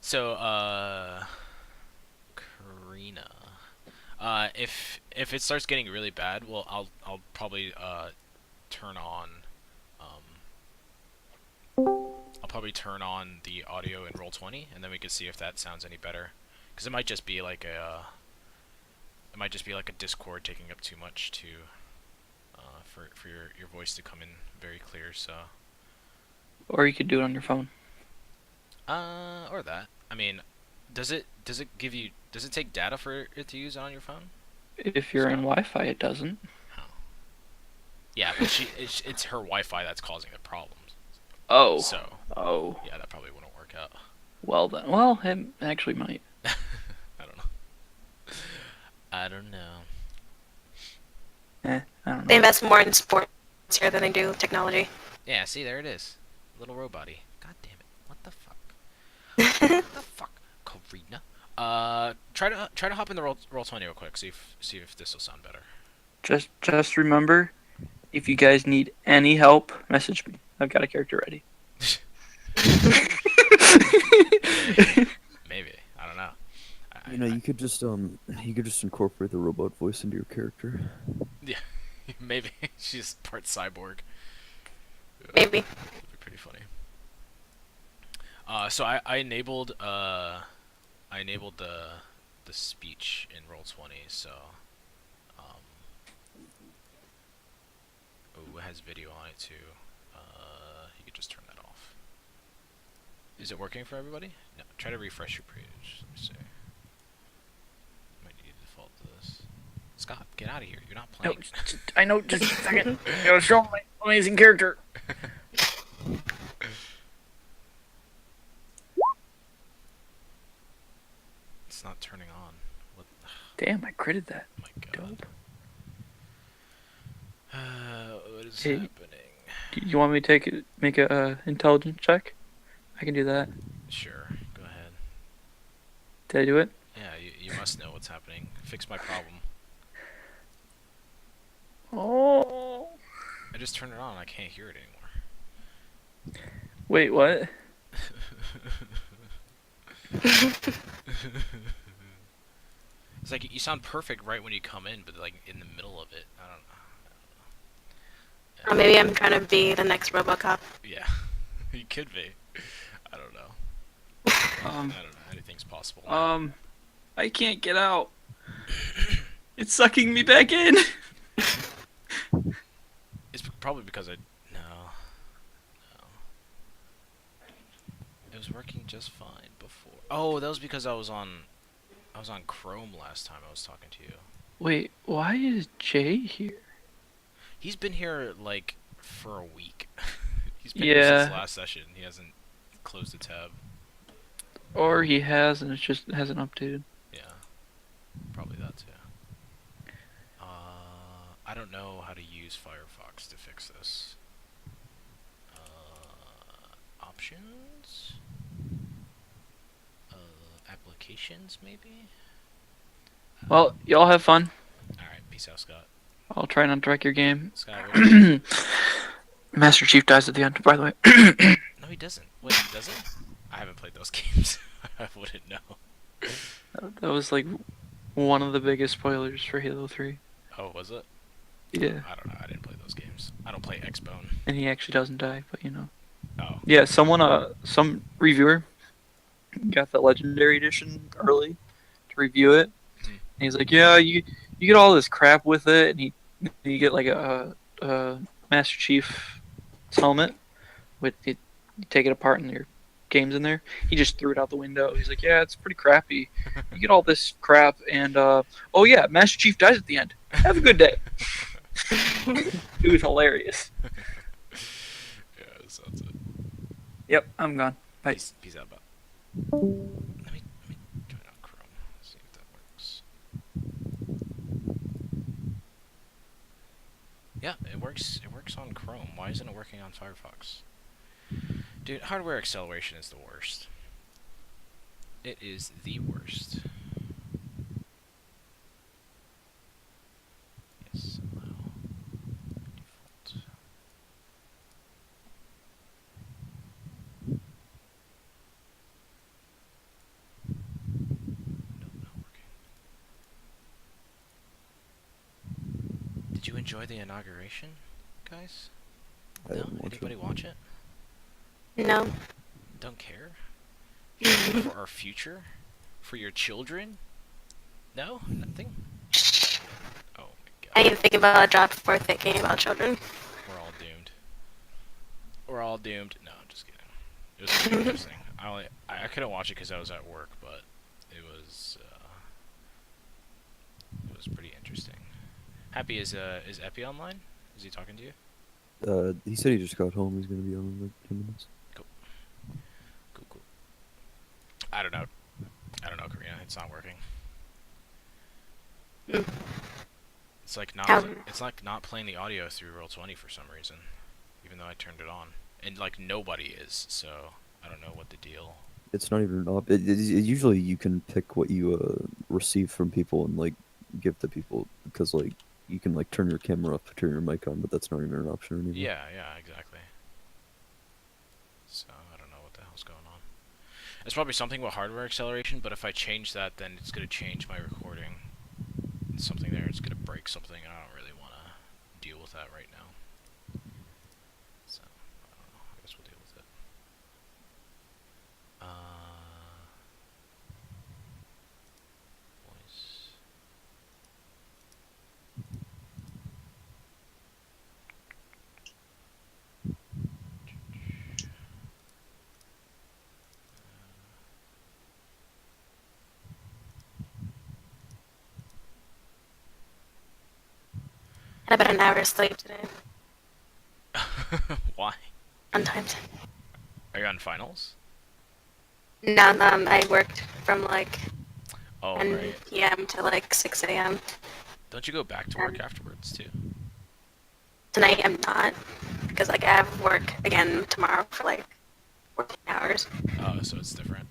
So, Karina. If it starts getting really bad, well, I'll probably turn on um I'll probably turn on the audio in Roll20, and then we can see if that sounds any better. Because it might just be like a Discord taking up too much to for your voice to come in very clear. So Or you could do it on your phone. or that. I mean, does it take data for it to use on your phone, If you're in Scott? Wi-Fi, it doesn't. Oh. Yeah, but it's her Wi-Fi that's causing the problems. Oh. So Oh. yeah, that probably wouldn't work out. Well then. Well, it actually might. I don't know. I don't know. I don't They know. invest more in sports here than they do technology. Yeah, see, there it is. Little robot-y. God damn it. What the fuck? What the fuck? Karina. Try to hop in the roll 20 real quick. See if this will sound better. Just remember, if you guys need any help, message me. I've got a character ready. Maybe. I don't know. You know, you could just incorporate the robot voice into your character. Yeah, maybe she's part cyborg. Maybe. That'd be pretty funny. So I enabled the speech in Roll 20. So um, oh, it has video on it too. You could just turn that off. Is it working for everybody? No. Try to refresh your page. Let me see. Might need to default to this. Scott, get out of here. You're not No, playing. I know. Just a second. I gotta show my amazing character. It's not turning on. What? Damn, I critted that. Oh my god. Dope. What is Hey, happening? you want me to make a intelligence check? I can do that. Sure, go ahead. Did I do it? Yeah, you must know what's happening. Fix my problem. Oh. I just turned it on. I can't hear it anymore. Wait, what? It's like you sound perfect right when you come in, but like in the middle of it, I don't Or know. maybe I'm trying to be the next RoboCop. Yeah, you could be. I don't know. Um, I don't know. Anything's possible. Now. I can't get out. It's sucking me back in. It's probably because no. It was working just fine before. Oh, that was because I was on Chrome last time I was talking to you. Wait, why is Jay here? He's been here like for a week. He's been here since Yeah, last session. He hasn't closed the tab. or he has and it just hasn't updated. Yeah, probably that too. I don't know how to use Firefox to fix this. Options? Applications, maybe? Well, y'all have fun. Alright, peace out, Scott. I'll try not to wreck your game. Scott, what do you do? Master Chief dies at the end, by the way. No, he doesn't. Wait, does he? I haven't played those games. I wouldn't know. That was like one of the biggest spoilers for Halo 3. Oh, was it? Yeah, I don't know. I didn't play those games. I don't play Xbone. and he actually doesn't die, but you know. Oh. Yeah, some reviewer got the Legendary Edition early to review it. Mhm. And he's like, yeah, you get all this crap with it, and you get like a Master Chief helmet with it. You take it apart and your games in there. He just threw it out the window. He's like, yeah, it's pretty crappy. You get all this crap, and oh yeah, Master Chief dies at the end. Have a good day. It was hilarious. Yeah, that sounds it. Yep, I'm gone. Bye. Peace out, bud. Let me try it on Chrome. See if that works. Yeah, it works. It works on Chrome. Why isn't it working on Firefox? Dude, hardware acceleration is the worst. It is the worst. Yes, allow default. you enjoy the inauguration, guys? I No? didn't watch Anybody it. watch it? No. Don't care? For our future? For your children? No? Nothing? Oh my I god. need to think about a job before thinking about children. We're all doomed. We're all doomed. No, I'm just kidding. It was pretty interesting. I couldn't watch it because I was at work, but it was pretty interesting. Happy is Epi online? Is he talking to you? He said he just got home. He's gonna be on in like 10 minutes. Cool. I don't know. Karina. It's not working. Mm. It's like not. How- It's like not playing the audio through Roll20 for some reason, even though I turned it on, and like nobody is. So I don't know what the deal. It's not even up. Usually you can pick what you receive from people and like give to people because like you can like turn your camera off, turn your mic on, but that's not even an option anymore. Yeah, exactly. So I don't know what the hell's going on. It's probably something with hardware acceleration, but if I change that, then it's gonna change my recording. It's something there. It's gonna break something, and I don't really want to deal with that right now. So I don't know. I guess we'll deal with it. Voice. Had about an hour of sleep today. Why? Untimed. Are you on finals? No, I worked from like Oh, 10 right. p.m. to like 6 a.m. Don't you go back to work afterwards too? Tonight I'm not because like I have work again tomorrow for like 14 hours. Oh, so it's different.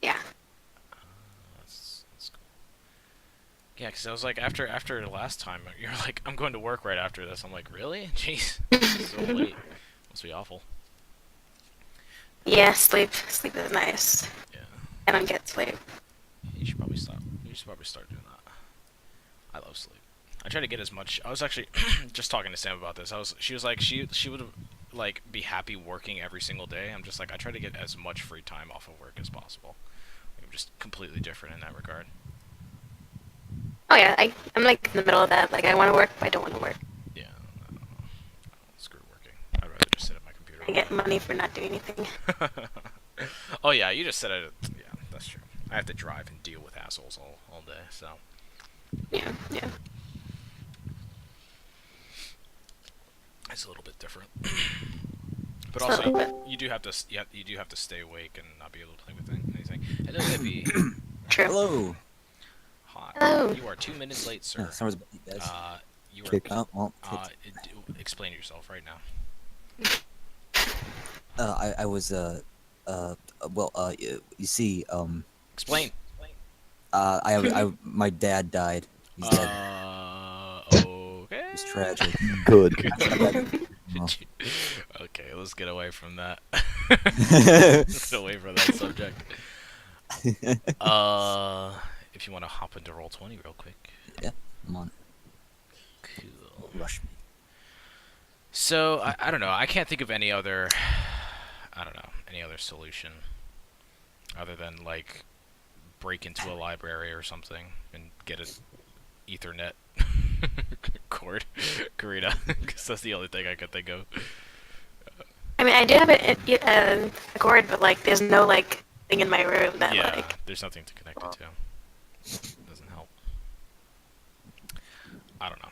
Yeah. That's cool. Yeah, because I was like, after the last time, you're like, I'm going to work right after this. I'm like, really? Jeez, so late. Must be awful. Yeah, sleep is nice. Yeah. I don't get sleep. You should probably stop. You should probably start doing that. I love sleep. I try to get as much. I was actually just talking to Sam about this. She was like, she would like be happy working every single day. I'm just like, I try to get as much free time off of work as possible. I'm just completely different in that regard. Oh yeah, I'm like in the middle of that. Like I want to work, but I don't want to work. Yeah. Screw working. I'd rather just sit at my computer. I get money for not doing anything. Oh yeah, you just said it. Yeah, that's true. I have to drive and deal with assholes all day, so. Yeah. It's a little bit different. But It's a little also, you do have to stay awake and not be able to play with anything. Hello, Hippie. True. Hello. Hi. Hello. You are 2 minutes late, sir. Sorry about you guys. You are. Kick. Well, Explain yourself right now. I was you see, Explain. my dad died. He's dead. Okay. It's tragic. Good. Oh. Okay, let's get away from that. Let's get away from that subject. If you want to hop into Roll20 real quick. Yeah, come on. Cool. Rush me. So I don't know. I can't think of any other solution other than like break into a library or something and get an Ethernet cord, Karina, because that's the only thing I could think of. I mean, I do have a cord, but like, there's no like thing in my room that Yeah, like. there's nothing to connect it to. Doesn't help. I don't know.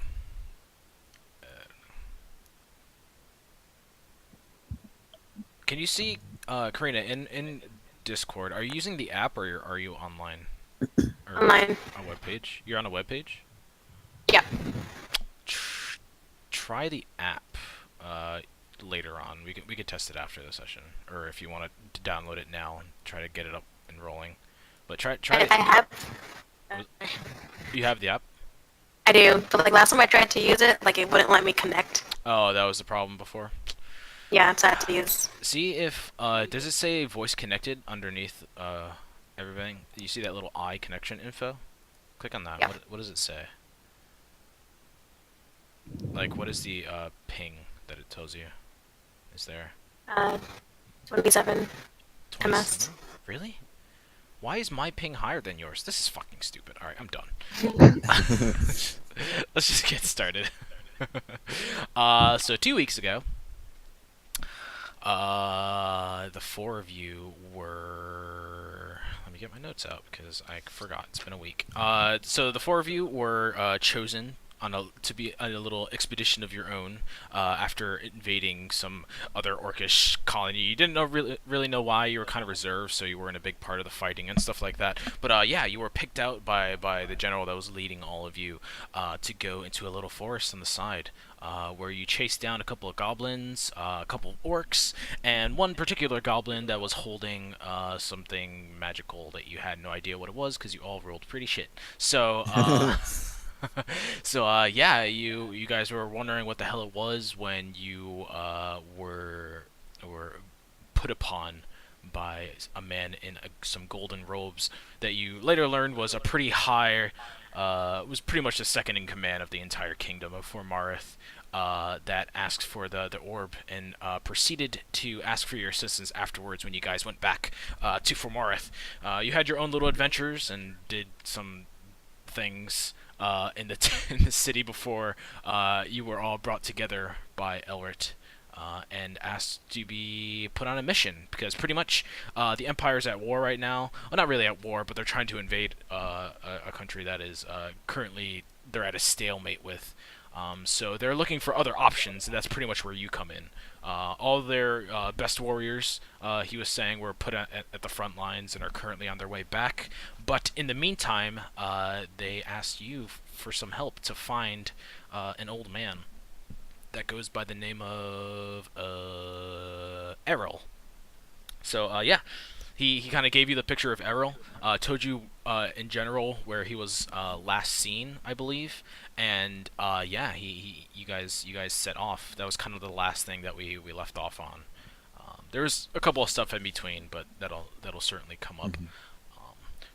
Can you see, Karina, in Discord, are you using the app or are you online? Or Online. a web page? You're on a web page? Yeah. Try the app later on. We could test it after the session, or if you want to download it now and try to get it up and rolling. But try I it. have. You have the app? I do, but like last time I tried to use it, like it wouldn't let me connect. Oh, that was the problem before. Yeah, so I had to use. See if does it say voice connected underneath everything? You see that little I connection info? Click on that. Yeah. What does it say? Like, what is the ping that it tells you? Is there 27 MS. 27? Really? Why is my ping higher than yours? This is fucking stupid. Alright, I'm done. Let's just get started. So 2 weeks ago, the four of you were. Let me get my notes out because I forgot. It's been a week. So the four of you were chosen to be on a little expedition of your own after invading some other orcish colony. You didn't really know why. You were kind of reserved, so you weren't a big part of the fighting and stuff like that. But yeah, you were picked out by the general that was leading all of you to go into a little forest on the side. Where you chased down a couple of goblins, a couple of orcs, and one particular goblin that was holding something magical that you had no idea what it was because you all rolled pretty shit. So, yeah, you guys were wondering what the hell it was when you were put upon by a man in some golden robes that you later learned was a pretty high. Was pretty much the second in command of the entire kingdom of Formarith. That asked for the orb and proceeded to ask for your assistance afterwards when you guys went back to Formarith. You had your own little adventures and did some things in the in the city before you were all brought together by Elrit. And asked to be put on a mission because pretty much the Empire's at war right now. Well, not really at war, but they're trying to invade a country that is currently they're at a stalemate with. So they're looking for other options, and that's pretty much where you come in. All their best warriors, he was saying, were put at the front lines and are currently on their way back. But in the meantime, they asked you for some help to find an old man that goes by the name of Errol. So yeah, he kind of gave you the picture of Errol, told you in general where he was last seen, I believe, and yeah, you guys set off. That was kind of the last thing that we left off on. There's a couple of stuff in between, but that'll certainly come up.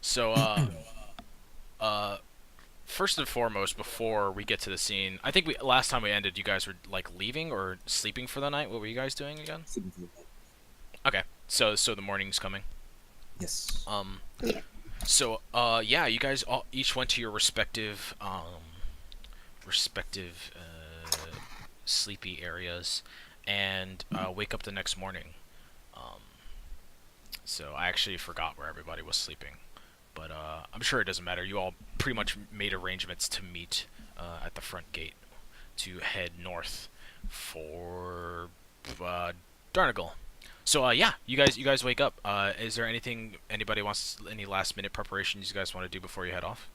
So first and foremost, before we get to the scene, I think last time we ended, you guys were like leaving or sleeping for the night. What were you guys doing again? Okay, so the morning's coming. Yes. So yeah, you guys each went to your respective sleepy areas, and wake up the next morning. So I actually forgot where everybody was sleeping. But I'm sure it doesn't matter. You all pretty much made arrangements to meet at the front gate to head north for Darnagal. So yeah, you guys wake up. Is there anybody wants any last minute preparations you guys want to do before you head off?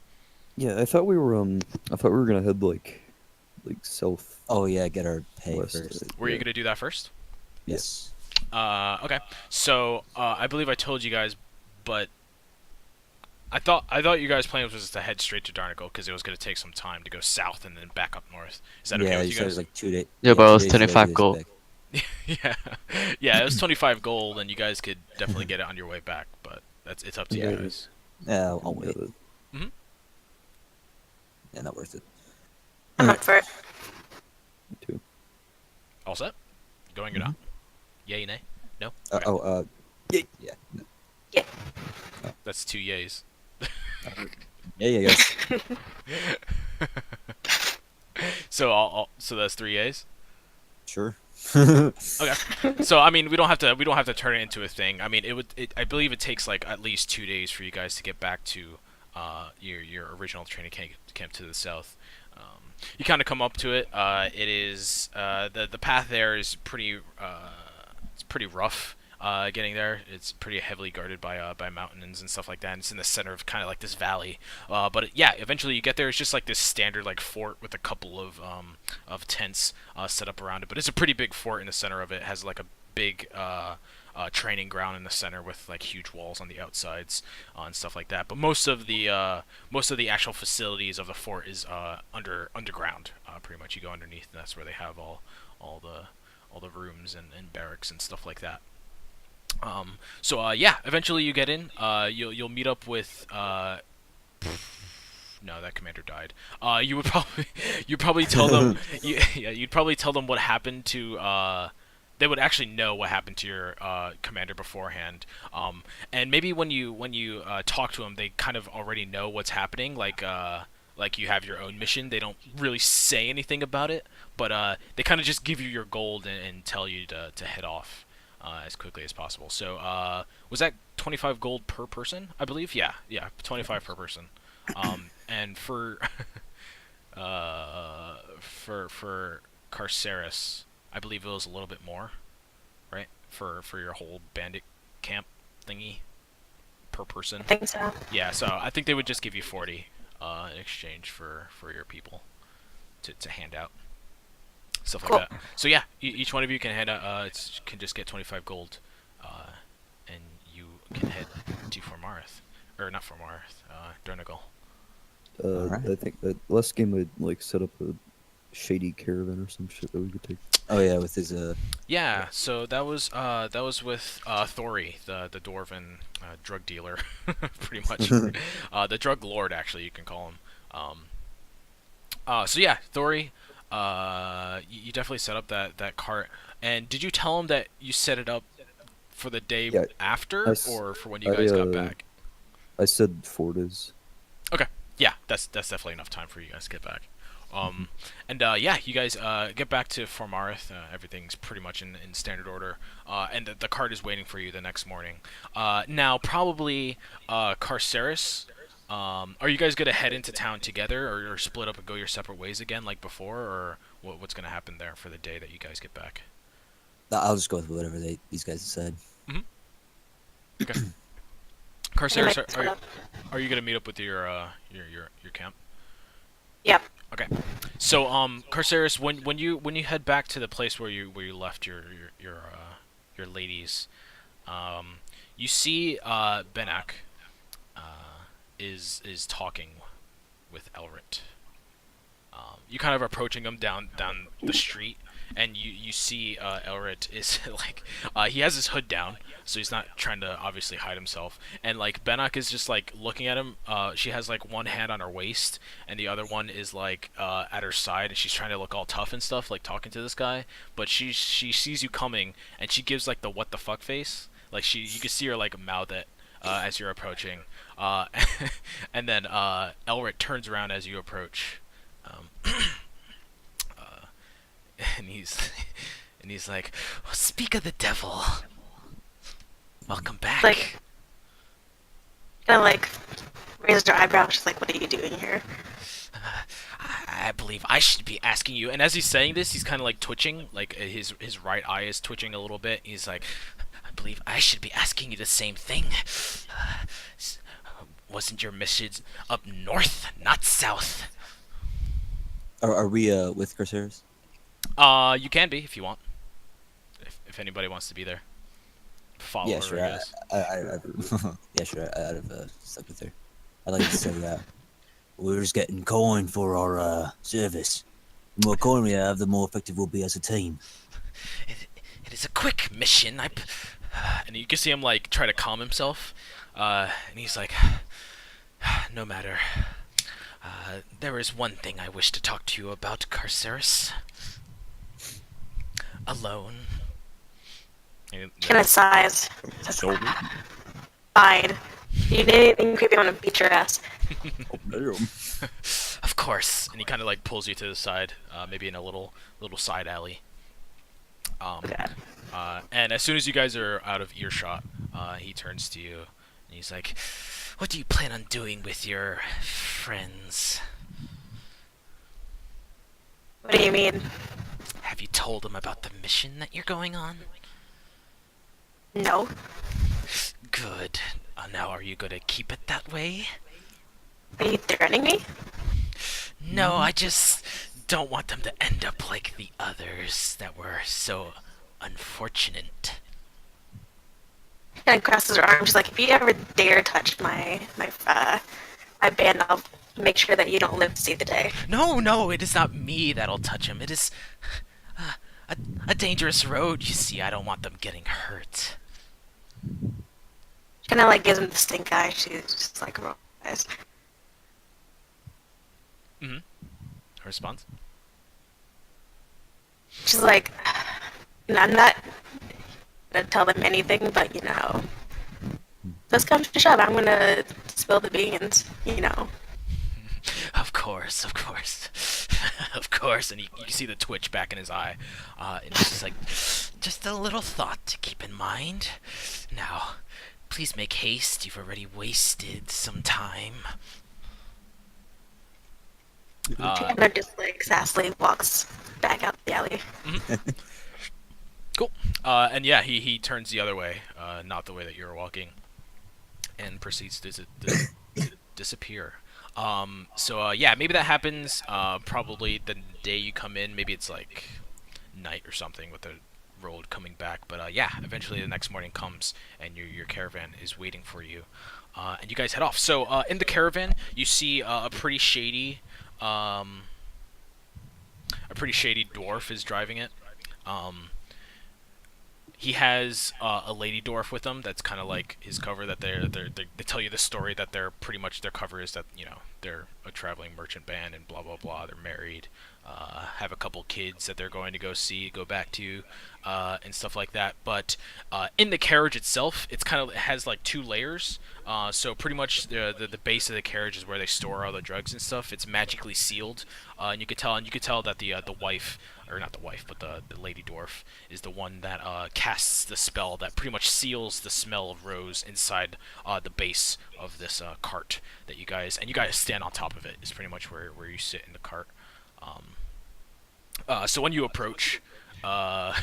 Yeah, I thought we were gonna head like south Oh yeah, get our pay west. first. Were you yeah. gonna do that first? Yes. Okay. So I believe I told you guys, but I thought you guys' plan was just to head straight to Darnagal because it was going to take some time to go south and then back up north. Is that okay Yeah, with you you said it guys? was like 2 days. Yeah, but it was 2 days to go 25 do this gold. back. Yeah, yeah, it was 25 gold, and you guys could definitely get it on your way back. But it's up to you Yeah. guys. Yeah, I'll Yeah, wait. Mm-hmm. Yeah, not worth it. I'm up for it. too. All set? Going or not? Yay, nay? No? Uh, Okay. Oh, yeah. No. That's 2 yays. Yeah, yes. So so that's 3 yays. Sure. Okay. So I mean, we don't have to turn it into a thing. I mean, I believe it takes like at least 2 days for you guys to get back to your original training camp to the south. You kind of come up to it. It is the path there is pretty it's pretty rough. Getting there, it's pretty heavily guarded by mountains and stuff like that. And it's in the center of kind of like this valley. But yeah, eventually you get there. It's just like this standard like fort with a couple of tents set up around it. But it's a pretty big fort in the center of it. It has like a big training ground in the center with like huge walls on the outsides and stuff like that. But most of the actual facilities of the fort is underground. Pretty much, you go underneath, and that's where they have all the rooms and barracks and stuff like that. So yeah, eventually you get in. You'll meet up with No, that commander died. You would probably you'd probably tell them you'd probably tell them what happened to they would actually know what happened to your commander beforehand. And maybe when you talk to them, they kind of already know what's happening. Like you have your own mission. They don't really say anything about it, but they kind of just give you your gold and tell you to head off as quickly as possible. So was that 25 gold per person? I believe. Yeah, 25 per person. And for for Carceres, I believe it was a little bit more, right? For your whole bandit camp thingy per person. I think so. Yeah, so I think they would just give you 40 in exchange for your people to hand out. Stuff Cool. like that. So yeah, each one of you can hand out can just get 25 gold, and you can head to Formarth, or not Formarth, Durnagal. Alright. I think that last game I'd like set up a shady caravan or some shit that we could take. Oh yeah, with his Yeah, so that was with Thori, the dwarven drug dealer, pretty much. The drug lord, actually, you can call him. So yeah, Thori, you definitely set up that cart. And did you tell him that you set it up for the day Yeah, after, I s- or for when you guys got back? I said 4 days. Yeah, that's definitely enough time for you guys to get back. And yeah, you guys get back to Formarth. Everything's pretty much in standard order, and the cart is waiting for you the next morning. Now, probably Carceres. Are you guys gonna head into town together, or split up and go your separate ways again, like before, or what's gonna happen there for the day that you guys get back? I'll just go with whatever these guys said. Okay. Carceres, Like, sort of- are you gonna meet up with your camp? Yep. Okay. So Carceres, when you head back to the place where you left your ladies, you see Benak is talking with Elrit. You kind of approaching him down the street, and you see Elrit is like he has his hood down, so he's not trying to obviously hide himself. And like Benak is just like looking at him. She has like one hand on her waist, and the other one is like at her side, and she's trying to look all tough and stuff, like talking to this guy. But she sees you coming, and she gives like the what the fuck face. Like you can see her like mouth it as you're approaching. And then Elrit turns around as you approach. And he's like, oh, speak of the devil. Welcome back. Like, kind of like raises her eyebrow. She's like, "What are you doing here?" I believe I should be asking you. And as he's saying this, he's kind of like twitching, like his right eye is twitching a little bit. He's like, I believe I should be asking you the same thing. Wasn't your mission up north, not south? Are we with Carceres? You can be if you want. If anybody wants to be there. Follower, Yeah, sure. I guess. Yeah, sure. I'd have stuck with her. I'd like to say we're just getting coin for our service. The more coin we have, the more effective we'll be as a team. It is a quick mission. And you can see him like try to calm himself. And he's like, no matter. There is one thing I wish to talk to you about, Carceres. Alone. Kind of sighs. Fine. You need anything creepy, I'm gonna beat your ass. Of course. And he kind of like pulls you to the side, maybe in a little side alley. God. And as soon as you guys are out of earshot, he turns to you and he's like, what do you plan on doing with your friends? What do you mean? Have you told them about the mission that you're going on? No. Good. Now are you going to keep it that way? Are you threatening me? No, I just don't want them to end up like the others that were so unfortunate. Kind of crosses her arms. She's like, if you ever dare touch my band, I'll make sure that you don't live to see the day. No, it is not me that'll touch him. It is a dangerous road, you see. I don't want them getting hurt. Kind of like gives him the stink eye. She's just like, roll eyes. Her response? She's like, I'm not gonna tell them anything, but let's come to shove. I'm gonna spill the beans. Of course, of course. Of course, and you see the twitch back in his eye. And he's just like, just a little thought to keep in mind. Now, please make haste. You've already wasted some time. Chandler just like sassily walks back out the alley. Cool. And yeah, he turns the other way, not the way that you're walking, and proceeds to disappear. Yeah, maybe that happens probably the day you come in. Maybe it's like night or something with the road coming back. But yeah, eventually the next morning comes and your caravan is waiting for you, and you guys head off. So in the caravan, you see a pretty shady dwarf is driving it. He has a lady dwarf with him. That's kind of like his cover. That they tell you the story that they're pretty much their cover is that they're a traveling merchant band and blah blah blah. They're married, have a couple kids that they're going to go back to, and stuff like that. But in the carriage itself, it has like 2 layers. So pretty much the base of the carriage is where they store all the drugs and stuff. It's magically sealed, and you could tell that the wife, or not the wife, but the lady dwarf is the one that casts the spell that pretty much seals the smell of rose inside the base of this cart that you guys stand on top of it. Is pretty much where you sit in the cart. So when you approach, the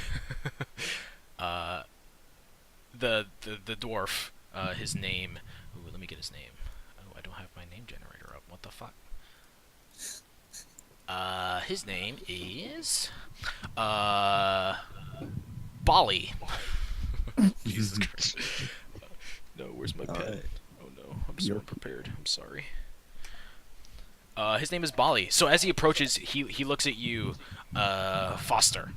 dwarf, his name. Ooh, let me get his name. Oh, I don't have my name generator up. What the fuck? His name is Bali. Jesus Christ. No, where's my pen? Alright. Oh no, I'm so unprepared. I'm sorry. His name is Bali. So as he approaches, he looks at you, Foster.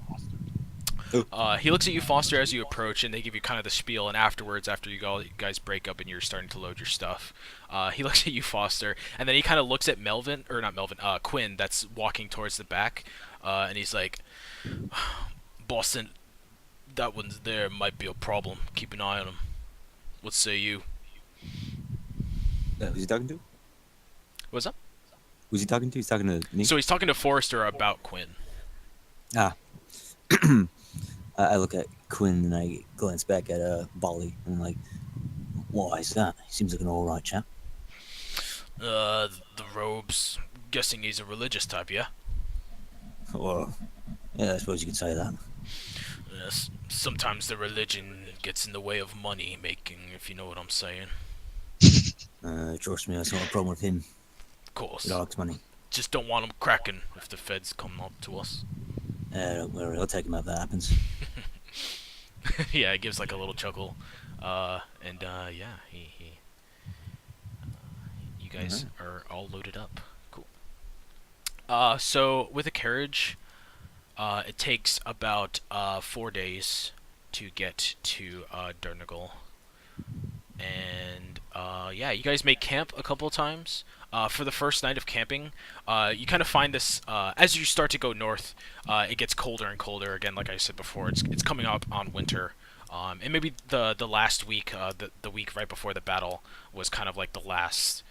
He looks at you, Foster, as you approach, and they give you kind of the spiel. And afterwards, after you guys break up and you're starting to load your stuff, he looks at you, Foster, and then he kind of looks at Quinn, that's walking towards the back, and he's like, "Boston, that one's there might be a problem. Keep an eye on him. What say you?" Who's he talking to? What's up? Who's he talking to? He's talking to me. So he's talking to Forrester about Quinn. Ah. I look at Quinn and I glance back at Bali and I'm like, why is that? He seems like an alright chap. The robes. Guessing he's a religious type, yeah? Well, yeah, I suppose you could say that. Yes. Sometimes the religion gets in the way of money making, if you know what I'm saying. Trust me, that's not a problem with him. Of course. He likes money. Just don't want him cracking if the feds come up to us. Don't worry, I'll take him out if that happens. Yeah, he gives like a little chuckle, yeah, you guys are all loaded up. Cool. So with a carriage, it takes about 4 days to get to Durnagal, and yeah, you guys make camp a couple of times. For the first night of camping, you kind of find this, as you start to go north, it gets colder and colder. Again, like I said before, it's coming up on winter. And maybe the last week, the week right before the battle, was kind of like the last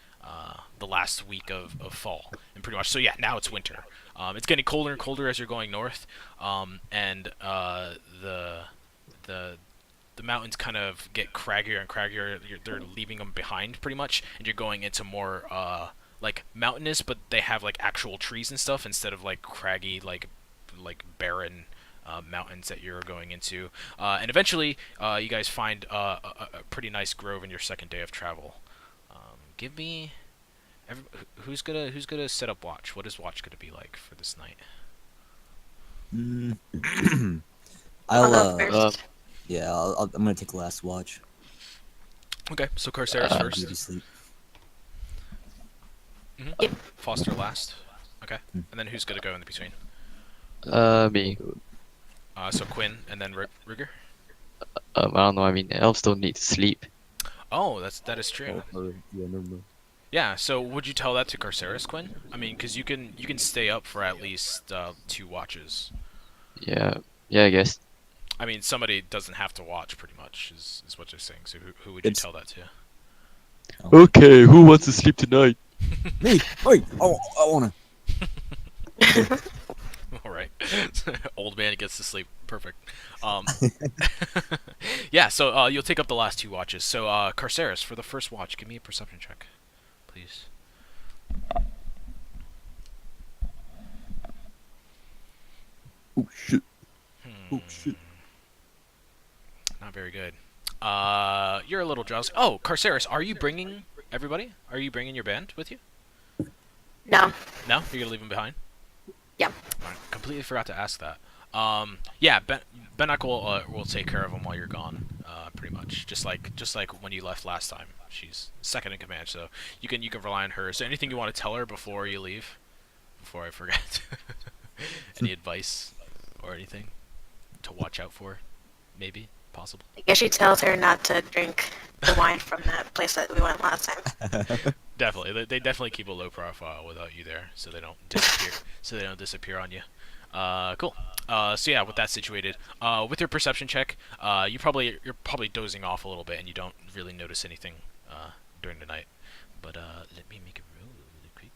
week of fall. And pretty much, so yeah, now it's winter. It's getting colder and colder as you're going north. And the mountains kind of get craggier and craggier. They're leaving them behind pretty much, and you're going into more like mountainous, but they have like actual trees and stuff instead of like craggy, like barren mountains that you're going into. And eventually, you guys find a pretty nice grove in your second day of travel. Give me who's gonna set up watch? What is watch gonna be like for this night? I'll go I'll first. yeah, I'm gonna take the last watch. Okay, so Carcera's first. Beauty sleep. Yep. Foster last. Okay, and then who's gonna go in between? Me. So Quinn and then Rigger. I don't know. I mean, elves don't need to sleep. Oh, that is true. Yeah, never mind. Yeah. So would you tell that to Carceres, Quinn? I mean, because you can stay up for at least 2 watches. Yeah. Yeah, I guess. I mean, somebody doesn't have to watch, pretty much, is what you're saying. So who would you It's- tell that to? Okay, who wants to sleep tonight? Me. Oi. I wanna. All right. Old man gets to sleep. Perfect. Yeah. So you'll take up the last 2 watches. So Carceres, for the first watch, give me a perception check, please. Oh shit. Oh shit. Not very good. You're a little drowsy. Oh, Carceres, are you bringing everybody? Are you bringing your band with you? No. No, you're gonna leave them behind. Yeah. I completely forgot to ask that. Yeah, Benak will take care of them while you're gone. Pretty much, just like when you left last time. She's second in command, so you can rely on her. Is there anything you want to tell her before you leave? Before I forget. Any advice or anything to watch out for? Maybe, possible. I guess she tells her not to drink the wine from that place that we went last time. Definitely, they definitely keep a low profile without you there, so they don't disappear. On you. Cool. So yeah, with that situated, with your perception check, you're probably dozing off a little bit, and you don't really notice anything during the night. But let me make a roll really quick.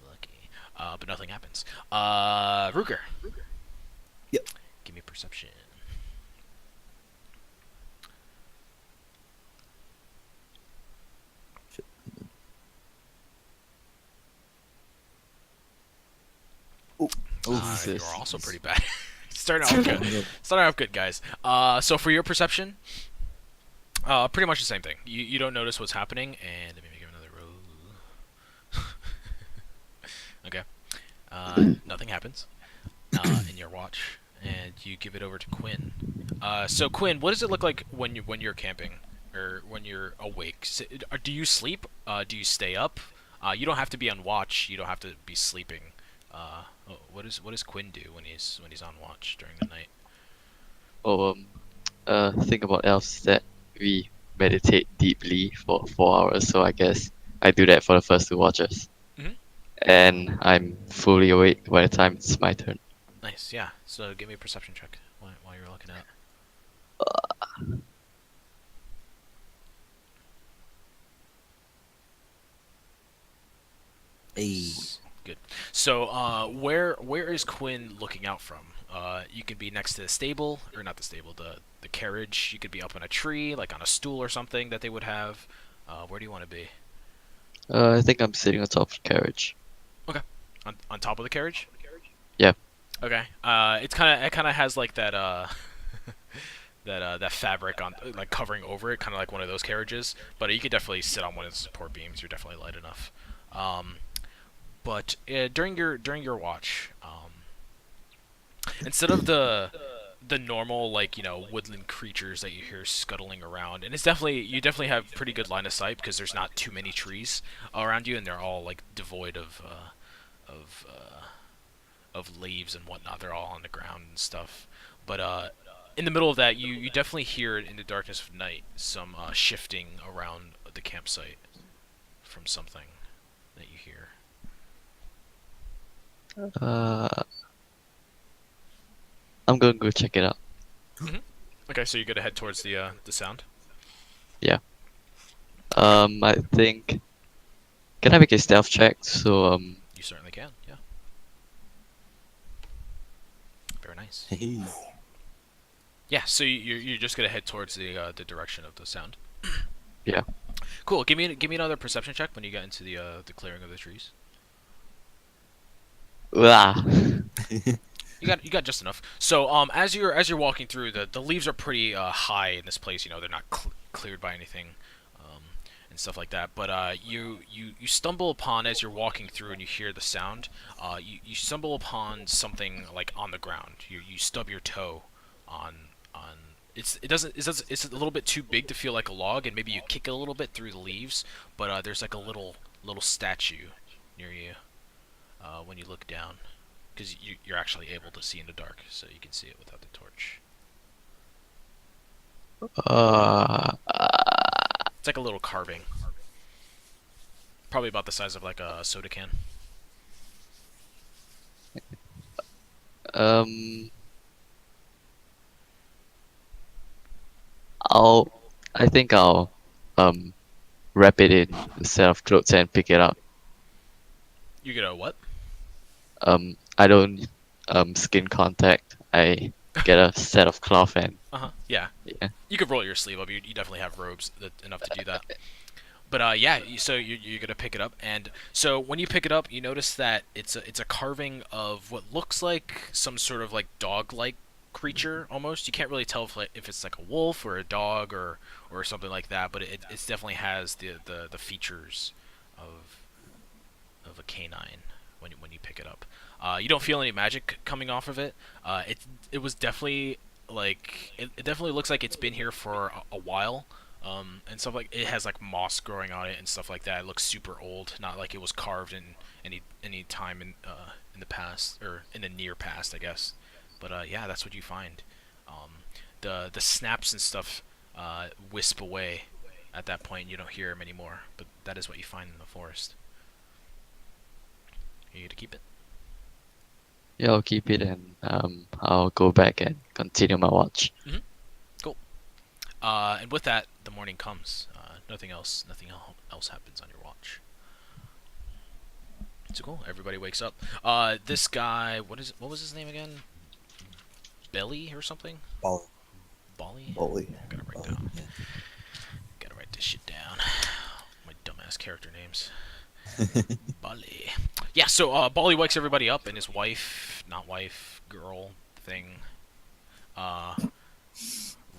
Lucky. But nothing happens. Ruger. Yep. Give me perception. Shit. You're Jesus. also pretty bad. Starting off good. Starting off good, guys. So for your perception, pretty much the same thing. You don't notice what's happening, and let me make another roll. Okay. Nothing happens in your watch, and you give it over to Quinn. So Quinn, what does it look like when you're camping or when you're awake? Do you sleep? Do you stay up? You don't have to be on watch. You don't have to be sleeping. What does Quinn do when he's on watch during the night? Oh, thing about elves that we meditate deeply for 4 hours, so I guess I do that for the first 2 watches. Mhm. And I'm fully awake by the time it's my turn. Nice, yeah. So give me a perception check while you're looking at. Hey. Good. So where is Quinn looking out from? You could be next to the stable, or not the stable, the carriage. You could be up on a tree, like on a stool or something that they would have. Where do you want to be? I think I'm sitting on top of the carriage. On top of the carriage? Yeah. Okay. It kind of has like that that fabric on, like, covering over it, kind of like one of those carriages. But you could definitely sit on one of the support beams. You're definitely light enough. But during your watch, instead of the normal, like, woodland creatures that you hear scuttling around, and you definitely have pretty good line of sight because there's not too many trees around you, and they're all like devoid of leaves and whatnot. They're all on the ground and stuff. But in the middle of that, you definitely hear in the darkness of night some shifting around the campsite from something that you hear. I'm gonna go check it out. Okay, so you're gonna head towards the sound. I think. Can I make a stealth check? So You certainly can. Yeah. Very nice. Hey. Yeah. So you're just gonna head towards the direction of the sound. Yeah. Cool. Give me another perception check when you get into the clearing of the trees. ah. You got just enough. So as you're walking through, the leaves are pretty high in this place. They're not cleared by anything, and stuff like that. But you stumble upon, as you're walking through and you hear the sound, you stumble upon something like on the ground. You stub your toe on. It's a little bit too big to feel like a log, and maybe you kick it a little bit through the leaves. But there's like a little statue near you when you look down. Because you're actually able to see in the dark, so you can see it without the torch. It's like a little carving. Probably about the size of like a soda can. Um, I'll. I think I'll wrap it in a set of clothes and pick it up. You get a what? I don't skin contact. I get a set of cloth and Yeah. yeah. You could roll your sleeve up. You definitely have robes enough to do that. But yeah, so you're gonna pick it up, and so when you pick it up, you notice that it's a carving of what looks like some sort of like dog-like creature almost. You can't really tell if it's like a wolf or a dog or something like that, but it definitely has the features of a canine when you pick it up. You don't feel any magic coming off of it. It was definitely like it definitely looks like it's been here for a while. And stuff like it has like moss growing on it and stuff like that. It looks super old, not like it was carved in any time in the past or in the near past, I guess. But yeah, that's what you find. The snaps and stuff wisp away at that point. You don't hear them anymore. But that is what you find in the forest. You get to keep it. Yeah, I'll keep it and I'll go back and continue my watch. And with that, the morning comes. Nothing else happens on your watch. So cool. Everybody wakes up. This guy, what was his name again? Belly or something? Bali. Bolly? Bolly. Gotta write Bali, down. yeah. Gotta write this shit down. My dumbass character names. Bolly. Yeah. So Bolly wakes everybody up, and his wife, not wife, girl thing.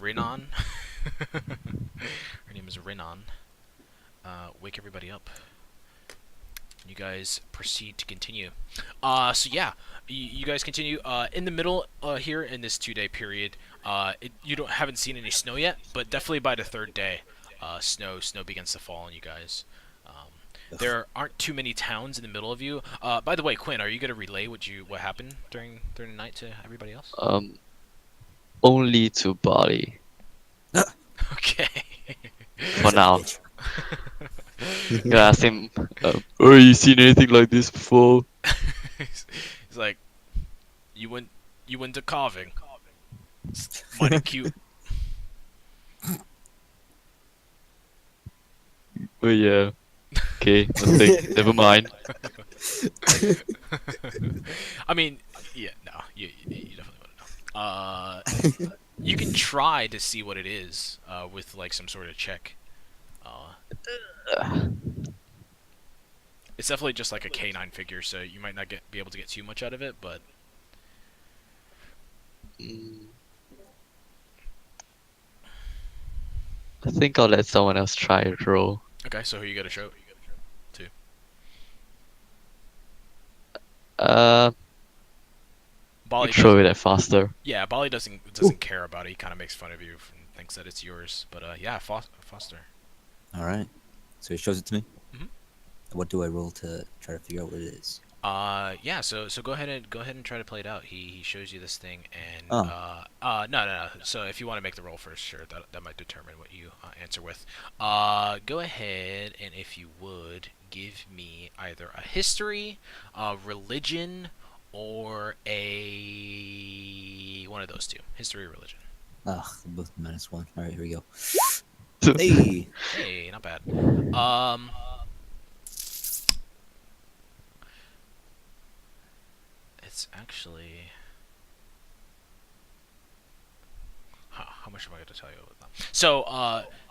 Rinon. Her name is Rinon. Wake everybody up. You guys proceed to continue. So yeah, you guys continue. In the middle here in this 2-day period, you haven't seen any snow yet, but definitely by the 3rd day, snow begins to fall on you guys. There aren't too many towns in the middle of you. By the way, Quinn, are you gonna relay what happened during the night to everybody else? Only to Bali Okay. for now. Gonna ask him, oh, you seen anything like this before? He's like, you went to carving. It's mighty cute. Oh yeah. Okay, nothing. Never mind. I mean, yeah, no, you definitely want to know. You can try to see what it is with like some sort of check. It's definitely just like a canine figure, so you might not be able to get too much out of it, but I think I'll let someone else try it roll. okay. So who you got to show to? Bali Throw it at faster. yeah, Bali doesn't care about it. He kind of makes fun of you and thinks that it's yours. But yeah, Foster. All right. So he shows it to me. Mhm. What do I roll to try to figure out what it is? Yeah. So go ahead and try to play it out. He shows you this thing, and Oh. no. So if you want to make the roll first, sure. That might determine what you answer with. Go ahead and if you would give me either a history, religion, or a one of those two. History or religion. Ah, both -1. All right, here we go. Hey. Hey, not bad. It's actually. How much am I going to tell you about that? So,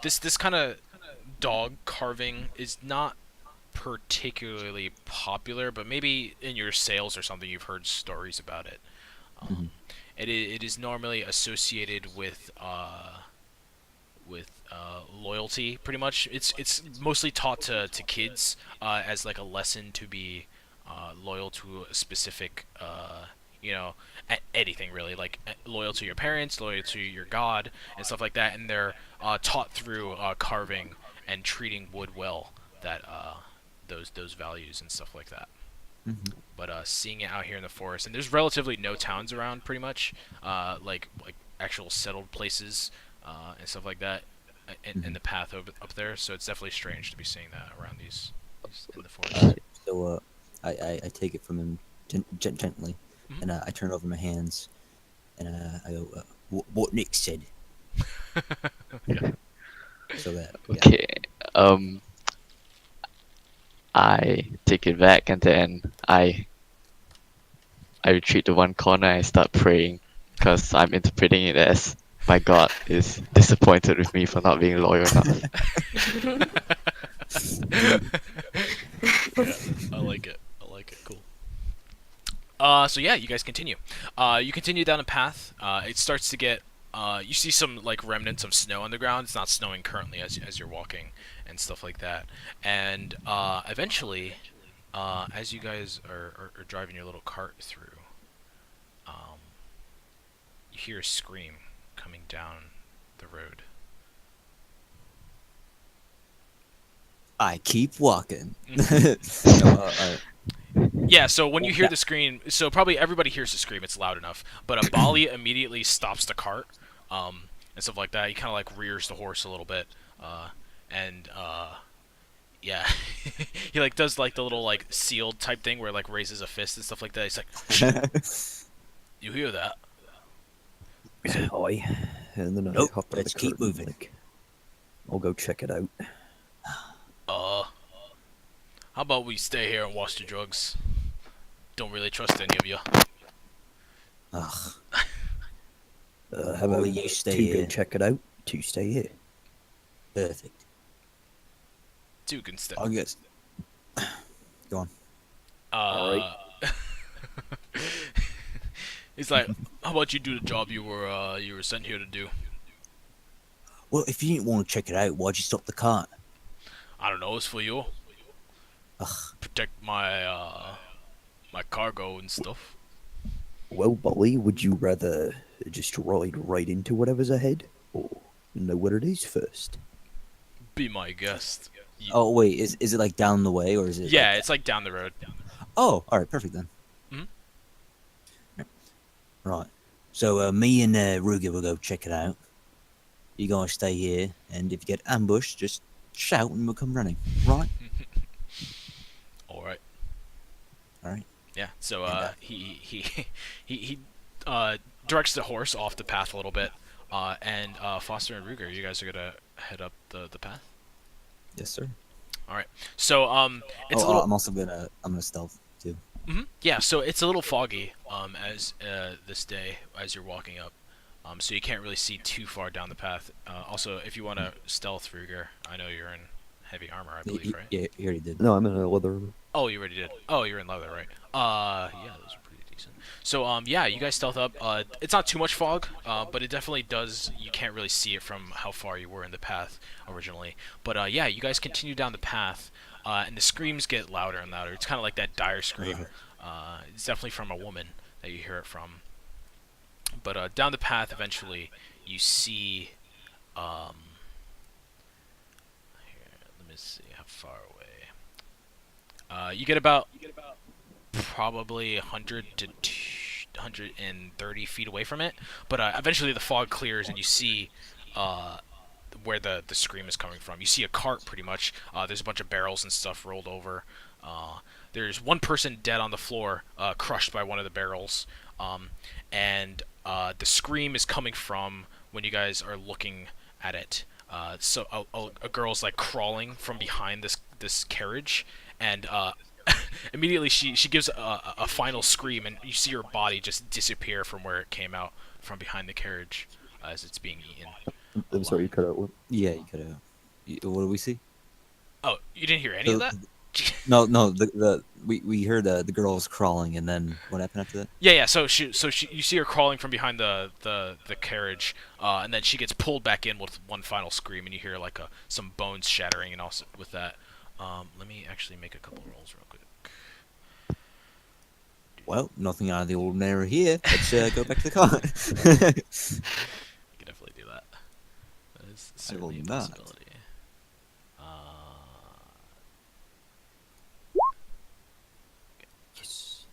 this kind of dog carving is not particularly popular, but maybe in your sales or something you've heard stories about it. It is normally associated with loyalty, pretty much. It's mostly taught to kids as like a lesson to be loyal to a specific anything really, like loyal to your parents, loyal to your god, and stuff like that. And they're taught through carving and treating wood well, that those values and stuff like that. But seeing it out here in the forest, and there's relatively no towns around, pretty much, like actual settled places and stuff like that. in the path up there. So it's definitely strange to be seeing that around these in the forest. Alright, so I take it from him gently, Mhm. and I turn over my hands, and I go, what Nick said. Yeah. So that Okay. I take it back and then I retreat to one corner and start praying because I'm interpreting it as my God is disappointed with me for not being loyal enough. Yeah, I like it. I like it. Cool. So yeah, you guys continue. You continue down a path. It starts to get. You see some like remnants of snow on the ground. It's not snowing currently as you're walking and stuff like that. And eventually, as you guys are driving your little cart through, you hear a scream coming down the road. I keep walking. Mhm. No, alright. Yeah, so when you hear the scream, so probably everybody hears the scream, it's loud enough, but Bali immediately stops the cart, and stuff like that. He kind of like rears the horse a little bit, and yeah, he like does like the little like sealed type thing where like raises a fist and stuff like that. He's like, "Shh, you hear that?" Aye. And then I Nope, hop out of let's the keep cart and, moving. like, I'll go check it out. How about we stay here and watch the drugs? Don't really trust any of you. Ugh. How Well, about you stay two go here. check it out? Two stay here. Perfect. Two can stay. I guess. Go on. Alright. He's like, how about you do the job you were sent here to do? Well, if you didn't want to check it out, why'd you stop the cart? I don't know, it's for you. Ugh. Protect my my cargo and stuff. Well, Bolly, would you rather just ride right into whatever's ahead, or know what it is first? Be my guest. Oh wait, is it like down the way or is it? Yeah, like- it's like down the road. Oh, all right, perfect then. Mhm. Right. So me and Ruger will go check it out. You guys stay here, and if you get ambushed, just shout and we'll come running. Right? Alright. All right. Yeah, so And, he directs the horse off the path a little bit. And Foster and Ruger, you guys are gonna head up the path. Yes, sir. So it's a little I'm also gonna stealth too. yeah, so it's a little foggy as this day as you're walking up. So you can't really see too far down the path. Also, if you want to stealth, Ruger, I know you're in heavy armor, I believe, right? Yeah, he already did. No, I'm in a leather. Oh, you already did. Oh, you're in leather, right? Yeah, those are pretty decent. So, yeah, you guys stealth up. It's not too much fog, but it definitely does. You can't really see it from how far you were in the path originally. But yeah, you guys continue down the path, and the screams get louder and louder. It's kind of like that dire scream. It's definitely from a woman that you hear it from. But down the path, eventually, you see. Here, let me see how far away. You get about probably 100 to 130 feet away from it, but eventually the fog clears and you see where the scream is coming from. You see a cart, pretty much. There's a bunch of barrels and stuff rolled over. There's one person dead on the floor, crushed by one of the barrels, and the scream is coming from when you guys are looking at it. So a girl's like crawling from behind this carriage, and immediately she gives a final scream, and you see her body just disappear from where it came out from behind the carriage as it's being eaten. I'm sorry, you cut out what? Yeah, you could have. What do we see? Oh, you didn't hear any of that? No. We heard the girl was crawling, and then what happened after that? Yeah. So she you see her crawling from behind the carriage, and then she gets pulled back in with one final scream, and you hear like some bones shattering, and also with that. Let me actually make a couple rolls real quick. Well, nothing out of the ordinary here. Let's go back to the car. You can definitely do that. That is certainly a not. possibility. Yes.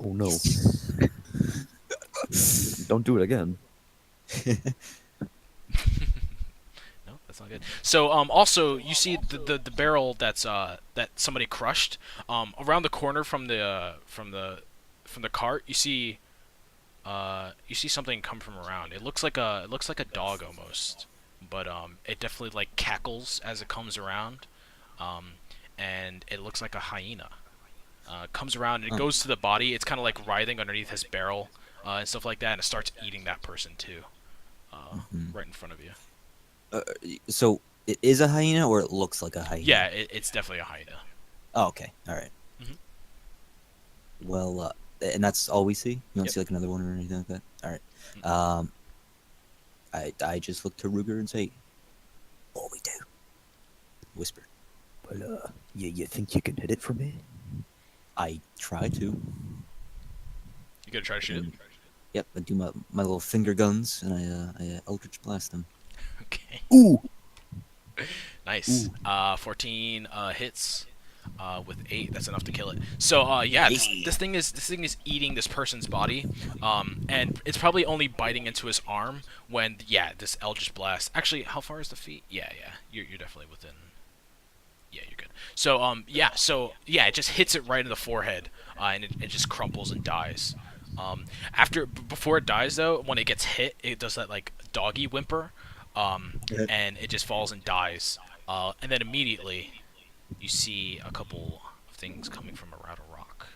Oh no. Don't do it again. No, that's not good. So also you see the barrel that's that somebody crushed around the corner from the cart. You see something come from around. It looks like a dog almost, but it definitely like cackles as it comes around, and it looks like a hyena. Comes around and it goes to the body. It's kind of like writhing underneath his barrel and stuff like that, and it starts eating that person too, right in front of you. So it is a hyena, or it looks like a hyena? Yeah, it's definitely a hyena. Oh, okay. All right. Mhm. Well, and that's all we see. You don't Yep. see like another one or anything like that. All right. I just look to Ruger and say, "What we do?" Whisper. But you think you can hit it for me? I try to. You gonna try to shoot it? Yep. I do my little finger guns, and I Eldritch blast them. Okay. Ooh. Nice. 14 hits with 8. That's enough to kill it. So yeah, this thing is eating this person's body, and it's probably only biting into his arm when this Eldritch blast. Actually, how far is the feet? Yeah, you're definitely within. Yeah, you're good. So it just hits it right in the forehead, and it just crumples and dies. Before it dies though, when it gets hit, it does that like doggy whimper, and it just falls and dies. And then immediately, you see a couple of things coming from around a rock.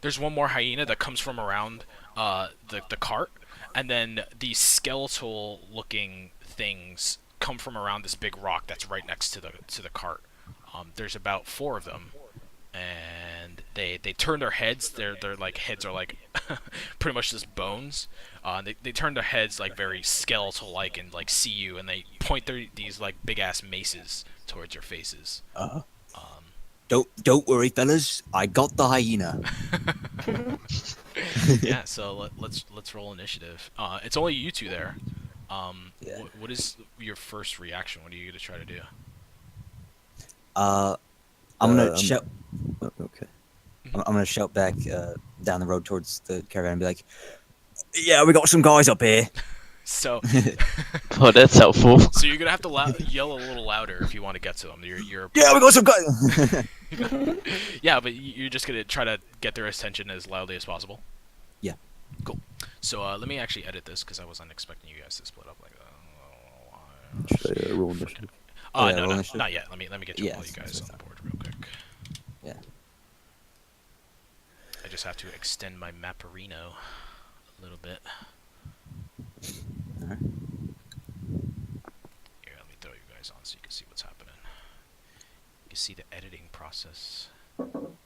There's one more hyena that comes from around the cart, and then these skeletal-looking things come from around this big rock that's right next to the cart. There's about 4 of them, and they turn their heads. Their like heads are like pretty much just bones. They turn their heads like very skeletal-like and like see you, and they point these like big ass maces towards your faces. Don't worry, fellas. I got the hyena. Yeah, so let's roll initiative. It's only you two there. Yeah. What is your first reaction? What are you gonna try to do? I'm gonna I'm- shout. Oh, okay. I'm gonna shout back down the road towards the caravan and be like, "Yeah, we got some guys up here." So Oh, that's helpful. so you're gonna have to yell a little louder if you want to get to them. You're Yeah, we got some guys. yeah, but you're just gonna try to get their attention as loudly as possible. Yeah. Cool. So let me actually edit this because I wasn't expecting you guys to split up like that. Should I roll initiative? Oh, yeah, No, roll no, initiative? not yet. Let me get Yeah, all you guys that's on fine. the board real quick. Yeah. I just have to extend my Mapperino a little bit. Alright. Here, let me throw you guys on so you can see what's happening. You can see the editing process. Boom,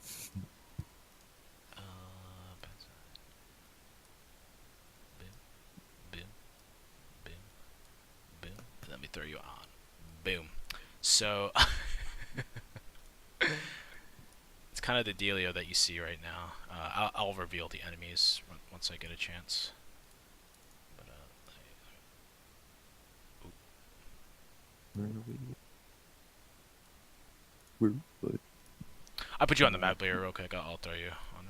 boom, boom. Let me throw you on. Boom. So it's kind of the dealio that you see right now. I'll reveal the enemies once I get a chance. But Where are we? Where? What? I put you on the map layer real quick. I'll throw you on.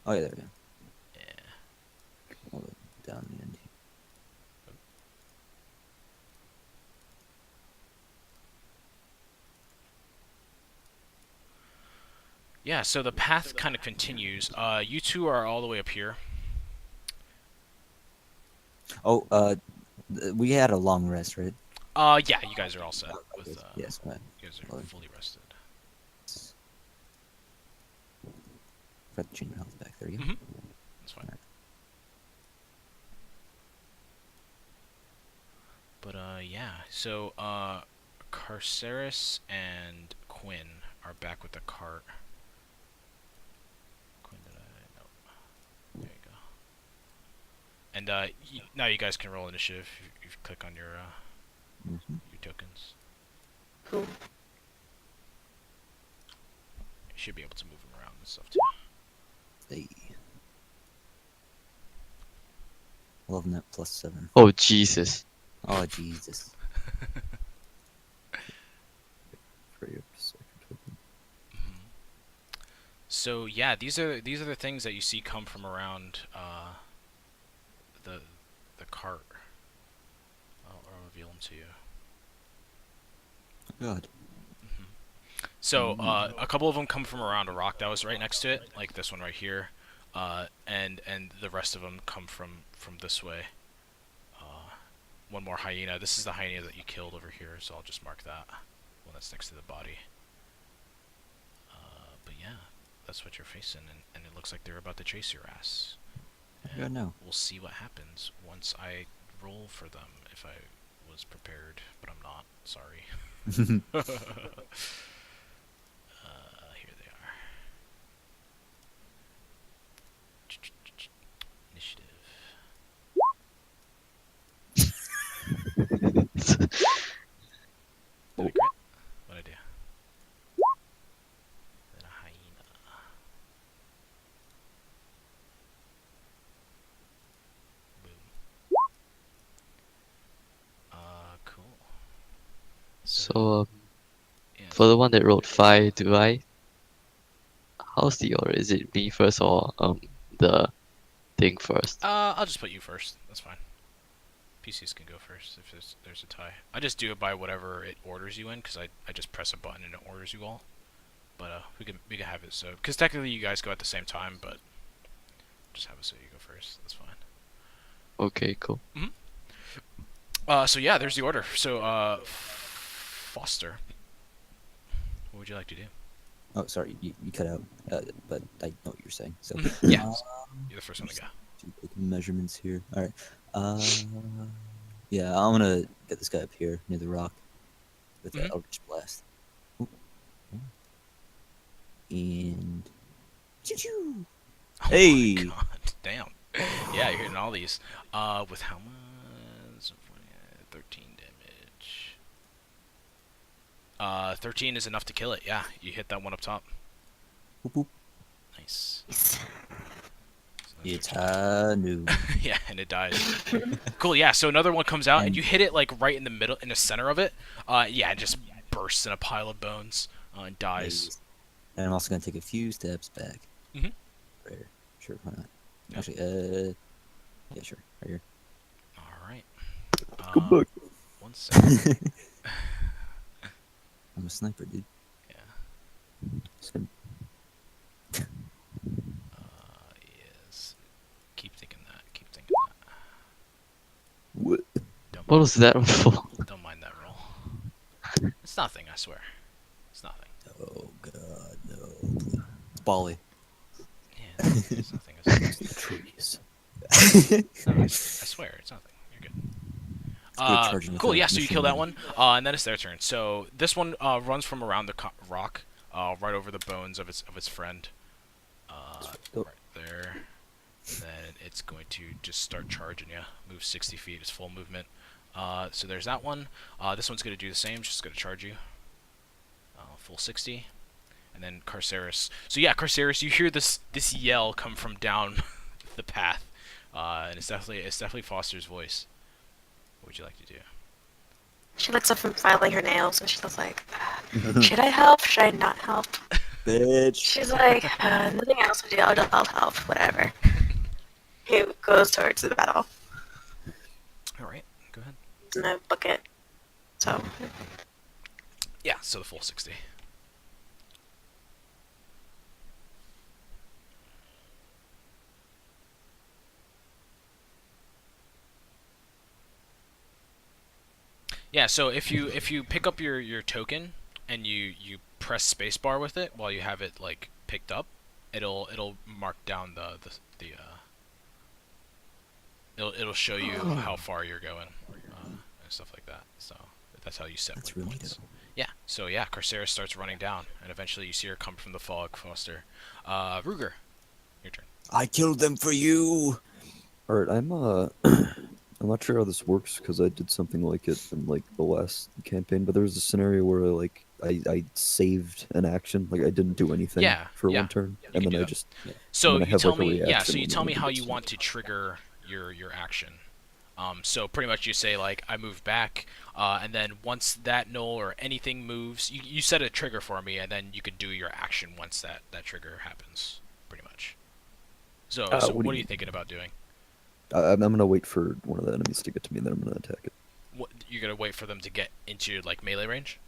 Oh yeah, there we go. Yeah. Hold it down the end. Yeah, so the path kind of continues. You two are all the way up here. Oh, we had a long rest, right? Yeah, you guys are all set with. Yes. Right. You guys are Well, fully rested. Forgot to change my health back. There you go. Mhm. That's fine. But yeah. So Carceres and Quinn are back with the cart. Quinn, did I? No. There you go. And now you guys can roll initiative. If you click on your tokens. Cool. You should be able to move them around and stuff too. Hey. Loving that +7. Oh, Jesus. Oh Jesus. Free up to second token. So yeah, these are the things that you see come from around the cart. I'll reveal them to you. God. So a couple of them come from around a rock that was right next to it, like this one right here, and the rest of them come from this way. One more hyena. This is the hyena that you killed over here, so I'll just mark that one that's next to the body. But yeah, that's what you're facing, and it looks like they're about to chase your ass. Yeah, no. We'll see what happens once I roll for them. If I was prepared, but I'm not. Sorry. Here they are. Initiative. Did I crit? What'd I do? Then a hyena. Boom. Cool. So, Yeah. for the one that rolled 5, do I? How's the order? Is it me first or the thing first? I'll just put you first. That's fine. PCs can go first if there's a tie. I just do it by whatever it orders you in, because I just press a button and it orders you all. But we can have it so, because technically you guys go at the same time, but just have it so you go first. That's fine. Okay, cool. So yeah, there's the order. So Foster, what would you like to do? Oh, sorry, you cut out. But I know what you're saying. So Yeah, uh, you're the first one to go. do quick measurements here. All right. Yeah, I'm gonna get this guy up here near the rock with that Eldritch Blast. Oop. And choo-choo. Oh Hey! my god, damn. Yeah, you're hitting all these. With how much? 13 damage. 13 is enough to kill it. Yeah, you hit that one up top. Boop, boop. Nice. Nice. So It's that's new. yeah, and it dies. Cool. Yeah. So another one comes out, and you hit it like right in the middle, in the center of it. Yeah, it just bursts in a pile of bones and dies. And I'm also gonna take a few steps back. Mhm. Right here. Sure, why not? Yeah. Actually, yeah, sure, right here. All right. Come back. 1 second. I'm a sniper, dude. Yeah. Same. Yes. Keep thinking that. Keep thinking that. What? Don't What mind, was that for? don't mind that roll. It's nothing. I swear. It's nothing. Oh god, no. It's Bali. Yeah. It's nothing. It's nothing. The trees. No, I swear, it's nothing. You're good. charging with Cool. a Yeah. So you machine kill that gun. one, and then it's their turn. So this one runs from around the rock, right over the bones of its friend. Oh. Right there. Then it's going to just start charging you. Move 60 feet. It's full movement. So there's that one. This one's going to do the same. Just going to charge you. Full 60. And then Carceris. So yeah, Carceris, you hear this yell come from down the path, and it's definitely Foster's voice. What would you like to do? She looks up from filing her nails, and she looks like, should I help? Should I not help? Bitch. She's like, nothing else to do. I'll help. Whatever. He goes towards the battle All right, go ahead. in the bucket. So Yeah, so the full 60. Yeah, so if you pick up your token and you press spacebar with it while you have it like picked up, it'll mark down it'll show you how far you're going and stuff like that. So that's how you set That's really waypoints. dope. Yeah. So yeah, Carceris starts running down, and eventually you see her come from the fog. Foster, Ruger, your turn. I killed them for you. Alright, I'm I'm not sure how this works because I did something like it in like the last campaign, but there was a scenario where like I saved an action, like I didn't do anything Yeah, for yeah, one turn, you and can then do I that. just So And then I you have, tell like, a me, yeah. reaction So you when tell I me do how this you stuff. want to trigger your action. So pretty much you say like I move back, and then once that null or anything moves, you set a trigger for me, and then you can do your action once that trigger happens. Pretty much. So what do what you are you mean? thinking about doing? I'm gonna wait for one of the enemies to get to me, and then I'm gonna attack it. What, you're gonna wait for them to get into like melee range?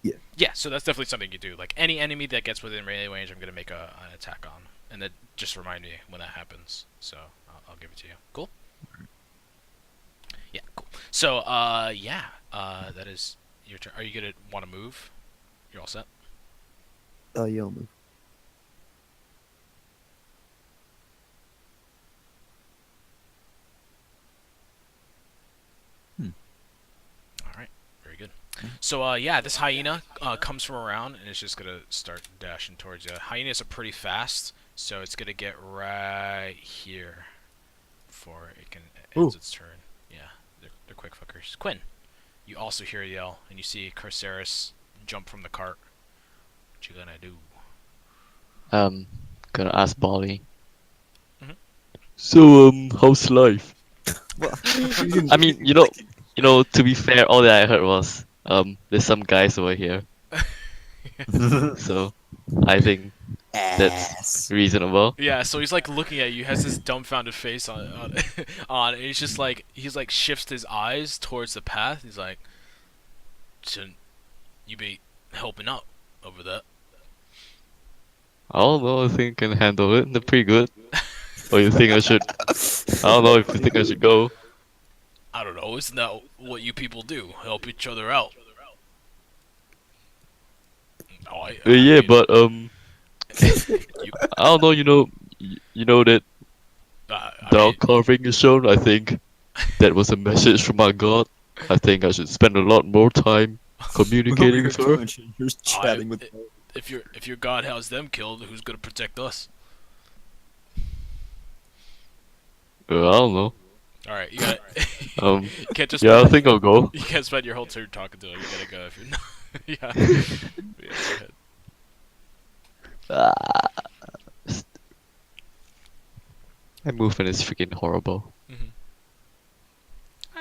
Yeah. Yeah, so that's definitely something you do. Like any enemy that gets within melee range, I'm gonna make an attack on, and then just remind me when that happens. So I'll give it to you. Cool. Yeah, cool. So yeah, that is your turn. Are you gonna want to move? You're all set. Yeah, I'll move. All right, very good. So yeah, this hyena comes from around and it's just gonna start dashing towards you. Hyenas are pretty fast, so it's gonna get right here before it can ends its turn. Yeah, they're quick fuckers. Quinn, you also hear a yell and you see Corsaris jump from the cart. What you gonna do? Gonna ask Bolly. Mhm. So, how's life? I mean, to be fair, all that I heard was, there's some guys over here. So, I think that's Ass. reasonable. Yeah, so he's like looking at you, has this dumbfounded face on, on, and he's like shifts his eyes towards the path. He's like, "Shouldn't you be helping out over there?" I don't know, I think I can handle it. They're pretty good. Or you think I should? I don't know if you think I should go. I don't know. Isn't that what you people do? Help each other out. Oh, I Yeah, mean, but you, I don't know. You know that I dog mean, carving is shown. I think that was a message from our god. I think I should spend a lot more time communicating with her. You're chatting with. if your god has them killed, who's gonna protect us? I don't know. All right, you got. Um, You can't just. yeah, I spend, think I'll go. you can't spend your whole turn talking to her. You gotta go if you're not. Yeah. Go ahead. My movement is freaking horrible.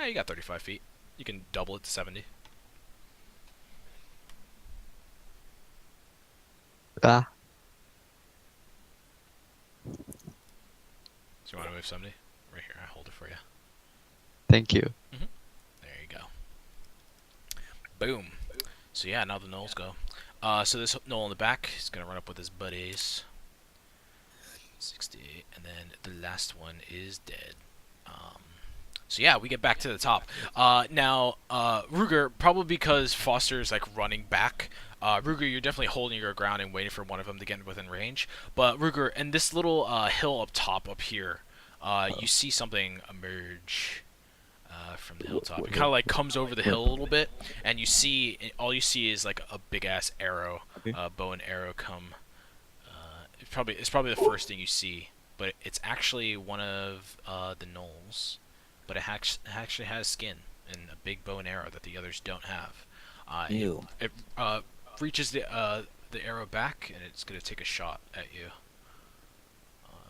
You got 35 feet. You can double it to 70. Ah, So you want to move 70? Right here, I hold it for you. thank you. There you go. Boom. So yeah, now the gnolls go. So this gnoll in the back is gonna run up with his buddies. 60, and then the last one is dead. So yeah, we get back to the top. Now, Ruger, probably because Foster's like running back. Ruger, you're definitely holding your ground and waiting for one of them to get within range. But Ruger, in this little hill up top, up here, you see something emerge from the hilltop. It kind of like comes over the hill a little bit, and you see all you see is like a big ass arrow, bow and arrow come. It's probably the first thing you see, but it's actually one of the gnolls. But it actually has skin and a big bow and arrow that the others don't have. Ew. It reaches the arrow back, and it's gonna take a shot at you.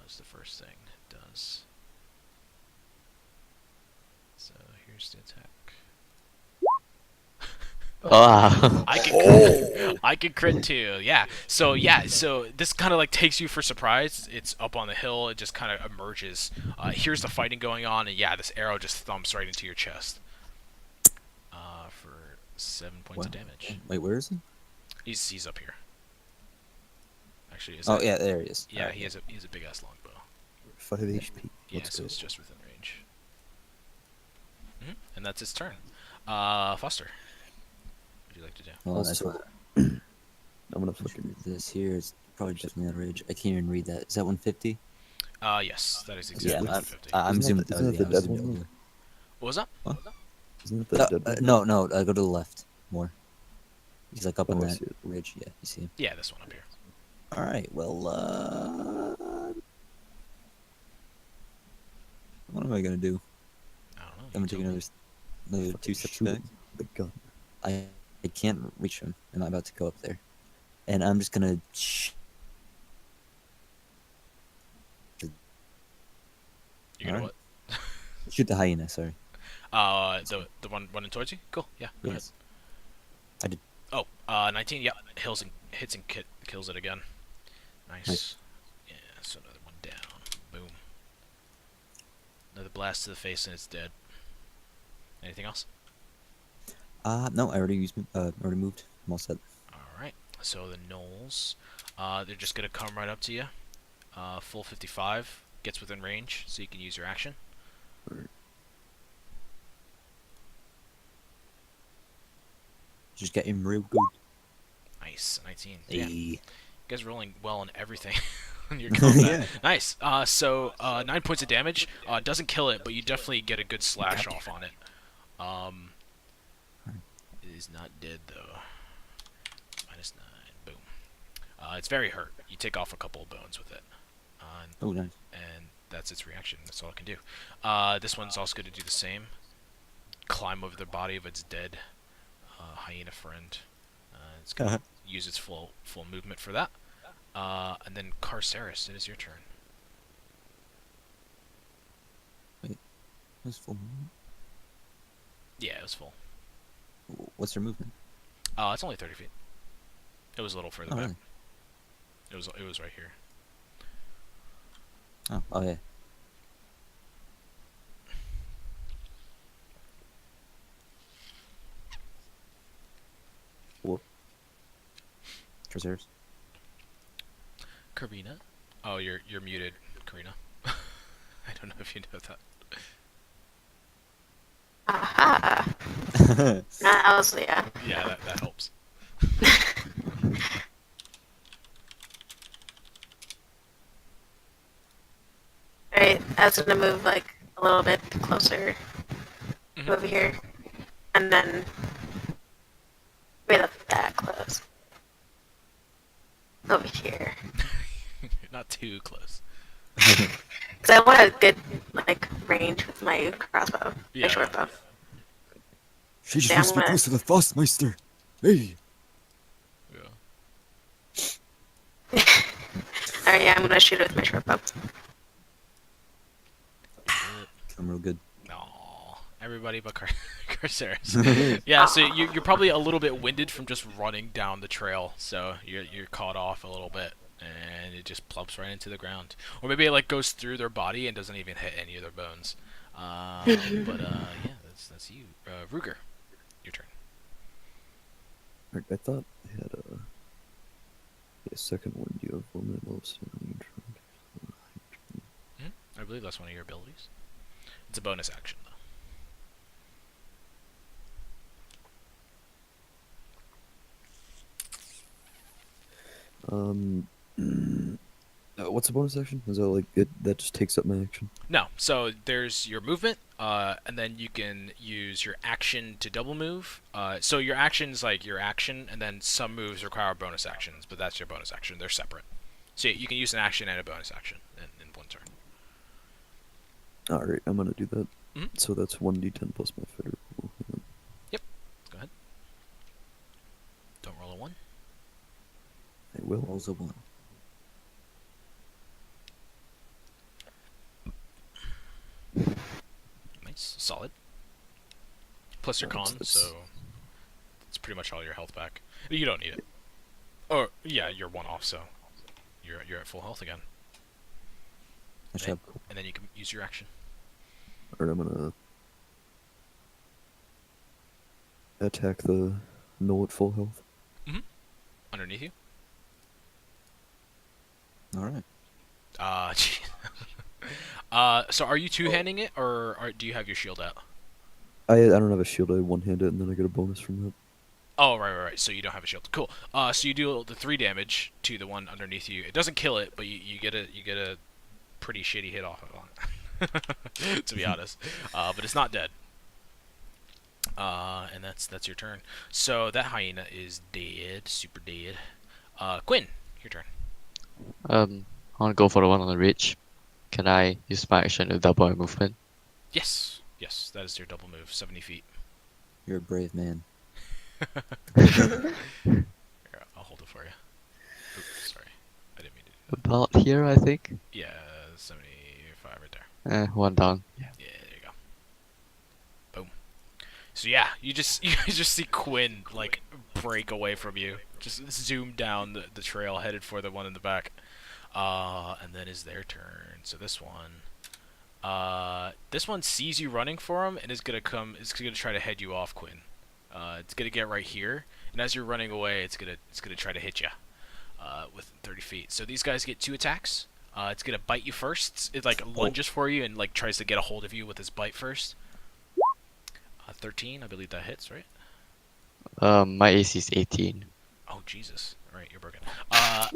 That's the first thing it does. So here's the attack. Ah, I can crit too. Yeah. So this kind of like takes you for surprise. It's up on the hill. It just kind of emerges. Here's the fighting going on, and yeah, this arrow just thumps right into your chest. For 7 points of damage. Wait, where is he? He's up here. Actually, is Oh that- yeah, there he is. Yeah, Alright. he has a big ass longbow. 5 HP. Yeah, Let's so go. it's just within range. And that's his turn. Foster, what would you like to do? Hold on, that's Also- what. I'm gonna fucking. This here is probably just me out of rage. I can't even read that. Is that 150? Yes, that is Yeah, exactly I'm, 50. I'm Isn't zoomed. that- isn't that the I'm dead zoomed one? over. What was that? Isn't it the dead one? No, go to the left more. He's like up on Oh, I that see it. ridge. Yeah, you see him. Yeah, this one up here. All right. Well, what am I gonna do? I don't know. I'm gonna take another Fucking 2 steps shoot back. him with the gun. I can't reach him. I'm about to go up there, and I'm just gonna. You gonna Alright. what? Shoot the hyena. Sorry. The one running towards you. Cool. Yeah. Go ahead. Yes. I did. Oh, 19. Yep. Hits and kills it again. Nice. Nice. Yeah. So another one down. Boom. Another blast to the face and it's dead. Anything else? No, I already used. Already moved. I'm all set. Alright, so the gnolls, they're just gonna come right up to you. Full 55, gets within range, so you can use your action. Just get him real good. Nice, 19. Yeah, you Hey. guys are rolling well on everything on your combat. Yeah. Nice. So 9 points of damage. Doesn't kill it, but you definitely get a good slash off on it. It is not dead though. -9. Boom. It's very hurt. You take off a couple of bones with it. Oh, nice. And that's its reaction. That's all it can do. This one's also going to do the same. Climb over the body of its dead hyena friend. It's going to use its full movement for that. And then Carceres, it is your turn. That's full movement. Yeah, it was full. What's their movement? It's only 30 feet. It was a little further Oh, back. really? It was right here. Oh, yeah. What? Traceres. Karina? Oh, you're muted, Karina. I don't know if you know that. Aha. That was, yeah. Yeah, that helps. Alright, I was gonna move like a little bit closer over here. And then wait up that close. Over here. Not too close. Because I want a good like range with my crossbow. Yeah. My short bow. She just Yeah, wants to be I'm gonna- close to the Frostmeister. Hey. Yeah. Alright, yeah, I'm gonna shoot it with my short bow. I'm real good. Aw, everybody but Carceres. Yeah, so you're probably a little bit winded from just running down the trail, so you're caught off a little bit, and it just plumps right into the ground. Or maybe it like goes through their body and doesn't even hit any of their bones. Yeah, that's you, Ruger. Your turn. I thought I had a second one. Do you have one that loves I believe that's one of your abilities. It's a bonus action though. What's the bonus action? Is that like it? That just takes up my action. No, so there's your movement, and then you can use your action to double move. So your action's like your action, and then some moves require bonus actions, but that's your bonus action. They're separate. So you can use an action and a bonus action in one turn. All right, I'm gonna do that. Mhm. So that's 1d10 plus my fighter. Pool. Go ahead. Don't roll a 1. I will. Rolls a 1. Nice, solid. Plus your con, That's- so it's pretty much all your health back. You don't need it. Or yeah, you're one off, so you're at full health again, Actually, and then you can use your action. All right, I'm gonna attack the gnoll at full health. Underneath you. all right. Gee. So are you two-handing it, or do you have your shield out? I don't have a shield. I one-hand it, and then I get a bonus from that. Oh, right. So you don't have a shield. Cool. So you do the 3 damage to the one underneath you. It doesn't kill it, but you get a pretty shitty hit off of it, to be honest. But it's not dead. And that's your turn. So that hyena is dead, super dead. Quinn, your turn. I want to go for the one on the ridge. Can I use my action to double my movement? Yes, that is your double move, 70 feet. You're a brave man. Here, I'll hold it for you. Oops, sorry, I didn't mean to do About here, I think. that. Yeah, 75 right there. One down. Yeah. Yeah, there you go. Boom. So yeah, you just see Quinn like break away from you, just zoom down the trail, headed for the one in the back. And then is their turn. So this one, This one sees you running for him and is gonna come. It's gonna try to head you off, Quinn. It's gonna get right here, and as you're running away, it's gonna try to hit you. Within 30 feet. So these guys get 2 attacks. It's gonna bite you first. It like lunges for you and like tries to get a hold of you with his bite first. 13, I believe that hits, right? My AC is 18. Oh Jesus! All right, you're broken.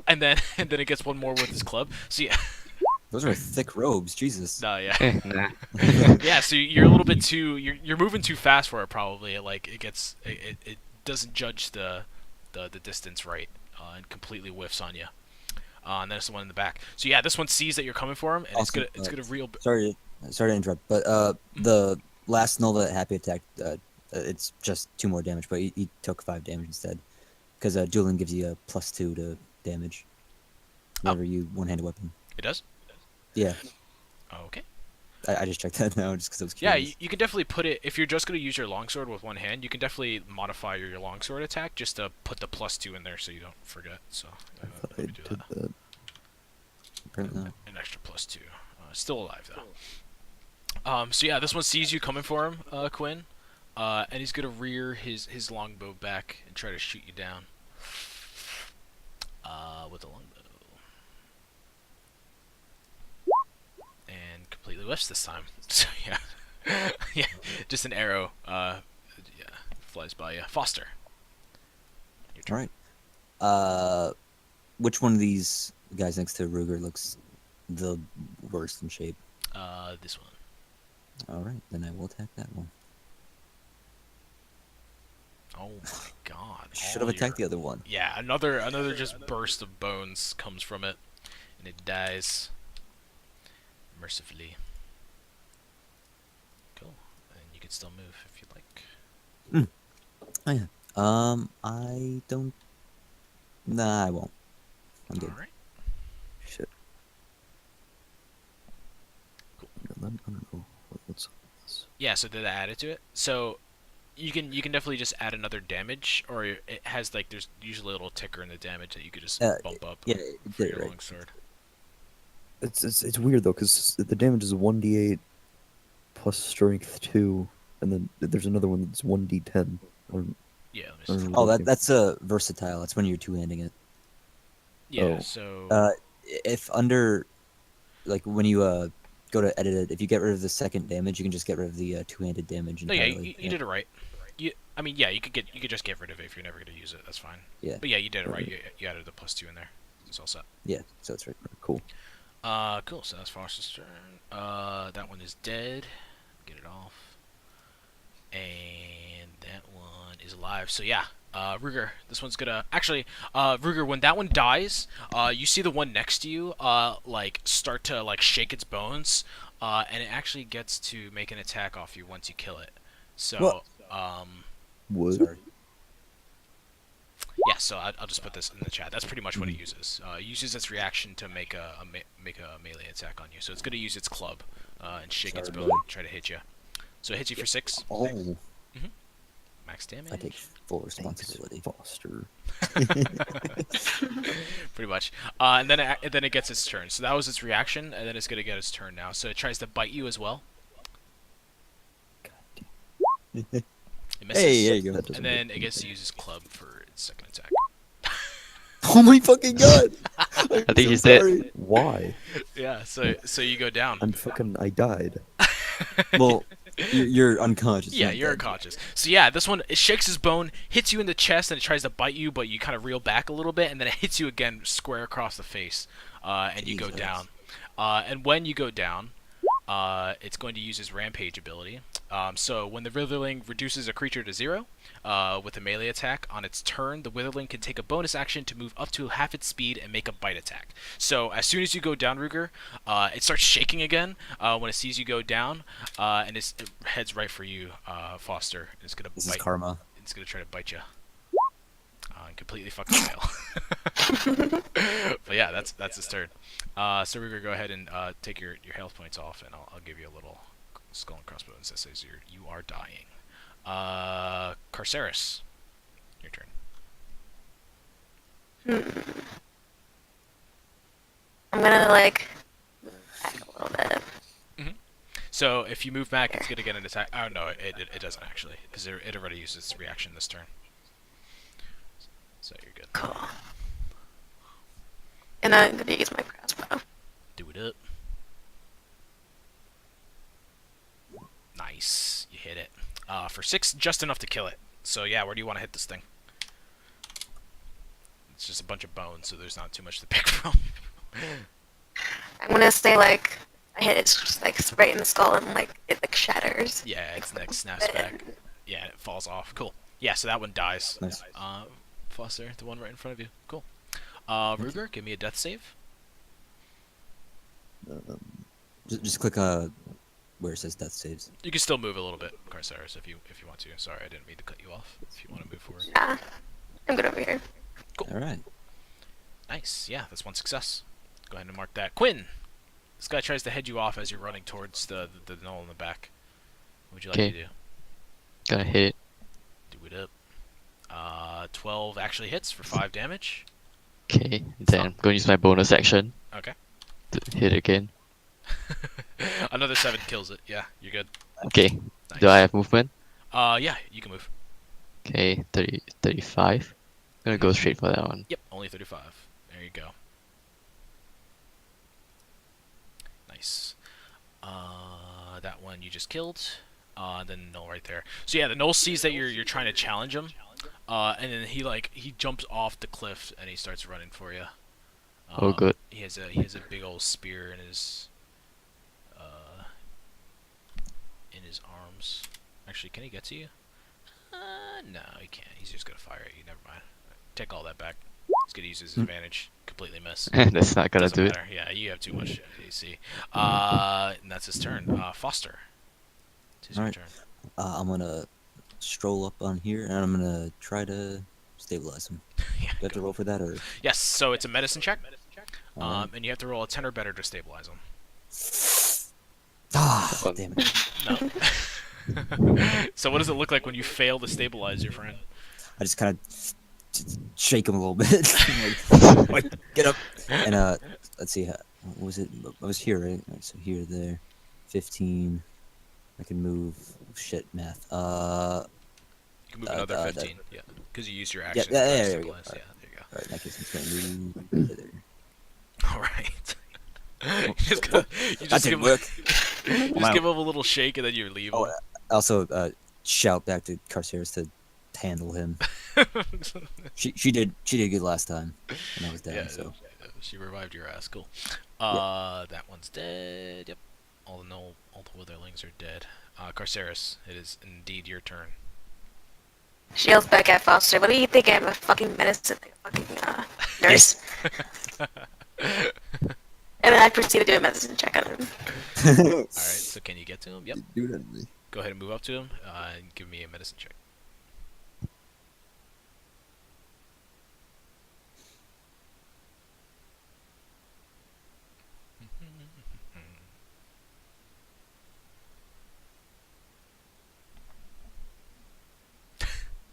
And then it gets one more with his club. So yeah, Those are thick robes, Jesus. yeah, Nah. yeah. So you're a little bit too. You're moving too fast for it. Probably like it doesn't judge the distance right, and completely whiffs on you. And then it's the one in the back. So yeah, this one sees that you're coming for him, and Also, it's gonna reel. Sorry to interrupt, but the last Nova Happy attack, it's just 2 more damage, but he took 5 damage instead. Because dueling gives you a +2 to damage. Whenever you one-handed weapon. It does. Yeah, Okay. I just checked that now just because I was Yeah, curious. you can definitely put it if you're just gonna use your longsword with one hand. You can definitely modify your longsword attack just to put the +2 in there so you don't forget. So I thought I maybe do did that. that. Apparently not. An extra +2. Still alive though. So yeah, this one sees you coming for him, Quinn, and he's gonna rear his longbow back and try to shoot you down. With the longbow, and completely whiffs this time. So yeah, yeah, just an arrow. Yeah, flies by you. Foster. Your turn. Alright. Which one of these guys next to Ruger looks the worst in shape? This one. Alright, then I will attack that one. Oh my God. Should have attacked the other one. Yeah, another just burst of bones comes from it, and it dies mercifully. Cool. And you can still move if you'd like. Oh yeah. I don't. Nah, I won't. I'm good. All right. Shit. Cool. And then, I don't know. What's this? Yeah. So did I add it to it? So you can definitely just add another damage, or it has like there's usually a little ticker in the damage that you could just bump up. Yeah, it For did your it right. longsword. It's weird though, because the damage is 1d8 plus strength 2, and then there's another one that's 1d10. Or, Yeah. Let me I don't see. know Oh, what that's a versatile. That's when you're two-handing it. Yeah. oh. So. If under, like when you go to edit it, if you get rid of the second damage, you can just get rid of the two-handed damage No, yeah, entirely. you did it right. I mean, yeah, you could just get rid of it if you're never gonna use it. That's fine. Yeah. But yeah, you did it right. You added the +2 in there. It's all set. Yeah, so it's right. Cool. Cool. So that's Foster's turn. That one is dead. Get it off. And that one is alive. So yeah, Ruger. This one's gonna actually, Ruger. When that one dies, you see the one next to you, like start to like shake its bones, and it actually gets to make an attack off you once you kill it. So, What? Wood. Sorry. yeah. So I'll just put this in the chat. That's pretty much what it uses. It uses its reaction to make a melee attack on you. So it's gonna use its club, and shake its Sorry, bone, buddy. try to hit you. So it hits you for 6 Oh, max damage. I take full Thanks, responsibility. Foster. Pretty much. And then it gets its turn. So that was its reaction, and then it's gonna get its turn now. So it tries to bite you as well. It misses. Hey, there you go. That doesn't And then make it gets to anything. use its club for its second attack. Oh my fucking god! I think he's dead. Why? Yeah. So you go down. I died. Well, you're unconscious. Yeah, not you're dead. unconscious. So yeah, this one it shakes his bone, hits you in the chest, and it tries to bite you, but you kind of reel back a little bit, and then it hits you again square across the face, and you go Jesus. down. And when you go down, it's going to use his rampage ability. So when the Witherling reduces a creature to 0 with a melee attack, on its turn, the Witherling can take a bonus action to move up to half its speed and make a bite attack. So as soon as you go down, Ruger, it starts shaking again when it sees you go down, and it heads right for you, Foster. It's gonna This bite. is karma. It's gonna try to bite you. And completely fucking fail. But yeah, that's his turn. So Ruger, go ahead and take your health points off, and I'll give you a little skull and crossbones that says you are dying. Carceres, your turn. I'm gonna like back a little bit. Mhm. So if you move back, it's gonna get an attack. Oh no, it doesn't actually, because it already used its reaction this turn. So you're good. Cool. And I'm gonna use my crossbow. Do it up. Nice, you hit it. For 6, just enough to kill it. So yeah, where do you want to hit this thing? It's just a bunch of bones, so there's not too much to pick from. I'm gonna say like I hit it like right in the skull and like it like shatters. Yeah, its neck snaps back. Yeah, and it falls off. Cool. Yeah, so that one dies. Nice. Foster, the one right in front of you. Cool. Ruger, give me a death save. Just click where it says death saves. You can still move a little bit, Carceres, if you want to. Sorry, I didn't mean to cut you off. If you want to move forward. Nah, I'm good over here. All right. Nice. Yeah, that's one success. Go ahead and mark that. Quinn, this guy tries to head you off as you're running towards the knoll in the back. What would you like Okay. to do? Gonna hit it. Do it up. 12 actually hits for 5 damage. Okay, then I'm gonna use my bonus action Okay. to hit again. Another 7 kills it. Yeah, you're good. Okay, Nice. do I have movement? Yeah, you can move. Okay, 30, 35. Gonna go straight for that one. Yep, only 35. There you go. Nice. That one you just killed. Then Null right there. So yeah, the Null sees that you're trying to challenge him, and then he jumps off the cliff and he starts running for you. Oh, good. He has a big old spear in his arms. Actually, can he get to you? No, he can't. He's just gonna fire at you. Never mind. Take all that back. He's gonna use his advantage. Completely miss. That's not gonna Doesn't do it. matter. Yeah, you have too much AC. And that's his turn. Foster. It's his Alright. turn. I'm gonna stroll up on here and I'm gonna try to stabilize him. Yeah, Do I have to go. roll for that or? Yes, so it's a medicine check. Alright. And you have to roll a 10 or better to stabilize him. Ah, damn it. No. So what does it look like when you fail to stabilize your friend? I just kind of shake him a little bit. like, get up. And let's see. What was it? I was here, right? Alright, so here, there, 15. I can move. Shit, math. You can move another that- 15. Yeah, because you used your action. yeah, to there we go. stabilize. Yeah, there you go. All right, in that case, I'm just gonna move there. All right. You just go, you That just didn't give, work. you just Wow. give him a little shake and then you leave Oh, him. Also, shout back to Carceres to handle him. She did good last time when I was down. Yeah, So she revived your ass. Cool. That one's dead. Yep. All the witherlings are dead. Carceres, it is indeed your turn. She yells back at Foster, what do you think? I'm a fucking medicine, fucking nurse. And then I proceed to do a medicine check on him. All right. So can you get to him? Yep. Do it anyway. Go ahead and move up to him and give me a medicine check.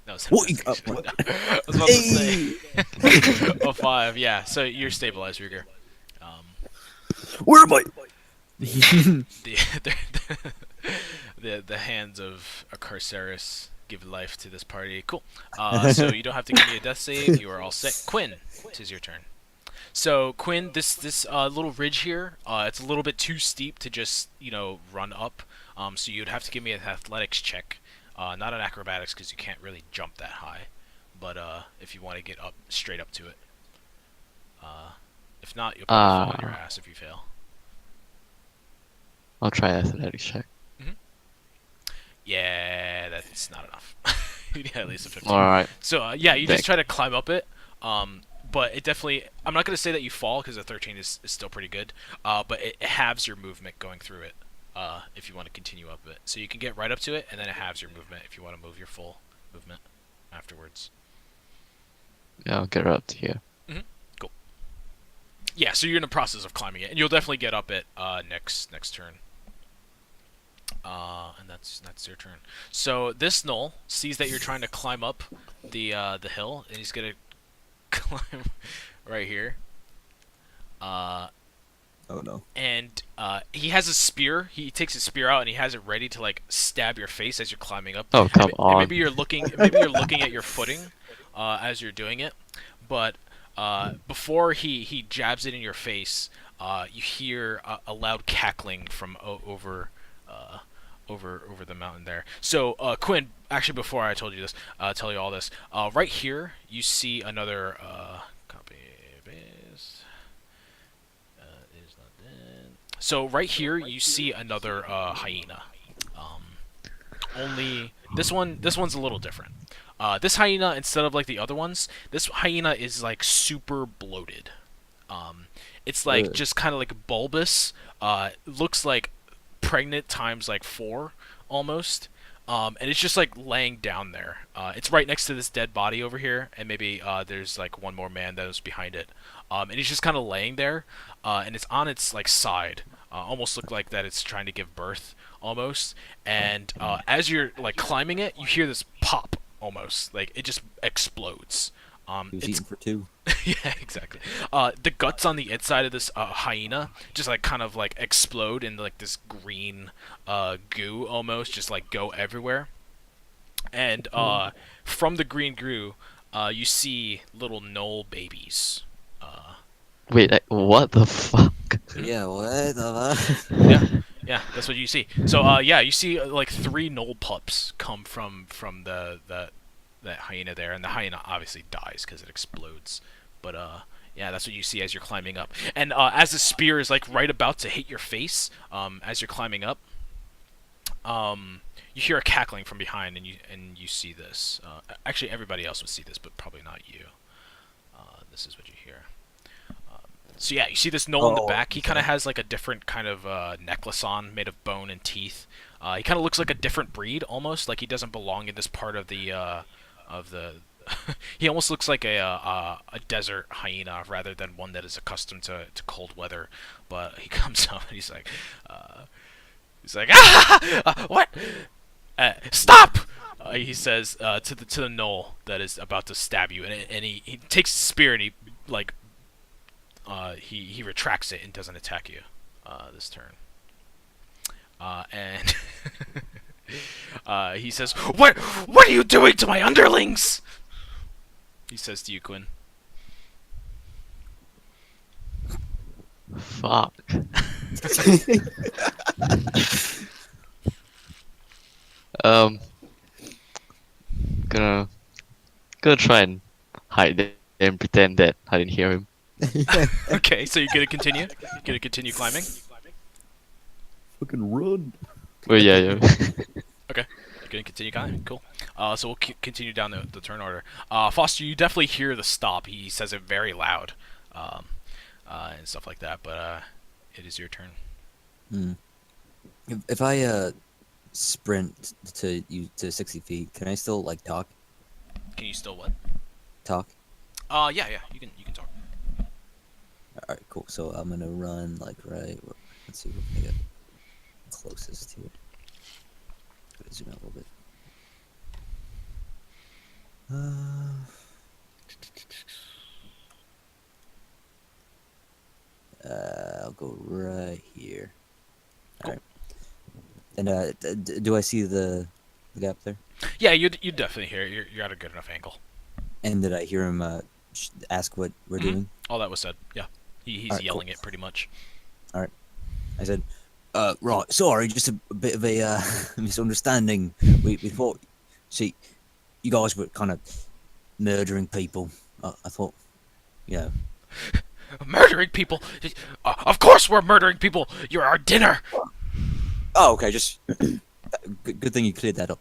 No, it's not What? investigation. What? I was about to say. Oh, 5. Yeah. So you're stabilized, Ruger. Where am I? The hands of a Carceres give life to this party. Cool. So you don't have to give me a death save. You are all set. Quinn, it is your turn. So Quinn, this little ridge here, it's a little bit too steep to just run up. So you'd have to give me an athletics check, not an acrobatics because you can't really jump that high. But if you want to get up straight up to it. If not, you'll probably fall on your ass if you fail. I'll try athletics check. Yeah, that's not enough. You need at least a 15. Alright. So yeah, you just Thank- try to climb up it. But it definitely, I'm not going to say that you fall because a 13 is still pretty good. But it halves your movement going through it if you want to continue up it. So you can get right up to it and then it halves your movement if you want to move your full movement afterwards. Yeah, I'll get her up to here. Yeah, so you're in the process of climbing it, and you'll definitely get up it next turn. And that's your turn. So this Null sees that you're trying to climb up the hill, and he's gonna climb right here. Oh no. and he has a spear. He takes his spear out and he has it ready to like stab your face as you're climbing up. Oh, come And on. maybe you're looking. Maybe you're looking at your footing as you're doing it, but before he jabs it in your face, you hear a loud cackling from over the mountain there. So Quinn, actually, before I told you this, tell you all this, right here you see another copy paste. Is not dead. So right here you see another hyena. Only this one's a little different. This hyena, instead of like the other ones, this hyena is like super bloated. It's like Ugh. just kind of like bulbous. Looks like pregnant times like 4 almost. And it's just like laying down there. It's right next to this dead body over here, and maybe there's like one more man that was behind it. And he's just kind of laying there, and it's on its like side. Almost look like that it's trying to give birth almost. And as you're like climbing it, you hear this pop almost, like it just explodes. He was It's eating for two. yeah, exactly. The guts on the inside of this hyena just like kind of like explode in like this green goo almost, just like go everywhere. And from the green goo, you see little gnoll babies. Wait, like, what the fuck? Yeah, what the fuck? Yeah, that's what you see. So yeah, you see like 3 gnoll pups come from that hyena there, and the hyena obviously dies because it explodes. But yeah, that's what you see as you're climbing up. And as the spear is like right about to hit your face, as you're climbing up, you hear a cackling from behind, and you see this. Actually, everybody else would see this, but probably not you. This is what you hear. So yeah, you see this gnoll in the Oh, back. He kind of okay. has like a different kind of necklace on, made of bone and teeth. He kind of looks like a different breed, almost like he doesn't belong in this part of the. He almost looks like a desert hyena rather than one that is accustomed to cold weather. But he comes up and he's like, ah, what? Stop! He says to the gnoll that is about to stab you, and he takes his spear and he like he retracts it and doesn't attack you this turn. And he says, "What are you doing to my underlings?" He says to you, Quinn. Fuck. Um, gonna try and hide it and pretend that I didn't hear him. Okay, so you're gonna continue? Gonna continue climbing? Fucking run. Well, yeah. Okay, you're gonna continue climbing. Cool. So we'll continue down the turn order. Foster, you definitely hear the stop. He says it very loud, and stuff like that. But it is your turn. Hmm. If I sprint to 60 feet, can I still like talk? Can you still what? Talk. Yeah, you can talk. All right, cool. So I'm gonna run like right. Let's see what I get closest here. Gotta zoom out a little bit. I'll go right here. All right. And do I see the gap there? Yeah, you definitely hear it. You're at a good enough angle. And did I hear him ask what we're Mhm. doing? All that was said. Yeah, he's Alright, yelling cool. it pretty much. I said, right, sorry, just a bit of a misunderstanding. We thought, see, you guys were kind of murdering people. I thought, you know, Murdering people? Of course we're murdering people. You're our dinner. oh, okay, just good thing you cleared that up.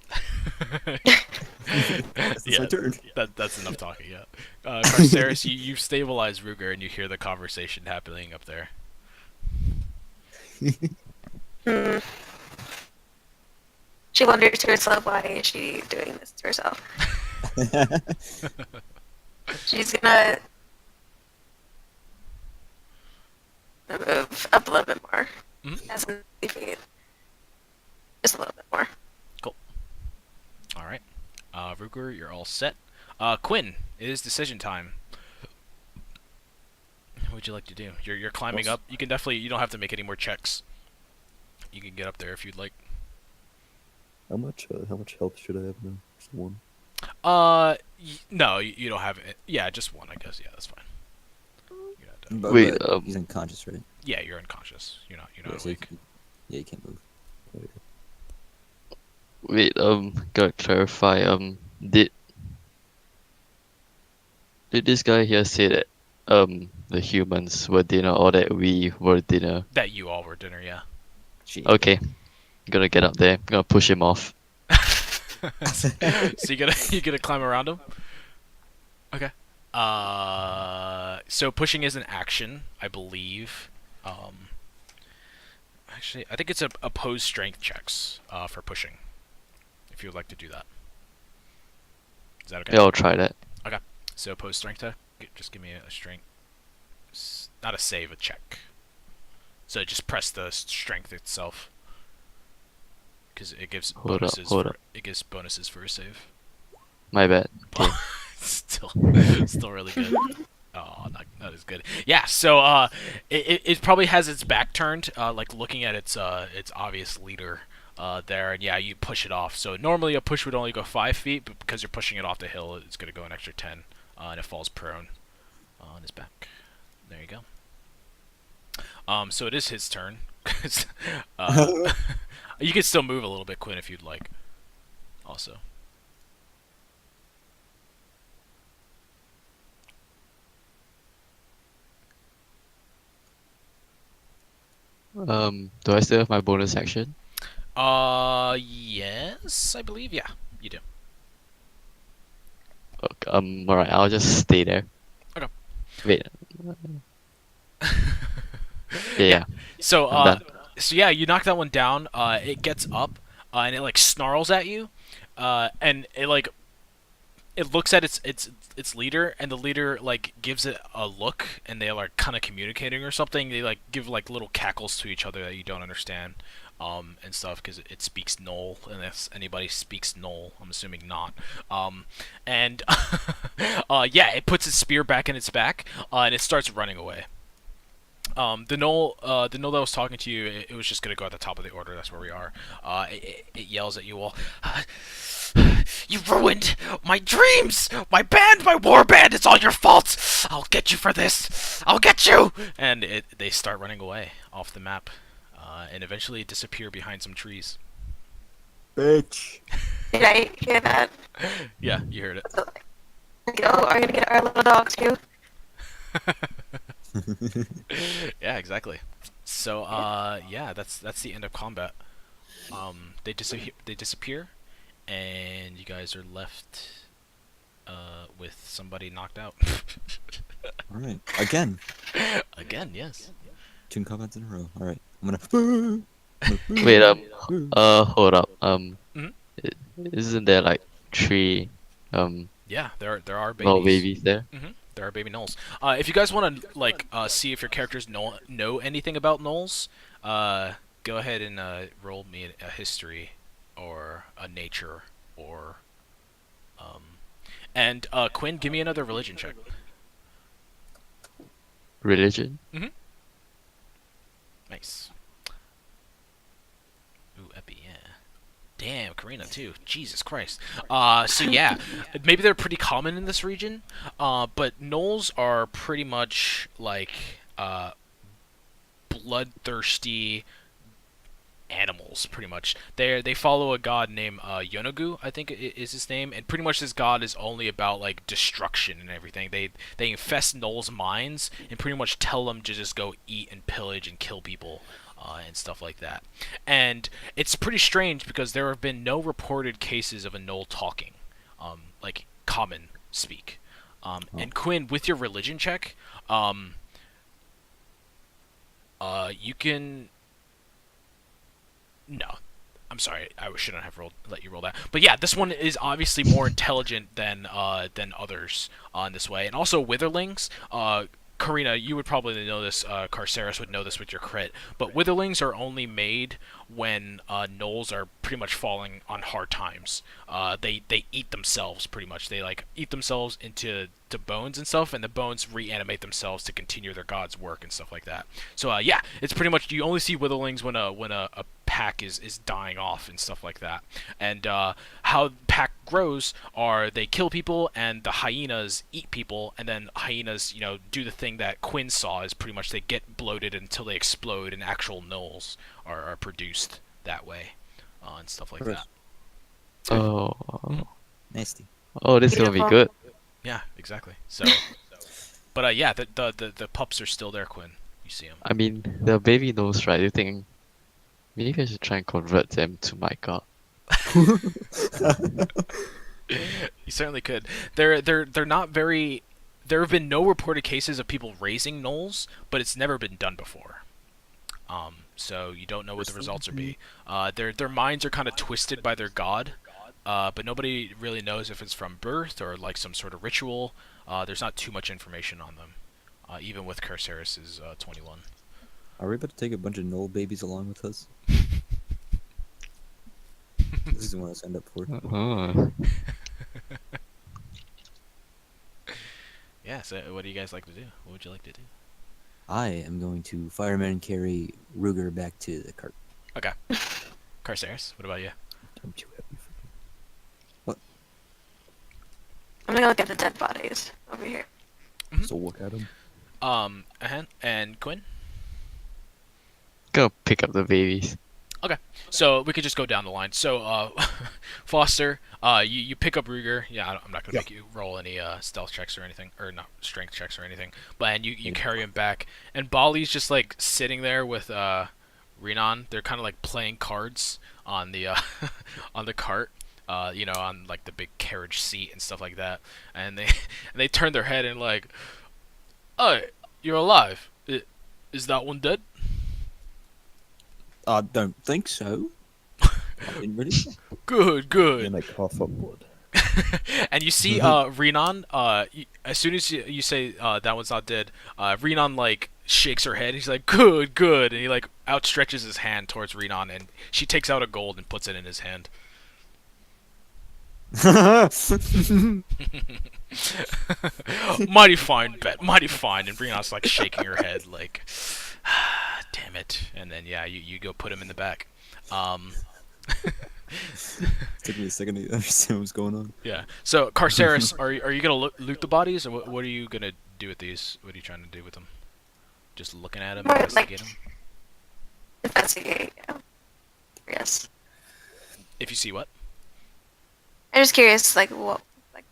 That's Yeah, my turn. that's enough talking. Yeah, Carceres, you've stabilized Ruger, and you hear the conversation happening up there. Hmm. She wonders to herself, why is she doing this to herself? She's gonna move up a little bit more. Mhm. As in 50 feet. Just a little bit more. All right, Ruger, you're all set. Quinn, it is decision time. What would you like to do? You're climbing up. You can definitely. You don't have to make any more checks. You can get up there if you'd like. How much health should I have now? Just one. No, you don't have it. Yeah, just one, I guess. Yeah, that's fine. You're not done. But, Wait, he's unconscious, right? Yeah, you're unconscious. You're not Yeah, so awake. you can't move. Wait, gotta clarify. Did this guy here say that the humans were dinner or that we were dinner? That you all were dinner, yeah. Gee. Okay, gonna get up there. Gonna push him off. So you gonna climb around him? Okay. So pushing is an action, I believe. Actually, I think it's a opposed strength checks for pushing. If you would like to do that. Is that okay? Yeah, I'll try that. So opposed strength check. Just give me a strength. Not a save, a check. So just press the strength itself. Because it gives Hold up, bonuses. hold for, up. It gives bonuses for a save. My bad. Okay. still really good. Oh, not as good. Yeah, so it probably has its back turned, like looking at its obvious leader there, and yeah, you push it off. So normally a push would only go 5 feet, but because you're pushing it off the hill, it's gonna go an extra 10, and it falls prone on his back. There you go. So it is his turn. You can still move a little bit, Quinn, if you'd like. Also. Do I still have my bonus action? Yes, I believe, yeah, you do. Okay, alright, I'll just stay there. Okay. Wait. Yeah. So, I'm done. so yeah, you knock that one down. It gets up, and it like snarls at you, and it like, it looks at its leader, and the leader like gives it a look, and they're like kind of communicating or something. They like give like little cackles to each other that you don't understand, and stuff, because it speaks Knoll, and if anybody speaks Knoll, I'm assuming not. And yeah, it puts its spear back in its back, and it starts running away. The Knoll that was talking to you, it was just gonna go at the top of the order. That's where we are. It yells at you all. You ruined my dreams! My band, my war band, it's all your fault! I'll get you for this! I'll get you! And they start running away off the map, and eventually disappear behind some trees. Bitch. Did I hear that? Yeah, you heard it. Go, are we gonna get our little dog too? Yeah, exactly. So, yeah, that's the end of combat. They disappear, and you guys are left with somebody knocked out. Alright. Again. Again, yes. 2 combats in a row. Alright. I'm gonna. Wait, hold up. Mhm. Isn't there like 3 Yeah, there are babies. little babies there? There are baby gnolls. If you guys want to like see if your characters know anything about gnolls, go ahead and roll me a history or a nature or and Quinn, give me another religion check. Religion? Nice. Ooh, Epi, yeah. Damn, Karina too. Jesus Christ. So yeah, maybe they're pretty common in this region, but gnolls are pretty much like bloodthirsty animals, pretty much. They follow a god named Yonagu, I think is his name, and pretty much this god is only about like destruction and everything. They infest gnolls' minds and pretty much tell them to just go eat and pillage and kill people. And stuff like that. And it's pretty strange because there have been no reported cases of a gnoll talking, like common speak. And Quinn, with your religion check, you can. No, I'm sorry. I shouldn't have let you roll that. But yeah, this one is obviously more intelligent than others in this way. And also, witherlings. Karina, you would probably know this. Carceres would know this with your crit. But witherlings are only made when gnolls are pretty much falling on hard times. They eat themselves pretty much. They like eat themselves into bones and stuff, and the bones reanimate themselves to continue their god's work and stuff like that. So yeah, it's pretty much you only see witherlings when a pack is dying off and stuff like that. And how pack grows are they kill people and the hyenas eat people, and then hyenas do the thing that Quinn saw is pretty much they get bloated until they explode and actual gnolls are produced that way and stuff like Gross. that. Oh, Nasty. oh, this is gonna be Beautiful. good. Yeah, exactly. So, but yeah, the pups are still there, Quinn. You see them. I mean, the baby knows, right? You think maybe I should try and convert them to my god? You certainly could. They're not very. There have been no reported cases of people raising gnolls, but it's never been done before. So you don't know what the results will be. Their minds are kind of twisted by their god, but nobody really knows if it's from birth or like some sort of ritual. There's not too much information on them, even with Carceres' 21. Are we about to take a bunch of Knoll babies along with us? This is what I signed up for. Oh. Yeah. So what do you guys like to do? What would you like to do? I am going to fireman carry Ruger back to the cart. Okay. Carceres, what about you? Don't you have me I'm gonna look at the dead bodies over here. forget. So look at him. And Quinn. Go pick up the babies. So we could just go down the line. So Foster, you pick up Ruger. Yeah, I'm not gonna make you roll any stealth checks or anything, or not strength checks or anything. But you carry him back, and Bali's just like sitting there with Renan. They're kind of like playing cards on the on the cart. On like the big carriage seat and stuff like that. And they turn their head and like, "Oh, you're alive. Is that one dead?" I don't think so. I didn't really. Good. And I cough up blood. And you see Renan, as soon as you say that one's not dead, Renan like shakes her head. He's like, good, and he like outstretches his hand towards Renan, and she takes out a gold and puts it in his hand. Mighty fine bet, mighty fine. And Renan's like shaking her head like, damn it. And then yeah, you go put him in the back. Took me a second to understand what's going on. Yeah. So Carceres, are you gonna loot the bodies, or what are you gonna do with these? What are you trying to do with them? Just looking at them, Right, investigate them. Investigate. Yeah. Yes. If you see what? I'm just curious, like what, like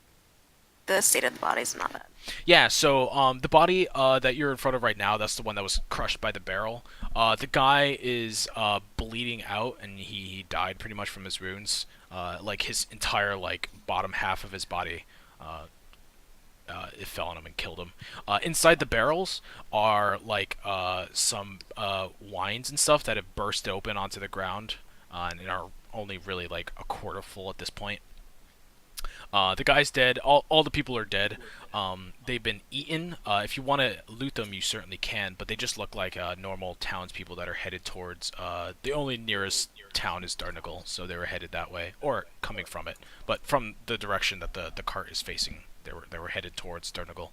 the state of the bodies and all that. Yeah. So the body that you're in front of right now, that's the one that was crushed by the barrel. The guy is bleeding out, and he died pretty much from his wounds. Like his entire like bottom half of his body. It fell on him and killed him. Inside the barrels are like some wines and stuff that have burst open onto the ground and are only really like a quarter full at this point. The guy's dead. All the people are dead. They've been eaten. If you want to loot them, you certainly can, but they just look like normal townspeople that are headed towards. The only nearest town is Darnagle, so they were headed that way, or coming from it, but from the direction that the cart is facing. They were headed towards Darnagle.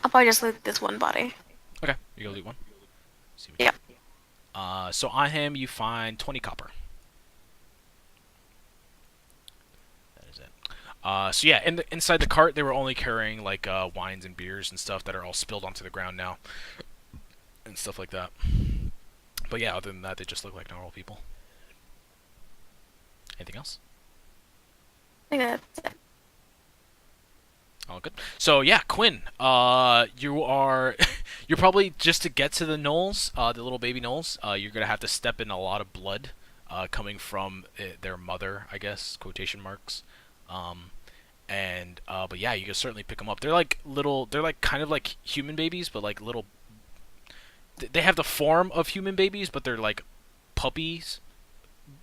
I'll probably just loot this one body. Okay, you go loot one. See what Yep. So on him, you find 20 copper. That is it. So yeah, inside the cart, they were only carrying like wines and beers and stuff that are all spilled onto the ground now, and stuff like that. But yeah, other than that, they just look like normal people. Anything else? I think that's it. All good. So yeah, Quinn, you are you're probably just to get to the gnolls, the little baby gnolls. You're gonna have to step in a lot of blood, coming from their mother, I guess, quotation marks. But yeah, you can certainly pick them up. They're like little. They're like kind of like human babies, but like little. They have the form of human babies, but they're like puppies.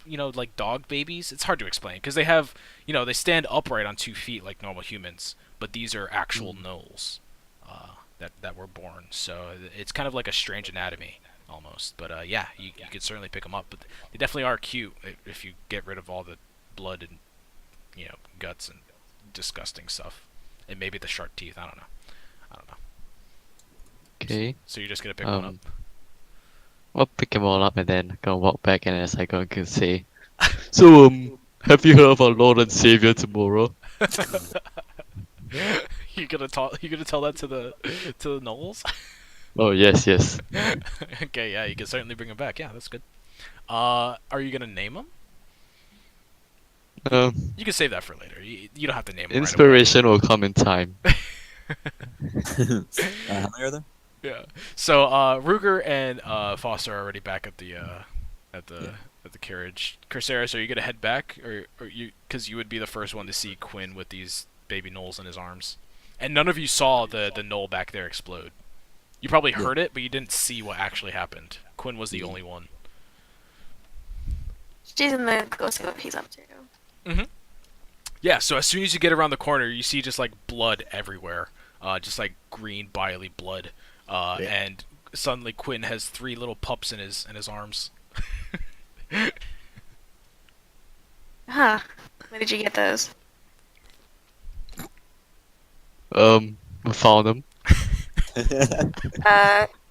Like dog babies. It's hard to explain because they have, they stand upright on 2 feet like normal humans, but these are actual gnolls that were born. So it's kind of like a strange anatomy almost. But yeah, you could certainly pick them up. But they definitely are cute if you get rid of all the blood and guts and disgusting stuff, and maybe the sharp teeth. I don't know. Okay. So you're just gonna pick one up. I'll pick them all up and then gonna walk back and as I gonna say, so have you heard of our Lord and Savior tomorrow? You're gonna tell that to the gnolls? Oh yes, yes. Okay, yeah, you can certainly bring him back. Yeah, that's good. Are you gonna name him? You can save that for later. You don't have to name him. Inspiration will come in time. How many are there? Yeah. So Ruger and Foster are already back at the carriage. Corsaris, are you gonna head back, or you? Because you would be the first one to see Quinn with these baby gnolls in his arms, and none of you saw the gnoll back there explode. You probably heard it, but you didn't see what actually happened. Quinn was the only one. She's gonna go see what he's up to. Yeah. So as soon as you get around the corner, you see just like blood everywhere, just like green, biley blood. And suddenly Quinn has 3 little pups in his arms. Huh. Where did you get those? I found them.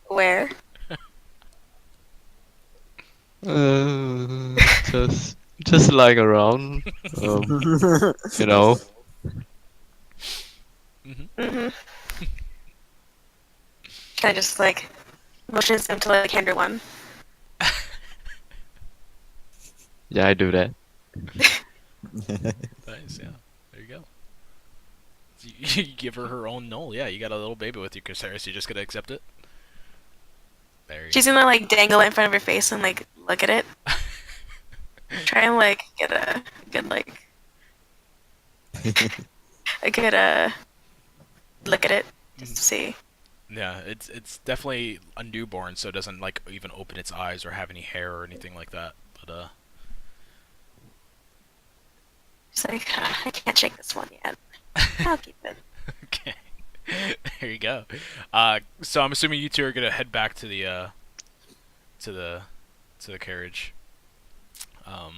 Where? Just lying around. You know. Mm-hmm. I just like motions him to like hand her one. Yeah, I do that. Nice, yeah. There you go. You give her own gnoll. Yeah, you got a little baby with you, Corsaris. You just gotta accept it. There you She's gonna like dangle it in front of her face and like look at it. Try and like get a good like a good look at it just to see. Yeah, it's definitely a newborn, so it doesn't like even open its eyes or have any hair or anything like that. But She's like, I can't shake this one yet. I'll keep it. okay, there you go. So I'm assuming you two are gonna head back to the carriage. As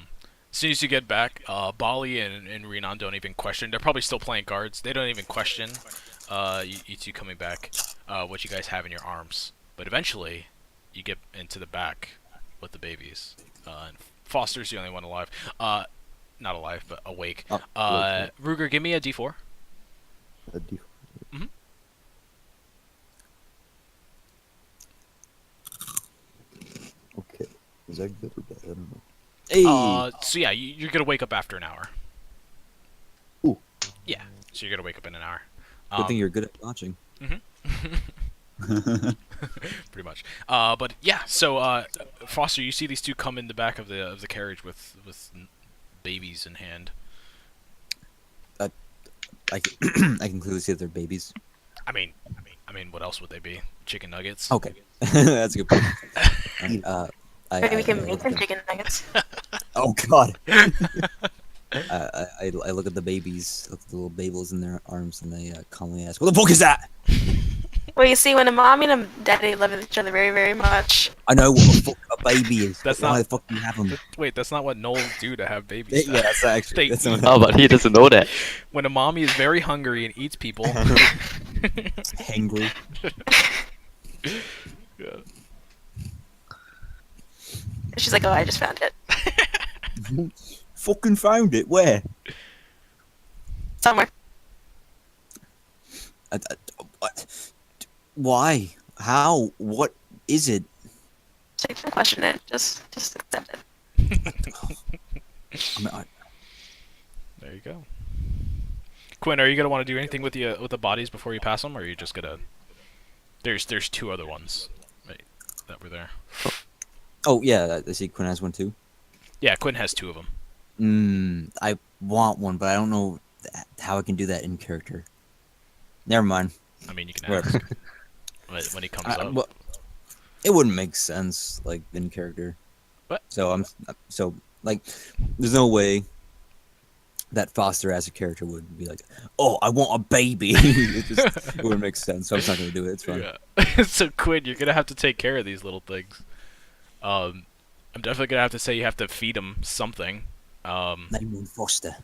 soon as you get back, Bali and Renan don't even question. They're probably still playing guards. They don't even question you two coming back, what you guys have in your arms. But eventually, you get into the back with the babies. And Foster's the only one alive. Not alive, but awake. Oh, awake. Ruger, give me a D4. A D4. Mhm. Okay. Is that good or bad? I don't know. Hey. So yeah, you're gonna wake up after an hour. Ooh. Yeah, so you're gonna wake up in an hour. Good thing you're good at watching. Pretty much. But yeah, so Foster, you see these two come in the back of the carriage with babies in hand. I can clearly see that they're babies. I mean, what else would they be? Chicken nuggets? Okay, that's a good point. Maybe we can I make look them at chicken nuggets. oh God. I look at the babies, look at the little babbles in their arms, and I calmly ask, "What the fuck is that?" Well, you see, when a mommy and a daddy love each other very, very much. I know what the fuck a baby is. That's but why not- the fuck do you have them? Wait, that's not what gnolls do to have babies. Yeah, that's actually. They That's eat. Oh, but he doesn't know that. When a mommy is very hungry and eats people. hangry. Yeah. She's like, oh, I just found it. Fucking found it. Where? Somewhere. What? Why? How? What is it? Don't question it. Just accept it. There you go. Quinn, are you gonna want to do anything with the bodies before you pass them, or are you just gonna? There's 2 other ones, right, that were there. Oh yeah, I see. Quinn has one too. Yeah, Quinn has 2 of them. I want one, but I don't know how I can do that in character. Never mind. I mean, you can Whatever. ask when he comes up. Well, it wouldn't make sense, like in character. What? So like, there's no way that Foster as a character would be like, "Oh, I want a baby." It wouldn't make sense. So I'm just not gonna do it. It's fine. Yeah. So Quinn, you're gonna have to take care of these little things. I'm definitely gonna have to say you have to feed them something. Name him Foster.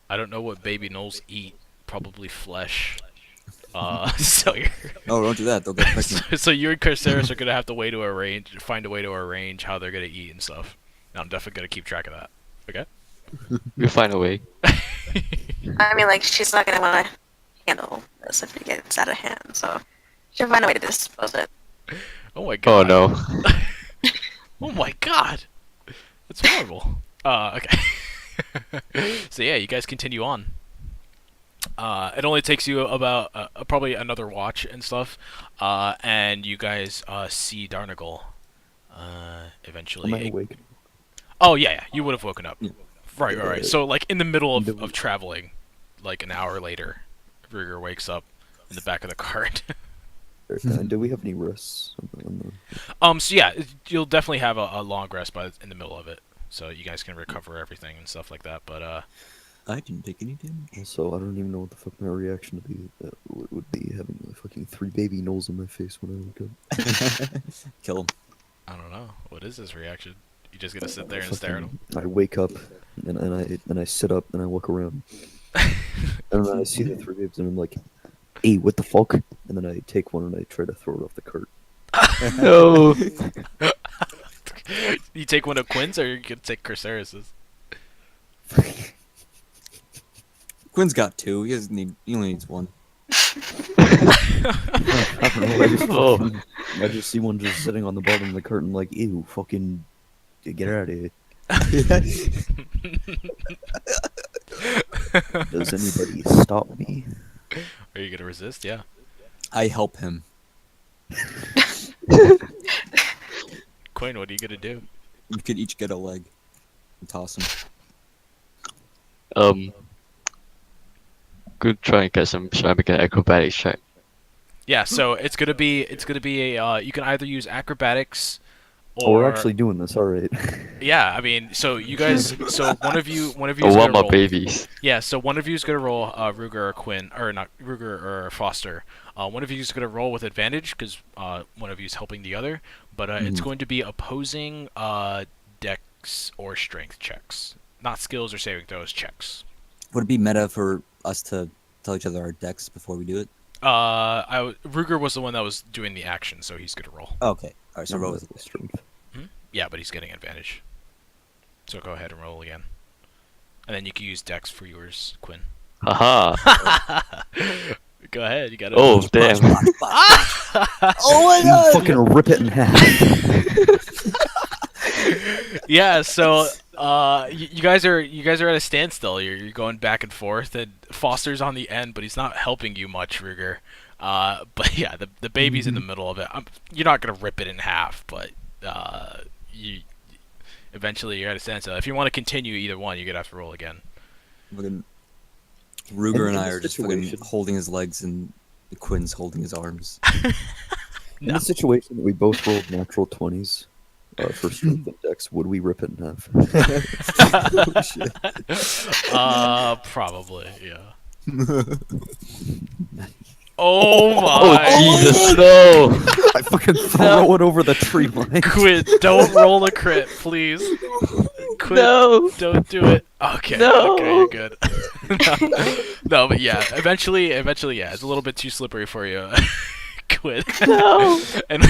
I don't know what baby gnolls eat. Probably flesh. So you're No, don't do that. They'll get pregnant. so you and Corsaris are gonna have to find a way to arrange how they're gonna eat and stuff. And I'm definitely gonna keep track of that. Okay. We'll find a way. I mean, like, she's not gonna want to handle this if it gets out of hand, so she'll find a way to dispose it. Oh my Oh god. no. Oh my god. That's horrible. Okay. So yeah, you guys continue on. It only takes you about probably another watch and stuff, and you guys see Darnagal eventually. Am I awake? Oh yeah, you would have woken up. Yeah. Right. So like in the middle of traveling, like an hour later, Ruger wakes up in the back of the cart. And do we have any rests? On the... So yeah, you'll definitely have a long rest in the middle of it, so you guys can recover everything and stuff like that. But I didn't take any damage. Also, I don't even know what the fuck my reaction would be having like fucking 3 baby gnolls in my face when I wake up. Kill him. I don't know. What is his reaction? You just gonna sit there and stare at him? I wake up and I sit up and I look around. And then I see the 3 babes and I'm like, "Hey, what the fuck?" And then I take one and I try to throw it off the cart. No. You take one of Quinn's, or you can take Corsaris's? Quinn's got 2. He only needs 1. I don't know, Oh. I just see one just sitting on the bottom of the cart and like, "Ew, fucking get out of here." Does anybody stop me? Are you gonna resist? Yeah. I help him. Quinn, what are you gonna do? We could each get a leg and toss him. Good try and get some. Should I make an acrobatics check? Yeah. So it's gonna be a you can either use acrobatics, Oh, or we're actually doing this, alright. yeah. I mean, so you guys, so one of you Or is one gonna more roll. babies. Yeah. So one of you is gonna roll Ruger or Quinn, or not Ruger or Foster. One of you is gonna roll with advantage because one of you is helping the other. But it's going to be opposing dex or strength checks, not skills or saving throws checks. Would it be meta for us to tell each other our decks before we do it? Ruger was the one that was doing the action, so he's gonna roll. Oh, okay. Alright, so roll with the strength. Yeah, but he's getting advantage. So go ahead and roll again. And then you can use dex for yours, Quinn. Haha. Go ahead, you got it. Oh damn. Oh my You god! fucking rip it in half. Yeah, so you guys are at a standstill. You're going back and forth, and Foster's on the end, but he's not helping you much, Ruger. But yeah, the baby's in the middle of it. You're not gonna rip it in half, but you eventually you're at a standstill. If you want to continue either one, you're gonna have to roll again. Fucking Ruger and In I this are just fucking situation- holding his legs and Quinn's holding his arms. In the situation that we both rolled natural 20s for strength and dex, would we rip it in half? Probably, yeah. Oh my! Oh Jesus, no! I fucking throw it over the tree line. Quinn, don't roll a crit, please. Quinn, No! don't do it. Okay, No. okay, you're good. No, but yeah, eventually, yeah, it's a little bit too slippery for you. Quinn. No! And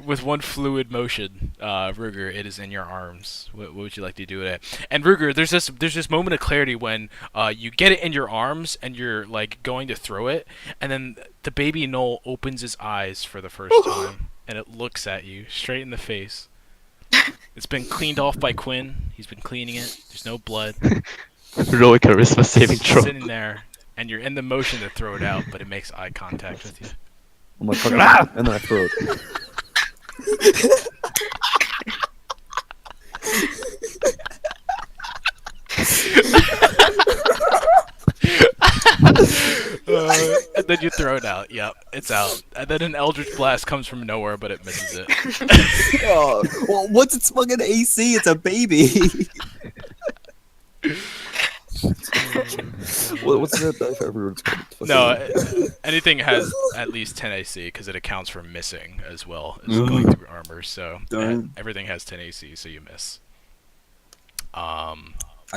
with one fluid motion, Ruger, it is in your arms. What would you like to do with it? And Ruger, there's this moment of clarity when you get it in your arms and you're like going to throw it, and then the baby Noel opens his eyes for the first time, and it looks at you straight in the face. It's been cleaned off by Quinn. He's been cleaning it. There's no blood. Roll a charisma saving It's throw. sitting there, and you're in the motion to throw it out, but it makes eye contact with you. I'm like, fucking, ah! And then I throw it. And then you throw it out. Yep, it's out. And then an Eldritch Blast comes from nowhere, but it misses it. Oh, well, what's its fucking AC? It's a baby. What's that knife? Everyone's called. It's No, fucking- anything has at least 10 AC because it accounts for missing as well as going through armor. So Darn. everything has 10 AC, so you miss. I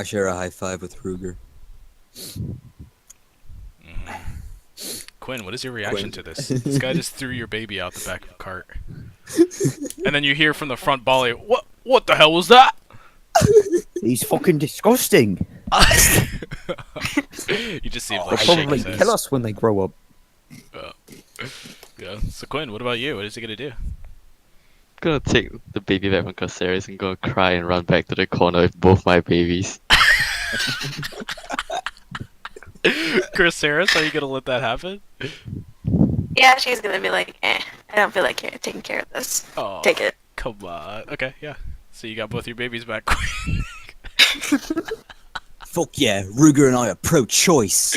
share a high five with Ruger. Quinn, what is your reaction Quinn. to this? This guy just threw your baby out the back of a cart, and then you hear from the front volley, "What? What the hell was that?" He's fucking disgusting. You just see him They'll like shake probably his head. kill us when they grow up. Yeah. So Quinn, what about you? What is he gonna do? Gonna take the baby back from Caceres and gonna cry and run back to the corner with both my babies. Chris Harris, are you gonna let that happen? Yeah, she's gonna be like, I don't feel like taking care of this. Oh, Take it. come on. Okay, yeah. So you got both your babies back. Fuck yeah, Ruger and I are pro-choice.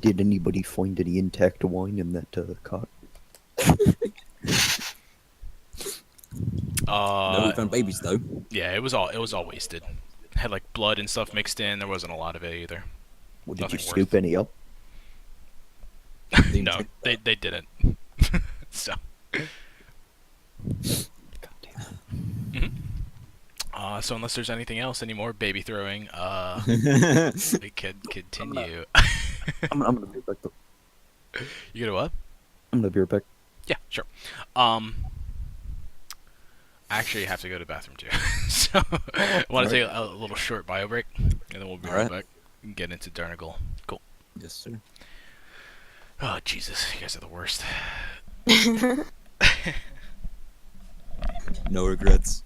Did anybody find any intact wine in that cot? No, we found babies though. Yeah, it was all wasted. Had like blood and stuff mixed in. There wasn't a lot of it either. Well, did you Nothing scoop worth- any up? No, they didn't. So. So unless there's anything else, any more baby throwing, we could continue. I'm gonna be right back. Though. You gonna what? I'm gonna be right back. Yeah, sure. I actually have to go to the bathroom too. So I want to take a little short bio break, and then we'll be right Alright. back and get into Darnagle. Cool. Yes, sir. Oh Jesus, you guys are the worst. No regrets.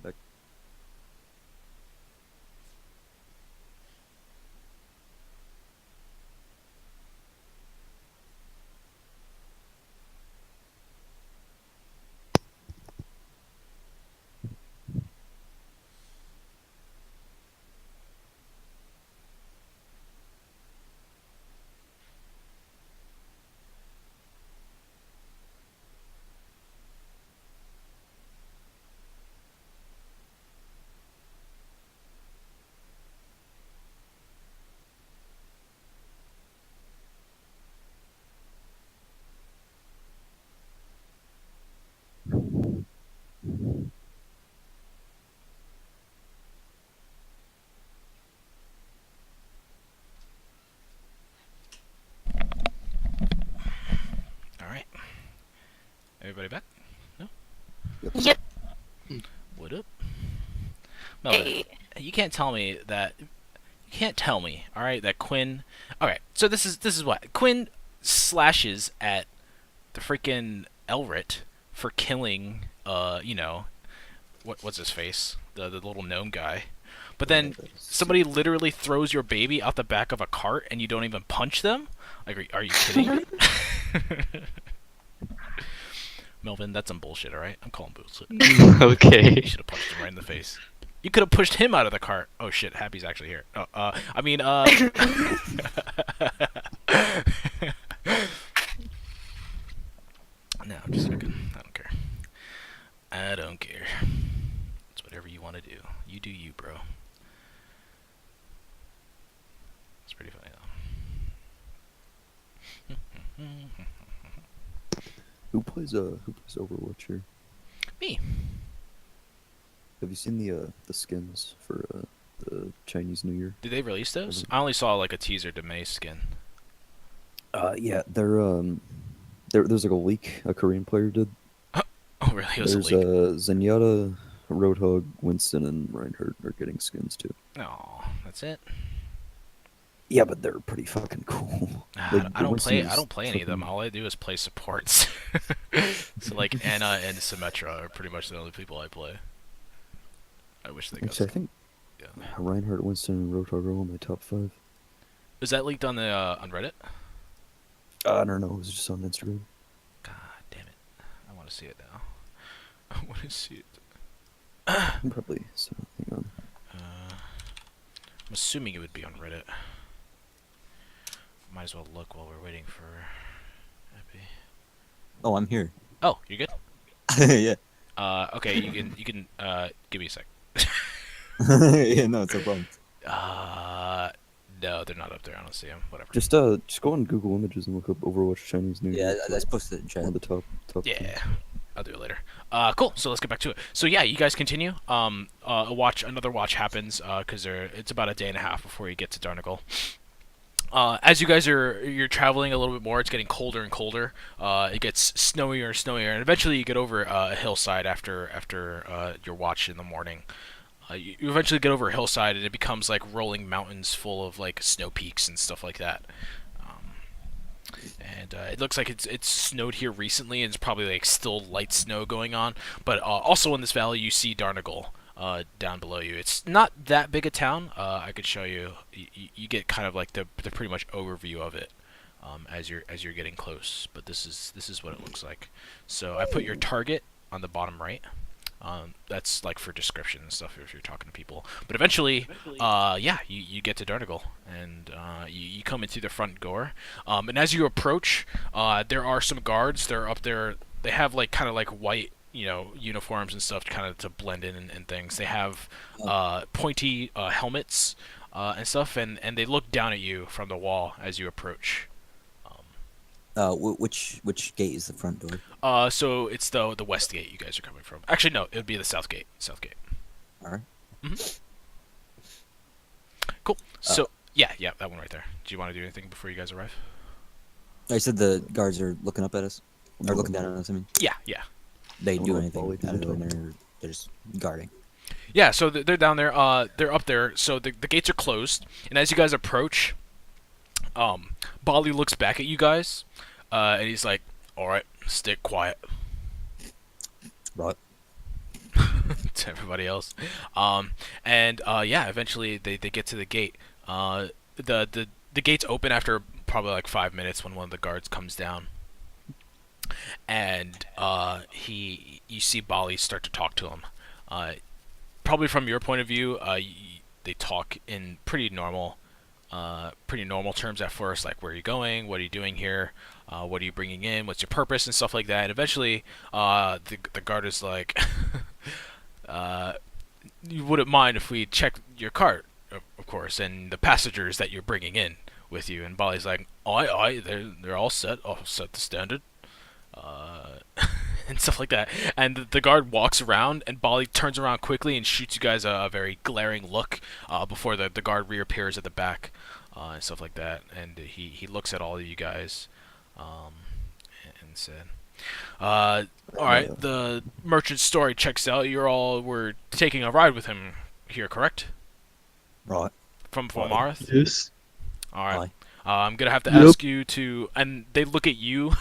Back. All right. Everybody back? Yep. What up? Melvin, Hey. you can't tell me that. You can't tell me, all right, that Quinn. All right, so this is what Quinn slashes at the freaking Elrit for killing. What's his face? The little gnome guy. But then somebody literally throws your baby out the back of a cart and you don't even punch them? Like, are you kidding me? Melvin, that's some bullshit, alright? I'm calling bullshit. Okay. You should have punched him right in the face. You could have pushed him out of the cart. Oh shit, Happy's actually here. No, I'm just joking. I don't care. I don't care. It's whatever you want to do. You do you, bro. It's pretty funny though. Who plays Overwatch here? Me. Have you seen the skins for the Chinese New Year? Did they release those? I only saw like a teaser to May's skin. Yeah, they're There's like a leak a Korean player did. Oh, really? It was a There's leak. Zenyatta, Roadhog, Winston, and Reinhardt are getting skins too. No, that's it. Yeah, but they're pretty fucking cool. Like, I don't Winston play. I is don't play any of them. fucking- All I do is play supports. So like Anna and Symmetra are pretty much the only people I play. I wish they got. Actually, I think Yeah. Reinhardt, Winston, and Roadhog are all my top 5. Was that leaked on the on Reddit? I don't know. It was just on Instagram. God damn it! I want to see it now. I want to see it. Probably. So hang on. I'm assuming it would be on Reddit. Might as well look while we're waiting for Epi. Oh, I'm here. Oh, you good? Yeah. Okay, you can give me a sec. Yeah, no, it's no problem. No, they're not up there. I don't see them. Whatever. Just go on Google Images and look up Overwatch Chinese New Yeah, Year. I posted it in chat. One of the top. Yeah, I'll do it later. Cool. So let's get back to it. So yeah, you guys continue. Another watch happens because it's about a day and a half before you get to Darnagle. As you guys you're traveling a little bit more, it's getting colder and colder. It gets snowier and snowier, and eventually you get over a hillside after your watch in the morning. You eventually get over a hillside, and it becomes like rolling mountains full of like snow peaks and stuff like that. And it looks like it's snowed here recently, and it's probably like still light snow going on. But also in this valley, you see Darnagle down below you. It's not that big a town. I could show you. You get kind of like the pretty much overview of it as you're getting close. But this is what it looks like. So I put your target on the bottom right. That's like for description and stuff if you're talking to people. But eventually, yeah, you get to Darnagle, and you come in through the front door. And as you approach, there are some guards. They're up there. They have like kind of like white, uniforms and stuff, kind of to blend in and things. They have pointy helmets and stuff, and they look down at you from the wall as you approach. Which gate is the front door? So it's the west gate you guys are coming from. Actually, no, it would be the south gate. South gate. All right. Cool. So yeah, that one right there. Do you want to do anything before you guys arrive? I said the guards are looking up at us, or looking down at us. I mean, Yeah. they Oh, do no, anything Bolly out of didn't the ordinary, or they're just guarding. Yeah, so they're down there. They're up there. So the gates are closed, and as you guys approach, Bali looks back at you guys, and he's like, "All right, stick quiet." Right. To everybody else, and yeah, eventually they get to the gate. The gates open after probably like 5 minutes when one of the guards comes down, and you see Bali start to talk to him. Probably from your point of view, they talk in pretty normal terms at first, like where are you going, what are you doing here, what are you bringing in, what's your purpose, and stuff like that. And eventually, the guard is like, you wouldn't mind if we check your cart, of course, and the passengers that you're bringing in with you. And Bali's like, aye, they're all set. I'll set the standard. And stuff like that. And the guard walks around, and Bali turns around quickly and shoots you guys a very glaring look before the guard reappears at the back and stuff like that. And he looks at all of you guys and said, all right, the merchant's story checks out. We're taking a ride with him here, correct? Right. From Marth? Yes. All right. Aye. I'm gonna have to Yep. ask you to, and they look at you.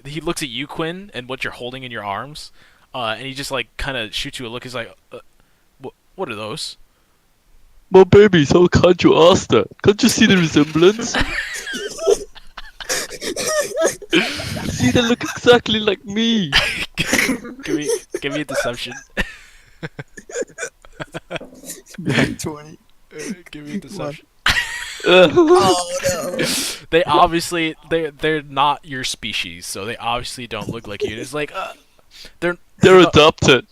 He looks at you, Quinn, and what you're holding in your arms, and he just like kind of shoots you a look. He's like, "What are those?" My babies, how can't you ask that? Can't you see the resemblance? See, they look exactly like me. give me a deception. 20. Give me a deception. Oh no. They obviously they're not your species, so they obviously don't look like you. It's like they're adopted.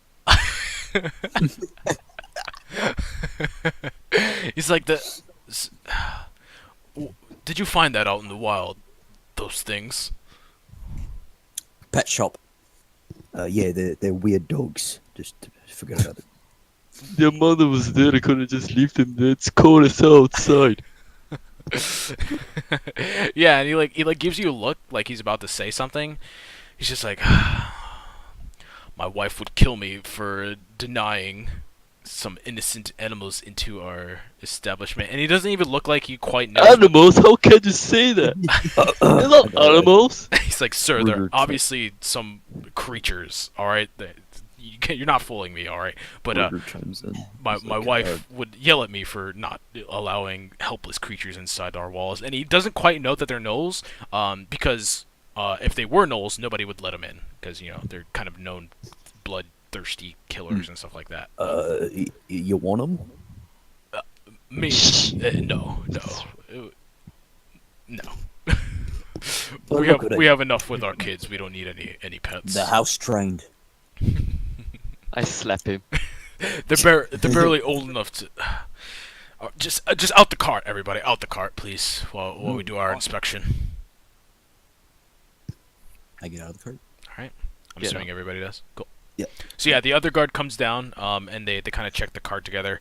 He's like did you find that out in the wild? Those things. Pet shop. Yeah, they're weird dogs. Just forget about it. Their mother was there. I couldn't just leave them there. It's cold as hell outside. Yeah, and he gives you a look like he's about to say something. He's just like, my wife would kill me for denying some innocent animals into our establishment, and he doesn't even look like he quite knows. Animals? How can you say that? They're not animals. He's like, sir, Ruger they're check. obviously some creatures. All right, you're not fooling me. All right, but Ruger chimes in. my He's my like, wife would yell at me for not allowing helpless creatures inside our walls, and he doesn't quite know that they're gnolls, because if they were gnolls, nobody would let them in, because they're kind of known bloodthirsty killers and stuff like that. You want him? Me, no, no. Well, we look have at we it. have enough with our kids. We don't need any pets. The house trained. I slap him. They're barely old enough to. Just out the cart, everybody, out the cart, please, while we do our inspection. I get out of the cart. I'm Get assuming everybody does. Cool. Yeah. So yeah, the other guard comes down, and they kind of check the cart together.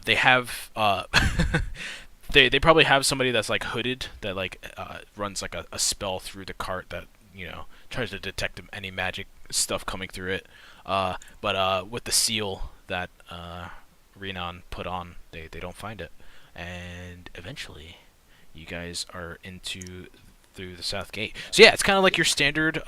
They have they probably have somebody that's like hooded that runs like a spell through the cart that tries to detect any magic stuff coming through it. But with the seal that Renan put on, they don't find it, and eventually, you guys are through the south gate. So yeah, it's kind of like your standard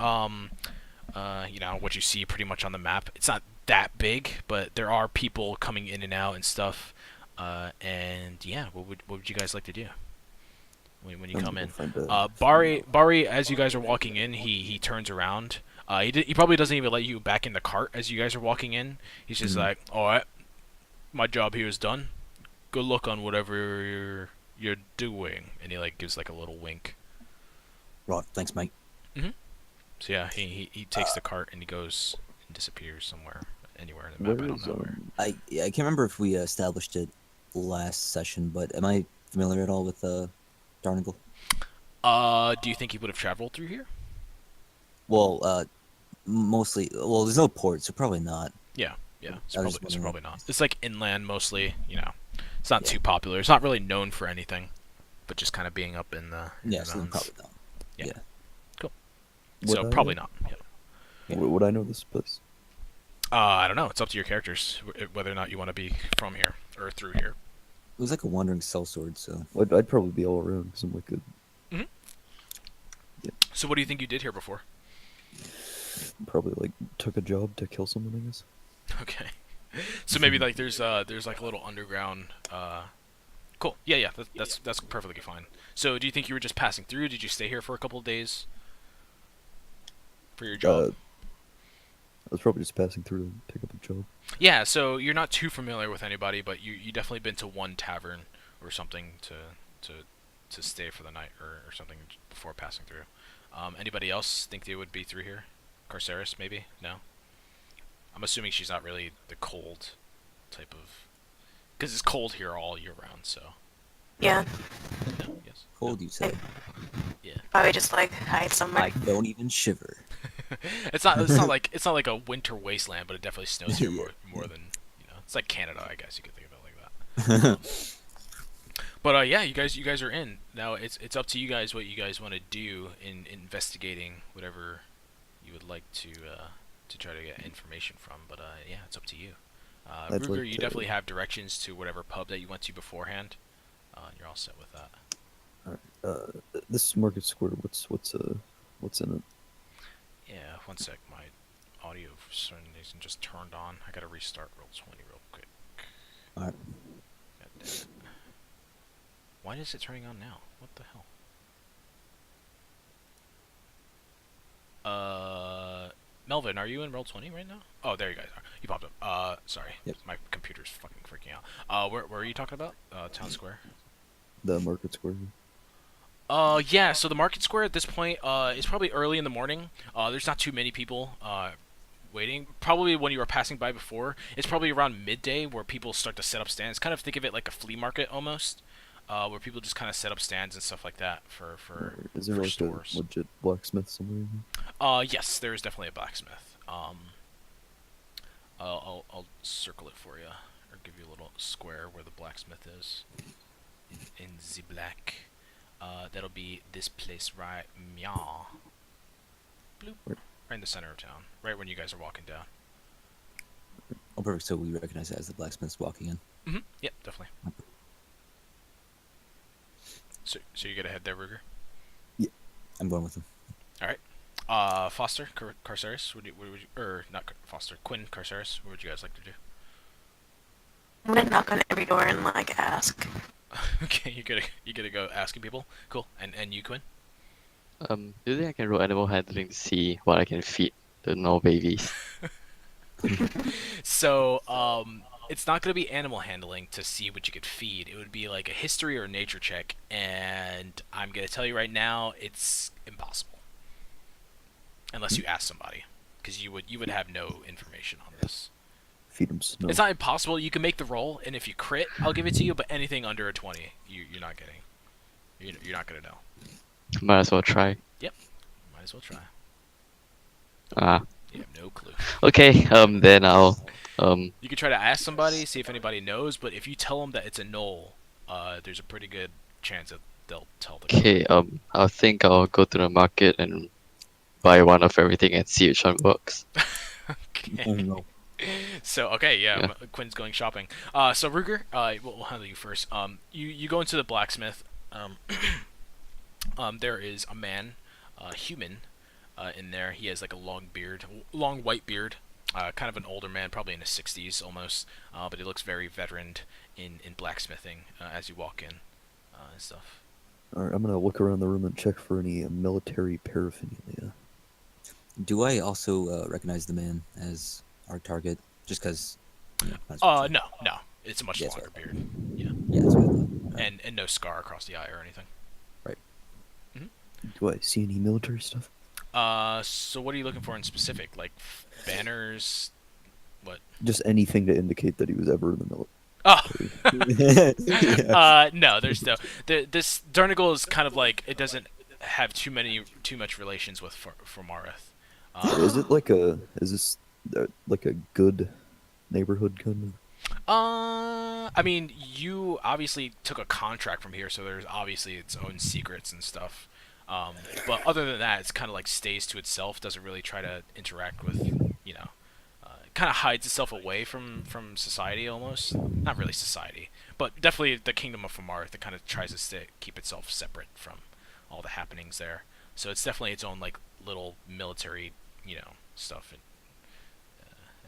what you see pretty much on the map. It's not that big, but there are people coming in and out and stuff. And yeah, what would you guys like to do when you come in? Bari, as you guys are walking in, he turns around. He probably doesn't even let you back in the cart as you guys are walking in. He's just like, all right, my job here is done. Good luck on whatever you're doing. And he gives a little wink. Right, thanks, mate. So yeah, he takes the cart and he goes and disappears anywhere in the map. I don't know where. I can't remember if we established it last session, but am I familiar at all with Darnagle? Do you think he would have traveled through here? Well, mostly. Well, there's no port, so probably not. Yeah, it's I was probably wondering. not. It's like inland mostly. It's not too popular. It's not really known for anything, but just kind of being up in the Yeah, so then mountains. probably not. Yeah. Yeah. So Would I- probably not. Yeah. Yeah. Would I know this place? I don't know. It's up to your characters whether or not you want to be from here or through here. It was like a wandering sellsword, so I'd probably be all around because I'm like a So what do you think you did here before? probably took a job to kill someone. I guess. Okay. So maybe there's a little underground. Cool. Yeah. That's perfectly fine. So do you think you were just passing through? Did you stay here for a couple of days for your job? I was probably just passing through to pick up a job. Yeah. So you're not too familiar with anybody, but you definitely been to one tavern or something to stay for the night or something before passing through. Anybody else think they would be through here? Carceres, maybe? No? I'm assuming she's not really the cold type of... Because it's cold here all year round, so... Yeah, No, yes. cold, you say? probably just hide somewhere. I don't even shiver. It's not like a winter wasteland, but it definitely snows here Yeah. more than... It's like Canada, I guess you could think of it like that. But yeah, you guys are in. Now it's up to you guys what you guys want to do in investigating whatever you would like to try to get information from. But yeah, it's up to you. I'd Ruger, like you to- definitely have directions to whatever pub that you went to beforehand. You're all set with that. This is Market Square. What's in it? Yeah, one sec. My audio for some reason just turned on. I gotta restart Roll20 real quick. Alright. God damn it. Why is it turning on now? What the hell? Melvin, are you in Roll20 right now? Oh, there you guys are. You popped up. Sorry. Yep. My computer's fucking freaking out. Where are you talking about? Town Square? The Market Square. Yeah, so the Market Square at this point, is probably early in the morning. There's not too many people, waiting. Probably when you were passing by before, it's probably around midday where people start to set up stands. Kind of think of it like a flea market almost, where people just kind of set up stands and stuff like that for Is there for like stores. a legit blacksmith somewhere? in here? Yes, there is definitely a blacksmith. I'll circle it for you, or give you a little square where the blacksmith is in the black. That'll be this place right meow. Bloop. Where? Right in the center of town. Right when you guys are walking down. Oh, perfect. So we recognize it as the blacksmith's walking in. Mm-hmm. Yep, definitely. So you gotta head there, Ruger? I'm going with him. Foster, Carceres, would you, or not Foster, Quinn Carceres, what would you guys like to do? I'm gonna knock on every door and like ask. Okay, you gotta go asking people. Cool. And you, Quinn? Do you think I can roll animal handling to see what I can feed the no babies? So, it's not gonna be animal handling to see what you could feed. It would be like a history or nature check, and I'm gonna tell you right now, it's impossible. Unless you ask somebody, because you would have no information on this. Feed them snow. It's not impossible. You can make the roll, and if you crit, I'll give it to you. But anything under a 20, you're not getting. You're not gonna know. Might as well try. Might as well try. Ah, You have no clue. okay. Then I'll You can try to ask somebody, see if anybody knows. But if you tell them that it's a knoll, there's a pretty good chance that they'll tell the. Okay, I'll think I'll go to the market and buy one of everything and see which one works. Okay. Oh no. So okay, yeah, Yeah. Quinn's going shopping. So Ruger, we'll handle you first. You go into the blacksmith. There is a man, human, in there. He has like a long white beard. Kind of an older man, probably in his 60s almost. But he looks very veteran in blacksmithing as you walk in and stuff. Alright, I'm gonna look around the room and check for any military paraphernalia. Do I also recognize the man as our target? Just because. No, it's a much Yes, longer right. beard. Yeah, Yeah, that's what I thought. Alright. and no scar across the eye or anything. Do I see any military stuff? So what are you looking for in specific? Like banners? Just anything to indicate that he was ever in the military. Oh, Yeah. no, there's no. This Durnigal is kind of like it doesn't have too much relations with Formarith. Is it like is this like a good neighborhood kind I mean, you obviously took a contract from here, so there's obviously its own secrets and stuff. But other than that, it's kind of like stays to itself. Doesn't really try to interact with, kind of hides itself away from society almost. Not really society, but definitely the kingdom of Famarth. That kind of tries to keep itself separate from all the happenings there. So it's definitely its own like little military, stuff and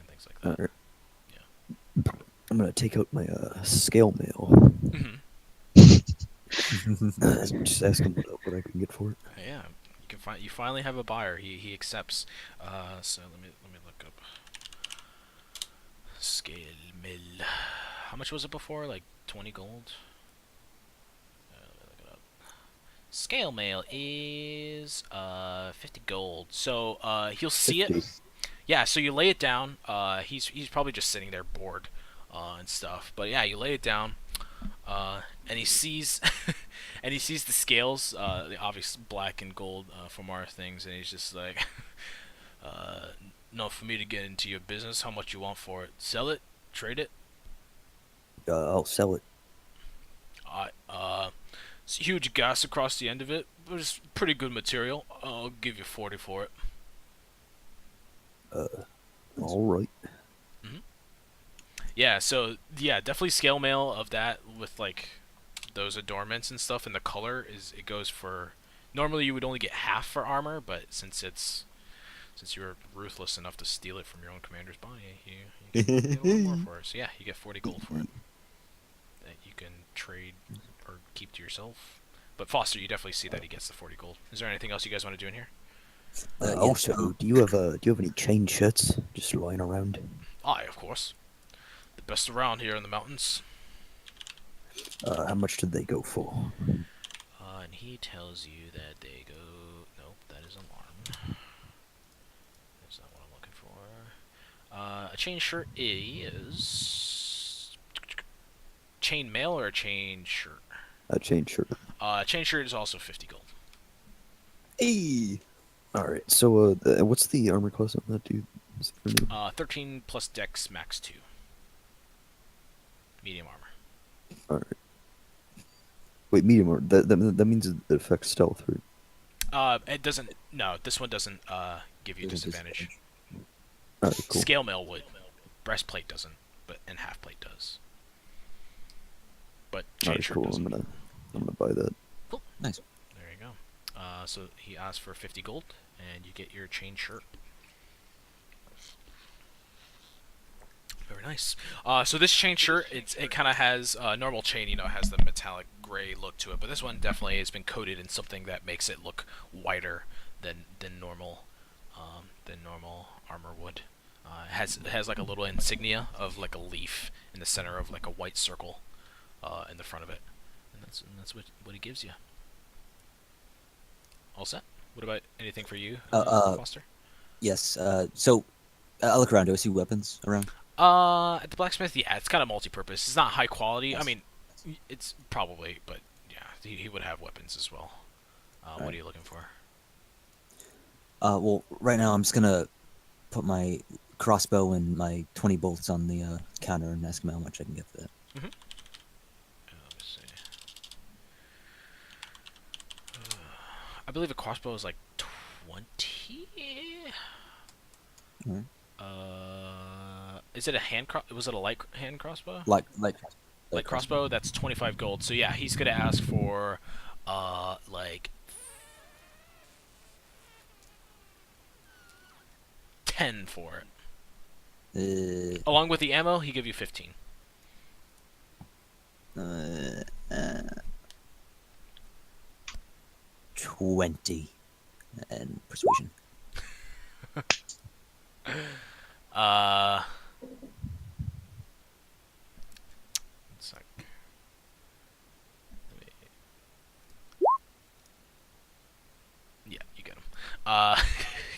things like of? that. Alright. I'm gonna take out my scale mail. hmm Just ask him what I can get for it. Yeah, you finally have a buyer. He accepts. So let me look up scale mill. How much was it before? Like 20 gold. Let me look it up. Scale mail is 50 gold. So he'll see it. 50. Yeah. So you lay it down. He's probably just sitting there bored and stuff. But yeah, you lay it down. And he sees and he sees the scales, the obvious black and gold from our things, and he's just like, no, for me to get into your business, how much you want for it? Sell it? Trade it? I'll sell it. It's a huge gas across the end of it, but it's pretty good material. I'll give you 40 for it. All right. Yeah, so yeah, definitely scale mail of that with like those adornments and stuff, and the color it goes for. Normally you would only get half for armor, but since you were ruthless enough to steal it from your own commander's body, you get a little more for it. So yeah, you get 40 gold for it that you can trade or keep to yourself. But Foster, you definitely see that he gets the 40 gold. Is there anything else you guys want to do in here? Yeah, Also, so- do you have any chain shirts just lying around? Aye, of course. The best around here in the mountains. How much did they go for? And he tells you that they go. Nope, that is alarm. That's not what I'm looking for. A chain shirt is chain mail or a chain shirt. A chain shirt. Chain shirt is also 50 gold. Hey. All right. So, what's the armor class on that dude? Is it for new? 13 plus dex max 2. Medium armor. All right. Wait, medium or that means it affects stealth, right? It doesn't. No, this one doesn't give you There's a disadvantage. Alright, cool. Scale mail would. Breastplate doesn't, but and half plate does. But chain Alright, shirt cool. doesn't. I'm gonna buy that. Nice. There you go. So he asked for 50 gold, and you get your chain shirt. Very nice. So this chain shirt, it kind of has normal chain, you know, has the metallic gray look to it, but this one definitely has been coated in something that makes it look whiter than normal armor would. It has like a little insignia of like a leaf in the center of like a white circle in the front of it, and that's what it gives you. All set. What about anything for you, Foster? Yes. So I'll look around. Do I see weapons around? At the blacksmith, yeah, it's kind of multi-purpose. It's not high quality. Yes. I mean, it's probably, but yeah, he would have weapons as well. What are you looking for? Well, right now I'm just gonna put my crossbow and my 20 bolts on the counter and ask him how much I can get for that. Let me see. I believe a crossbow is like 20. Alright. Is it a was it a light hand crossbow? Like Light crossbow. That's 25 gold. So yeah, he's gonna ask for like 10 for it. Along with the ammo, he give you 15. 20 and persuasion. One sec. Yeah, you get him.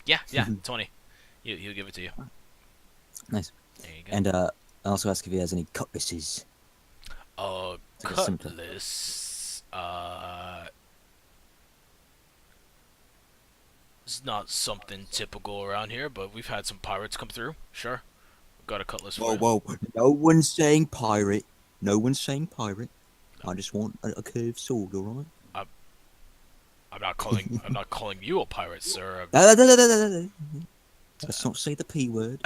Yeah, 20. He'll give it to you. Nice. There you go. And I also ask if he has any cutlasses. Uh, like a scimitar. cutlass. It's not something typical around here, but we've had some pirates come through. Sure. Got a cutlass for you. Whoa! No one's saying pirate. No one's saying pirate. I just want a curved sword, alright? I'm not calling you a pirate, sir. Let's not say the P word.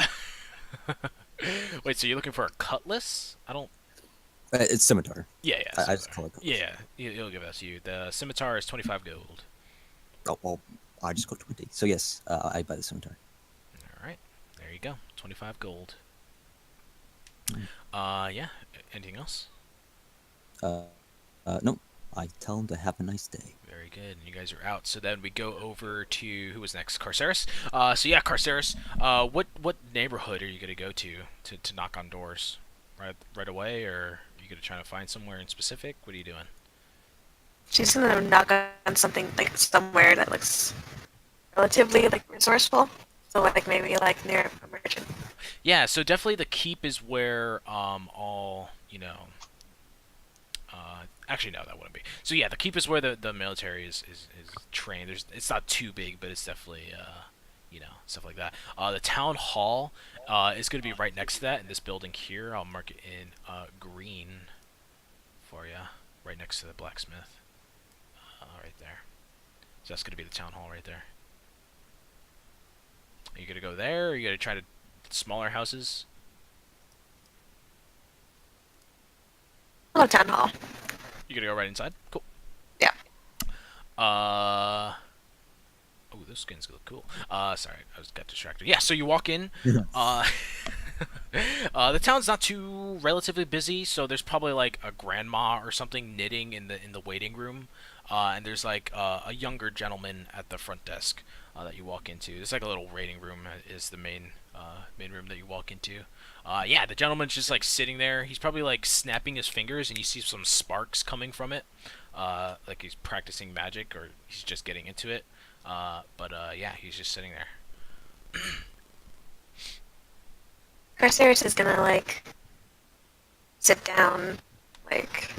Wait, so you're looking for a cutlass? I don't. It's scimitar. Yeah. I just call it cutlass. Yeah, he'll give that to you. The scimitar is 25 gold. Oh, well, I just got 20. So yes, I buy the scimitar. All right, there you go. 25 gold. Yeah. Anything else? Nope. I tell him to have a nice day. Very good. And you guys are out. So then we go over to who was next? Carceres. So yeah, Carceres. What neighborhood are you gonna go to knock on doors? Right away, or are you gonna try to find somewhere in specific? What are you doing? She's gonna knock on something like somewhere that looks relatively like resourceful. So like maybe like near a merchant. Yeah. So definitely the keep is where all you know. Actually, no, that wouldn't be. So yeah, the keep is where the military is trained. It's not too big, but it's definitely stuff like that. The town hall is going to be right next to that in this building here. I'll mark it in green for you, right next to the blacksmith. Right there. So that's going to be the town hall right there. Are you going to go there, or are you going to try to smaller houses? Hello, town hall. You gonna go right inside? Cool. Yeah. Oh, those skins look cool. Sorry, I got distracted. Yeah, so you walk in. The town's not too relatively busy, so there's probably like a grandma or something knitting in the waiting room, and there's like a younger gentleman at the front desk that you walk into. There's like a little waiting room is the main room that you walk into. Yeah, the gentleman's just like sitting there. He's probably like snapping his fingers, and you see some sparks coming from it, like he's practicing magic or he's just getting into it. Yeah, he's just sitting there. Carceres is gonna like sit down like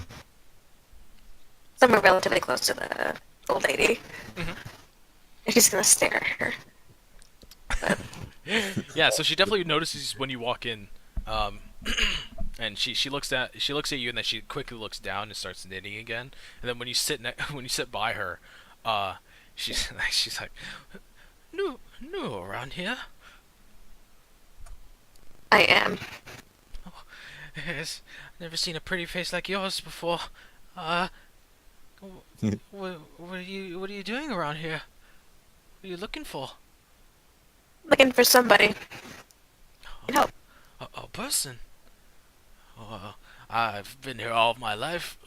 somewhere relatively close to the old lady. Mhm. And she's gonna stare at her. Yeah, so she definitely notices when you walk in, And she looks at you, and then she quickly looks down and starts knitting again. And then when you sit when you sit by her, she's she's like, new around here. I am. Yes, never seen a pretty face like yours before. What are you doing around here? What are you looking for? Looking for somebody. Need help. A person. Well, I've been here all of my life,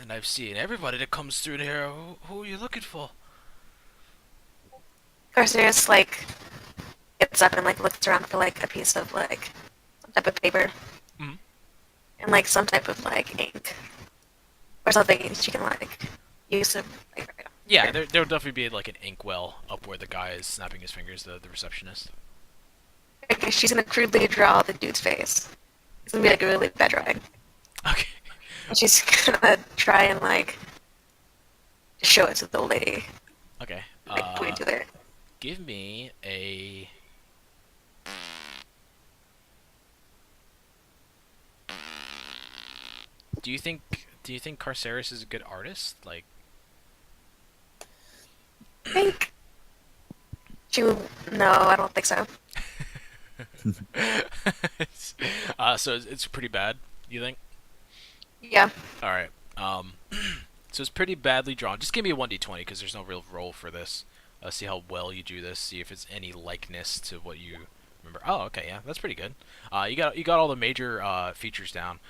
and I've seen everybody that comes through here. Who are you looking for? Garcias like gets up and like looks around for like a piece of like some type of paper. Mhm. And like some type of like ink. Or something she can like use to like write on. Yeah, there'll definitely be like an inkwell up where the guy is snapping his fingers, the receptionist. Okay, she's gonna crudely draw the dude's face. It's gonna be like a really bad drawing. Okay. And she's gonna try and like show it to the old lady. Okay. Like point to there. Give me a. Do you think Carceres is a good artist? Like, I think she would, no, I don't think so. so it's pretty bad. You think? Yeah. All right. So it's pretty badly drawn. Just give me a 1d20 because there's no real roll for this. See how well you do this. See if it's any likeness to what you remember. Oh, okay, yeah, that's pretty good. You got all the major features down.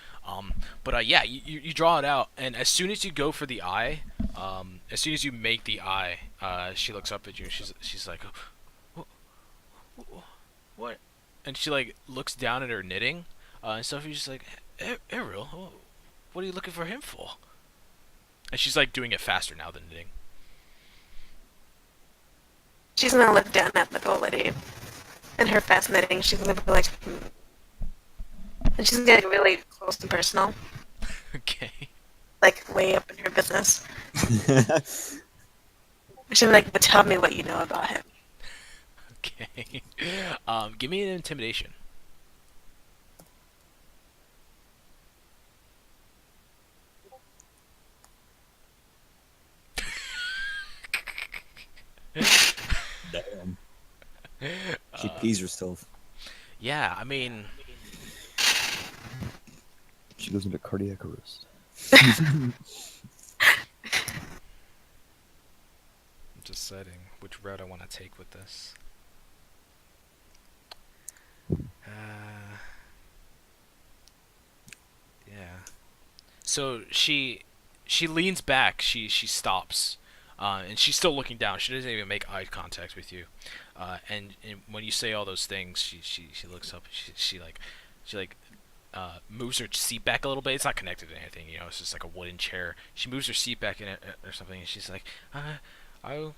But yeah, you draw it out, and as soon as you go for the eye, as soon as you make the eye, she looks up at you. She's like, what? And she like looks down at her knitting, and Sophie's just like, Ariel, what are you looking for him for? And she's like doing it faster now than knitting. She's gonna look down at the old lady. And her fascinating, she's gonna be like, and she's gonna get really close and personal. Okay. Like, way up in her business. She's gonna be like, but tell me what you know about him. Okay. Give me an intimidation. Damn. She pees herself. Yeah, I mean, She goes into cardiac arrest. I'm just deciding which route I want to take with this. Yeah. So she leans back. She stops, and she's still looking down. She doesn't even make eye contact with you. And when you say all those things, she looks up. She moves her seat back a little bit. It's not connected to anything, you know. It's just like a wooden chair. She moves her seat back in it or something, and she's like, and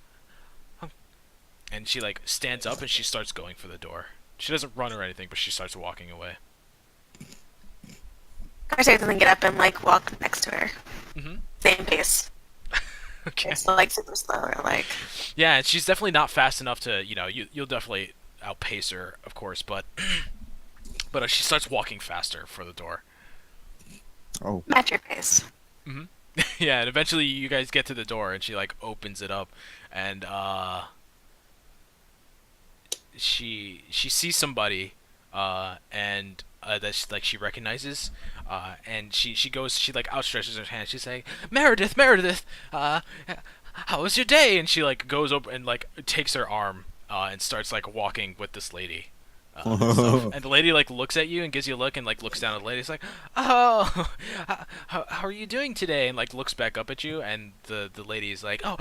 she like stands up and she starts going for the door. She doesn't run or anything, but she starts walking away. Garcia doesn't get up and like walk next to her. Mhm. Same pace. Okay. It's like super slow or like. Yeah, and she's definitely not fast enough to, you know, you'll definitely outpace her, of course, but she starts walking faster for the door. Oh. Match your pace. Yeah, and eventually you guys get to the door, and she like opens it up, and she sees somebody, and that she recognizes, and she like outstretches her hand. She's like, Meredith, how was your day? And she like goes over and like takes her arm, and starts like walking with this lady. And stuff. And the lady like looks at you and gives you a look and like looks down at the lady. It's like, oh, how are you doing today? And like looks back up at you, and the lady's like, oh,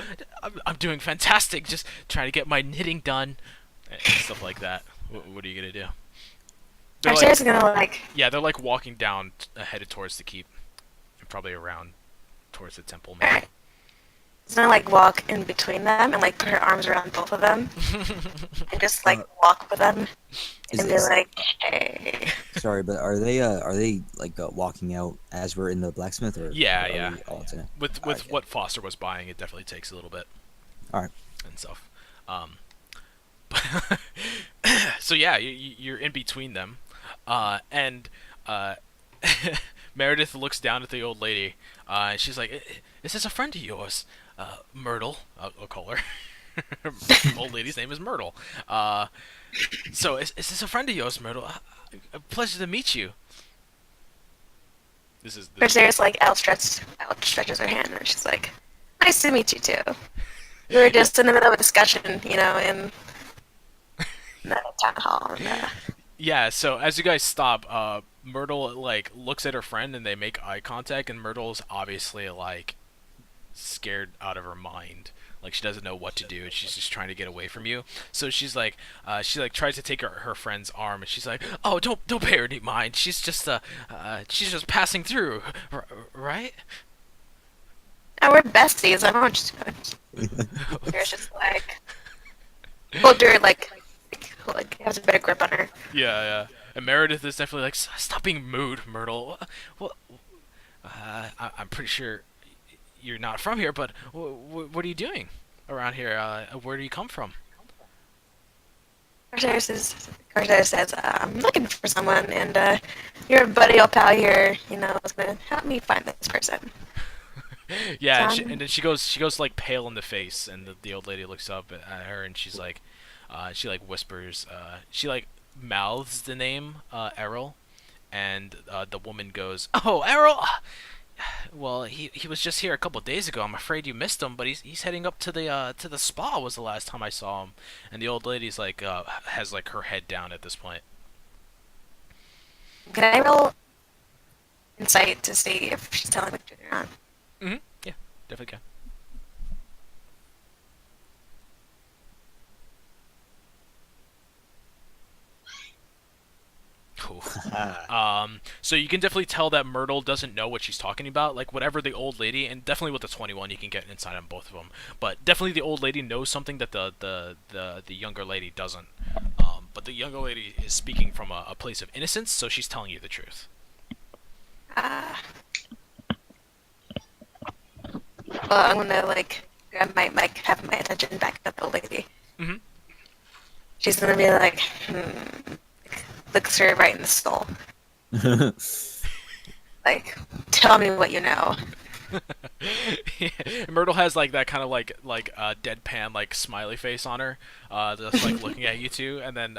I'm doing fantastic. Just trying to get my knitting done, and stuff like that. What are you gonna do? They're Garcia's like, gonna like. yeah, they're like walking down, headed towards the keep, and probably around towards the temple. Maybe. Alright. She's gonna like walk in between them and like put her arms around both of them and just like walk with them Is and be this- like, hey. Sorry, but are they like walking out as we're in the blacksmith, or Yeah, are yeah. we all together? With Okay. what Foster was buying, it definitely takes a little bit. Alright. And stuff. So yeah, you're in between them, and Meredith looks down at the old lady, and she's like, "Is this a friend of yours, Myrtle?" I'll call her. Old lady's name is Myrtle. So is this a friend of yours, Myrtle? A pleasure to meet you. This is Corsair's like outstretches her hand, and she's like, "Nice to meet you too. We were just in the middle of a discussion, you know, in the town hall." And, yeah. So as you guys stop, Myrtle like looks at her friend, and they make eye contact, and Myrtle's obviously like scared out of her mind. Like she doesn't know what to do, and she's just trying to get away from you. So she's like, she like tries to take her friend's arm, and she's like, "Oh, don't pay her any mind. She's just passing through, right?" "Oh, we're besties. I'm just There's just like hold her like has a better grip on her. Yeah. And Meredith is definitely like, "Stop being mood, Myrtle. Well, I'm pretty sure you're not from here, but what are you doing around here? Where do you come from?" Corsair says, "I'm looking for someone, and your buddy old pal here, you know, is gonna help me find this person." Yeah, and then she goes like pale in the face, and the old lady looks up at her, and she's like, she like whispers, she like mouths the name Errol, and the woman goes, "Oh, Errol. Well, he was just here a couple days ago. I'm afraid you missed him, but he's heading up to the spa. Was the last time I saw him." And the old lady's like has like her head down at this point. Can I roll insight to see if she's telling the truth or not? Yeah, definitely can. Cool. So you can definitely tell that Myrtle doesn't know what she's talking about. Like whatever the old lady, and definitely with the 21, you can get an insight on both of them. But definitely the old lady knows something that the younger lady doesn't. But the younger lady is speaking from a place of innocence, so she's telling you the truth. Well, I'm gonna like grab my mic, have my attention back at the old lady. Mhm. She's gonna be like, looks her right in the skull. Like, tell me what you know. Myrtle has like that kind of like deadpan like smiley face on her, just like looking at you two, and then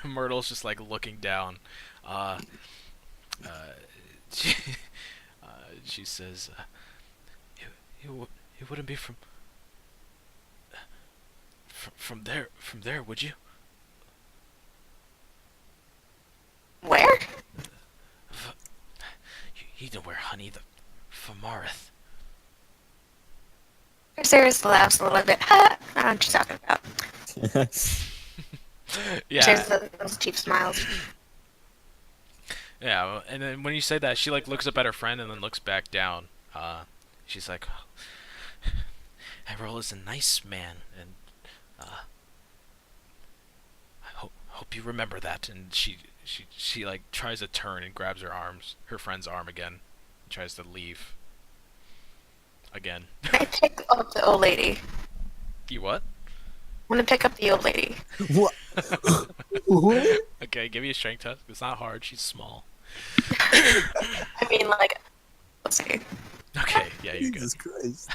Myrtle's just like looking down. She, she says, "You wouldn't be from there, would you?" Where? You know where, honey? From Marith. Corsair's laughs a little bit. I don't know what you're talking about. Yeah. Shares those cheap smiles. Yeah, and then when you say that, she like looks up at her friend and then looks back down. She's like, "Errol is a nice man, and I hope you remember that." And she like tries to turn and grabs her friend's arm again, and tries to leave. Again. Can I pick up the old lady? You what? I'm gonna pick up the old lady. What? What? Okay, give me a strength test. It's not hard. She's small. I mean, like, let's see. Okay, yeah, you're good. Jesus Christ.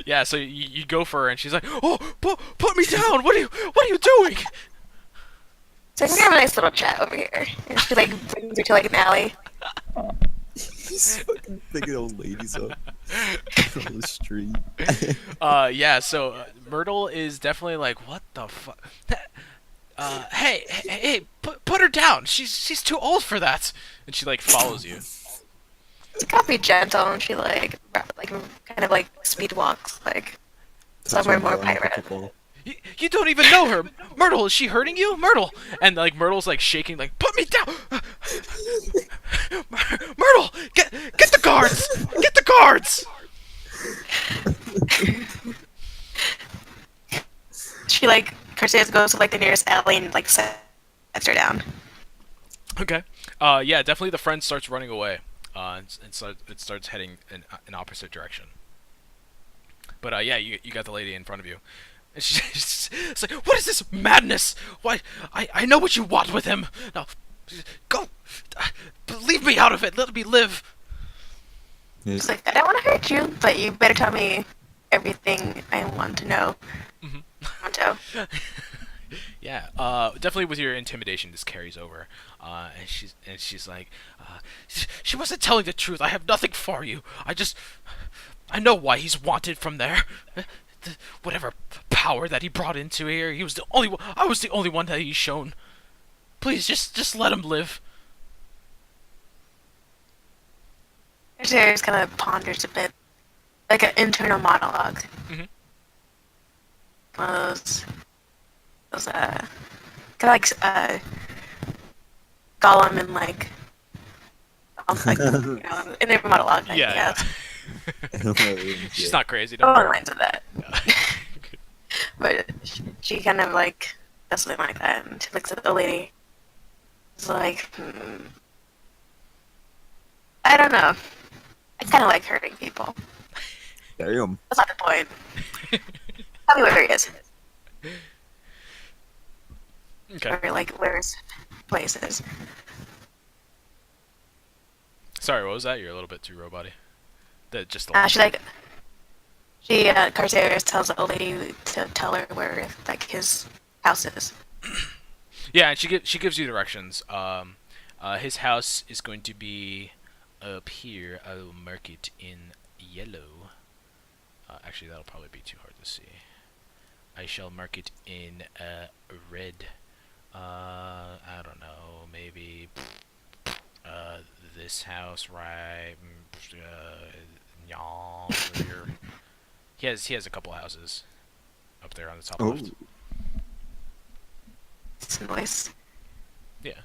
Yeah, so you go for her, and she's like, "Oh, put me down! What are you doing?" So we're gonna have a nice little chat over here. And she like brings her to like an alley. He's fucking picking old ladies up on the street. Yeah. So Myrtle is definitely like, "What the fuck? Hey, put her down. She's too old for that." And she like follows you. She gotta be gentle, and she like kind of like speed walks like somewhere more pirate. You don't even know her, Myrtle. Is she hurting you, Myrtle? And like Myrtle's like shaking, like, "Put me down, Myrtle. Get the guards. Get the guards." She like Corsair goes to like the nearest alley and like sets her down. Okay. Yeah, definitely the friend starts running away. And so it starts heading in an opposite direction. But yeah, you got the lady in front of you. And she's like, "What is this madness? Why? I know what you want with him. Now, Go! Leave me out of it! Let me live! It's like, I don't want to hurt you, but you better tell me everything I want to know. Mhm. Pronto. Yeah, definitely with your intimidation, this carries over. And she's like, she wasn't telling the truth. I have nothing for you. I know why he's wanted from there. Whatever power that he brought into here, he was the only one. I was the only one that he's shown. Please, just let him live. Jairus kind of ponders a bit, like an internal monologue. Mhm. One of those kind of like Gollum and like, you know, inner monologue. Like, Yeah, yeah. she's not crazy. Don't Along the worry. lines of that. But she kind of like does something like that, and she looks at the lady. It's like, I don't know. I kind of like hurting people. Damn. That's not the point. Tell me where he is, Okay. or like where his place is. Sorry, what was that? You're a little bit too roboty. Just the Carceres tells the old lady to tell her where like his house is. Yeah, and she gives you directions. His house is going to be up here. I will mark it in yellow. Actually, that'll probably be too hard to see. I shall mark it in red. I don't know, maybe this house right over here. He has a couple houses up there on the top left. It's noise. Yeah.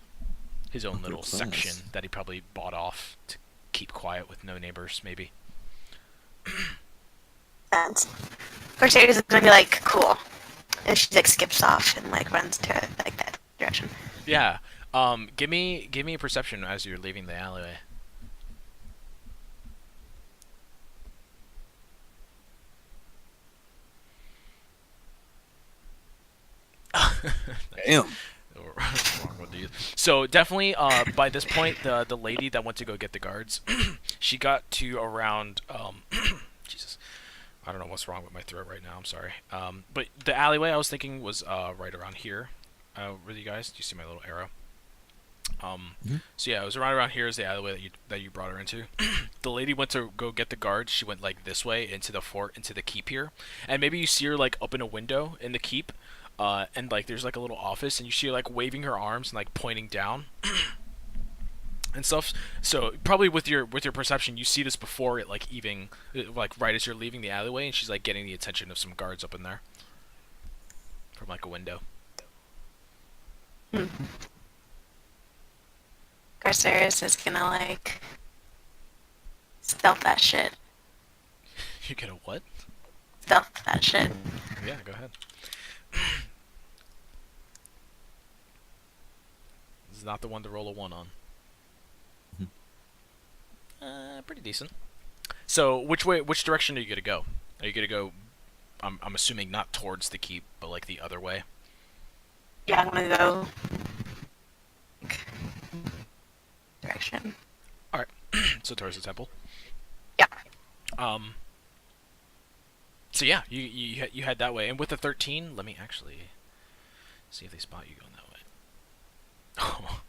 His own Okay, little class. section that he probably bought off to keep quiet with no neighbors, maybe. And Carceres is gonna be like, cool. And she like skips off and like runs to like that direction. Yeah. Give me a perception as you're leaving the alleyway. Damn. Wrong one to use. So definitely, by this point, the lady that went to go get the guards, she got to around Jesus, I don't know what's wrong with my throat right now. I'm sorry. But the alleyway I was thinking was right around here. With you guys, do you see my little arrow? So yeah, it was around here is the alleyway that you brought her into. The lady went to go get the guards. She went like this way into the fort, into the keep here, and maybe you see her like up in a window in the keep, and like there's like a little office, and you see her like waving her arms and like pointing down and stuff. So probably with your perception, you see this before it like even like right as you're leaving the alleyway, and she's like getting the attention of some guards up in there from like a window. Carceres is gonna like stealth that shit. You get a what? Stealth that shit. Yeah, go ahead. This is not the one to roll a 1 on. Pretty decent. So, which direction are you gonna go? Are you gonna go? I'm assuming not towards the keep, but like the other way. Yeah, I'm gonna go direction. So towards the temple. Yeah. So yeah, you head that way, and with the 13, let me actually see if they spot you going that way. Oh.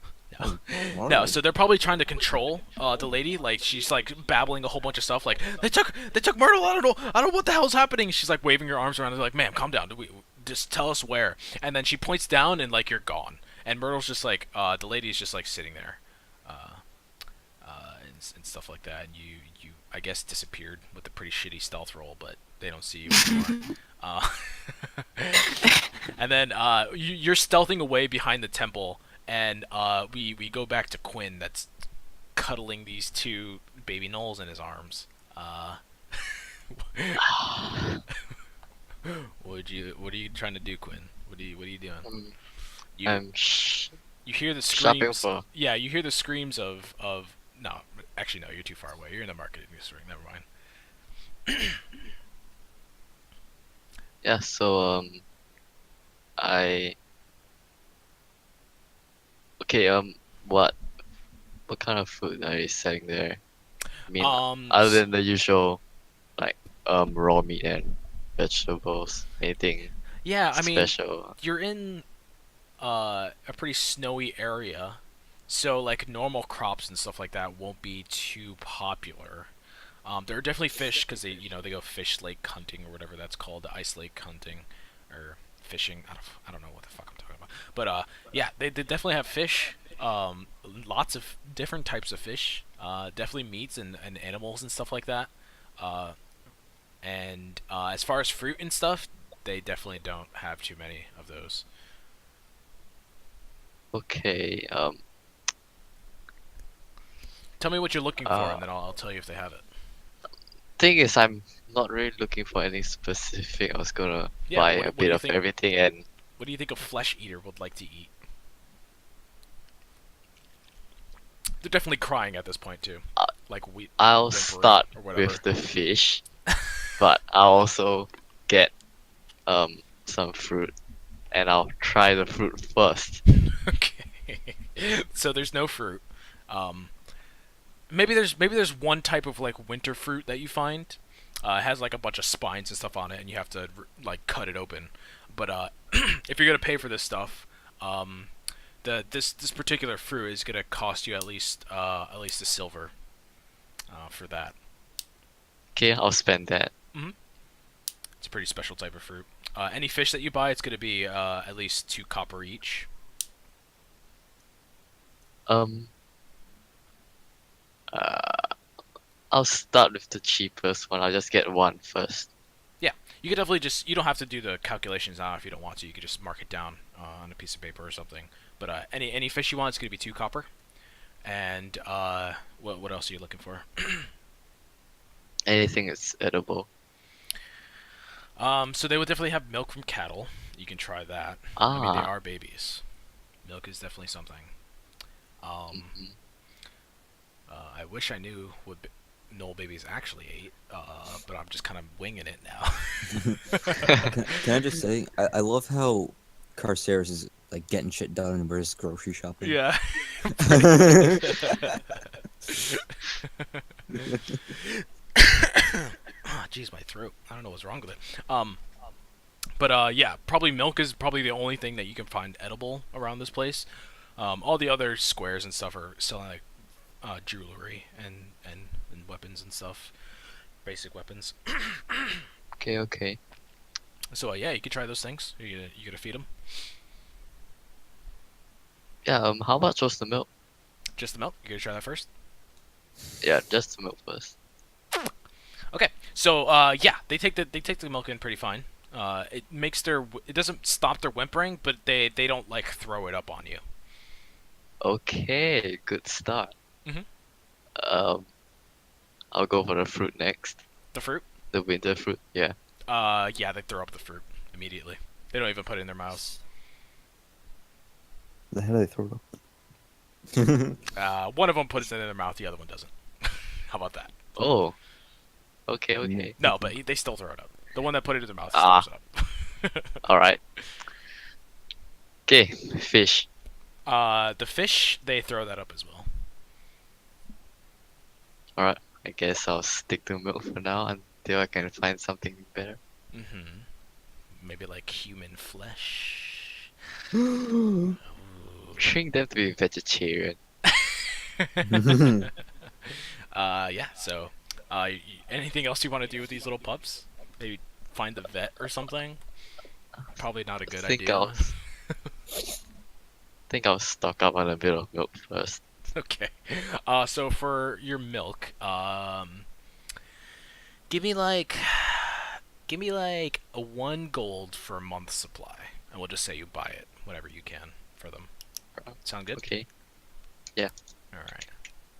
No. No, so they're probably trying to control the lady. Like she's like babbling a whole bunch of stuff. Like they took Myrtle. I don't know what the hell's happening. She's like waving her arms around. They're like, "Ma'am, calm down. Just tell us where." And then she points down, and like you're gone. And Myrtle's just like the lady's just like sitting there, and stuff like that. And you I guess disappeared with a pretty shitty stealth roll, but they don't see you anymore. And then you're stealthing away behind the temple. And we go back to Quinn that's cuddling these two baby gnolls in his arms. What are you trying to do, Quinn? What are you doing? I'm You hear the shopping screams. for. Yeah, you hear the screams of no, actually no, you're too far away. You're in the marketing district. Never mind. Yeah, so I. Okay, what kind of food are they selling there? I mean, s- other than the usual, like raw meat and vegetables, anything yeah, I mean, special? you're in a pretty snowy area, so like normal crops and stuff like that won't be too popular. There are definitely fish because they go fish lake hunting or whatever that's called, ice lake hunting or fishing. I don't know what the fuck I'm talking about. But yeah, they definitely have fish. Lots of different types of fish. Definitely meats and animals and stuff like that. Uh, and as far as fruit and stuff, they definitely don't have too many of those. Okay. Tell me what you're looking for, and then I'll tell you if they have it. Thing is, I'm not really looking for any specific. I was gonna Yeah, buy what a do bit you of think? everything, and What do you think a flesh eater would like to eat? They're definitely crying at this point too. Like we. I'll whimpering start or whatever. with the fish, but I'll also get some fruit, and I'll try the fruit first. Okay. So there's no fruit. Maybe there's one type of like winter fruit that you find. It has like a bunch of spines and stuff on it, and you have to like cut it open. But if you're gonna pay for this stuff, this particular fruit is gonna cost you at least a silver for that. Okay, I'll spend that. It's a pretty special type of fruit. Any fish that you buy, it's gonna be at least 2 copper each. I'll start with the cheapest one. I'll just get one first. Yeah, you could definitely you don't have to do the calculations now if you don't want to. You could just mark it down on a piece of paper or something. But any fish you want, it's gonna be 2 copper. And what else are you looking for? Anything that's edible. So they would definitely have milk from cattle. You can try that. I mean, they are babies. Milk is definitely something. Mhm. I wish I knew what Knoll babies actually ate, but I'm just kind of winging it now. Can I just say, I love how Carceres is like getting shit done and we're just grocery shopping. Yeah. Jeez, my throat. I don't know what's wrong with it. But yeah, probably milk is probably the only thing that you can find edible around this place. All the other squares and stuff are selling like jewelry and weapons and stuff, basic weapons. Okay. So yeah, you could try those things. You gonna feed them? Yeah. How much was the milk? Just the milk. You gonna try that first? Yeah, just the milk first. Okay. So yeah, they take the milk in pretty fine. It doesn't stop their whimpering, but they don't like throw it up on you. Okay, good start. Mhm. I'll go for the fruit next. The fruit? The winter fruit. Yeah. Yeah, they throw up the fruit immediately. They don't even put it in their mouths. How do they throw it up? One of them puts it in their mouth, the other one doesn't. How about that? Oh. Okay. No, but they still throw it up. The one that put it in their mouth Ah. throws it up. All right. Okay, fish. The fish, they throw that up as well. All right. I guess I'll stick to milk for now until I can find something better. Mm-hmm. Maybe like human flesh. Ooh. Train them to be vegetarian. Yeah. So, anything else you want to do with these little pups? Maybe find the vet or something. Probably not a good idea. Think I'll stock up on a bit of milk first. Okay. So for your milk, give me like a 1 gold for a month's supply, and we'll just say you buy it whenever you can for them. Sound good? Okay. All right.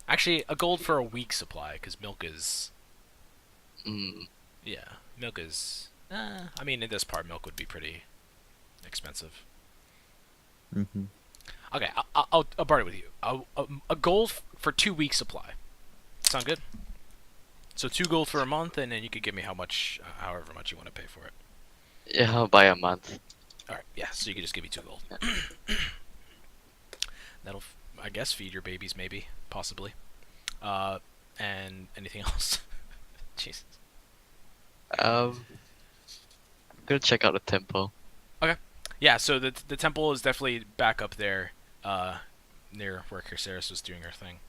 Actually, a gold for a week's supply, because milk is. Yeah, milk is. I mean, in this part, milk would be pretty expensive. Mm-hmm. Okay, I'll barter with you. A gold for 2 weeks supply. Sound good? So 2 gold for a month, and then you could give me however much you want to pay for it. Yeah, I'll buy a month. All right, yeah. So you could just give me 2 gold. That'll I guess feed your babies, maybe, possibly. And anything else? Jesus. I'm gonna check out the temple. Yeah, so the temple is definitely back up there, near where Kerseris was doing her thing.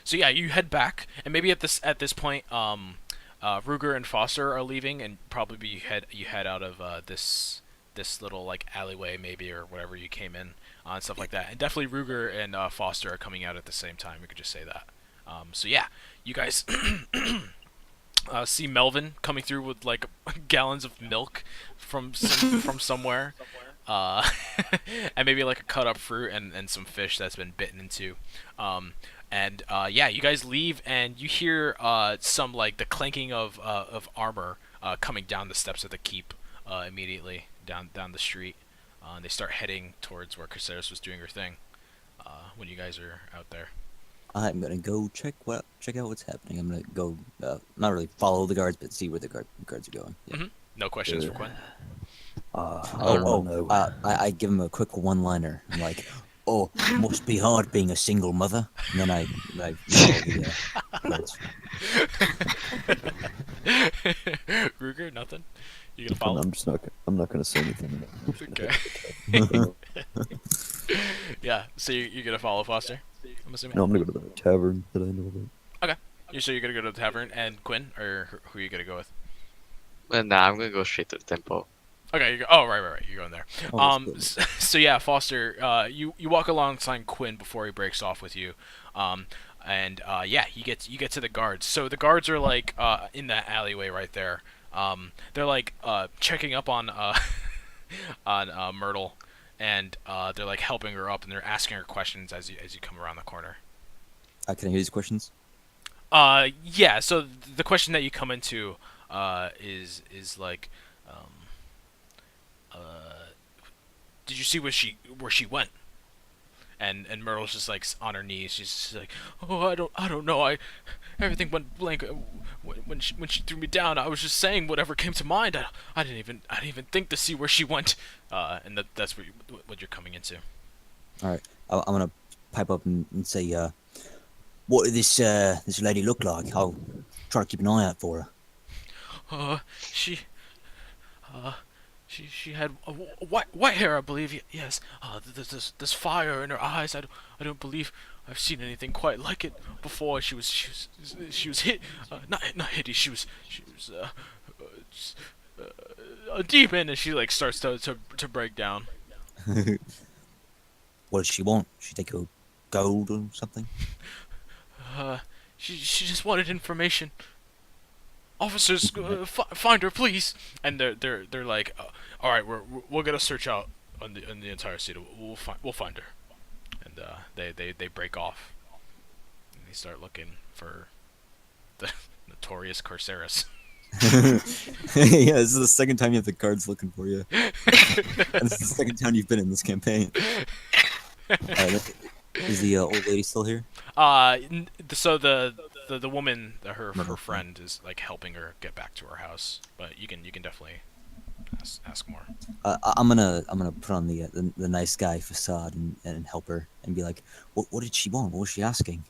So yeah, you head back, and maybe at this point, Ruger and Foster are leaving, and probably you head out of this little like alleyway maybe, or whatever you came in, and stuff like that. And definitely Ruger and Foster are coming out at the same time. We could just say that. So yeah, you guys see Melvin coming through with like gallons of milk from somewhere, and maybe like a cut up fruit and some fish that's been bitten into. And yeah, you guys leave, and you hear some like the clanking of armor coming down the steps of the keep immediately down the street. And they start heading towards where Caceres was doing her thing when you guys are out there. I'm gonna go check out what's happening. I'm gonna go, not really follow the guards, but see where the guards are going. Yeah. No questions for Quinn? No. I give him a quick one-liner. I'm like, "Oh, must be hard being a single mother." And then I follow the guards. Ruger, nothing? You gonna follow? I'm not gonna say anything. I'm just gonna Okay. Yeah, so you're gonna follow Foster, I'm assuming? No, I'm gonna go to the tavern that I know about. So you're gonna go to the tavern, and Quinn, or who are you gonna go with? Nah, I'm gonna go straight to the temple. Okay, oh, right, you're going there. Oh, that's good. So yeah, Foster, you walk alongside Quinn before he breaks off with you, and yeah, you get to the guards. So the guards are like in that alleyway right there. They're like checking up on on Myrtle, and they're like helping her up, and they're asking her questions as you come around the corner. Can I hear these questions? Yeah. So the question that you come into is like, did you see where she went? And Myrtle's just like on her knees. She's just like, oh, I don't know. Everything went blank when she threw me down. I was just saying whatever came to mind. I didn't even think to see where she went. And that's what you're coming into. All right, I'm gonna pipe up and say, what did this lady look like? I'll try to keep an eye out for her. She had white hair, I believe. Yes. This fire in her eyes. I don't believe I've seen anything quite like it before. She was hit. Not hit. She was a demon, and she like starts to break down. What does she want? She take a gold or something? She just wanted information. Officers, find her, please. And they're like, all right, we'll get a search out on the entire city. We'll find her. And they break off. And they start looking for the notorious Corsaris. Yeah, this is the second time you have the guards looking for you. And this is the second time you've been in this campaign. Is the old lady still here? So the woman, her friend, is like helping her get back to her house. But you can definitely ask more. I'm gonna put on the nice guy facade and help her and be like, what did she want? What was she asking?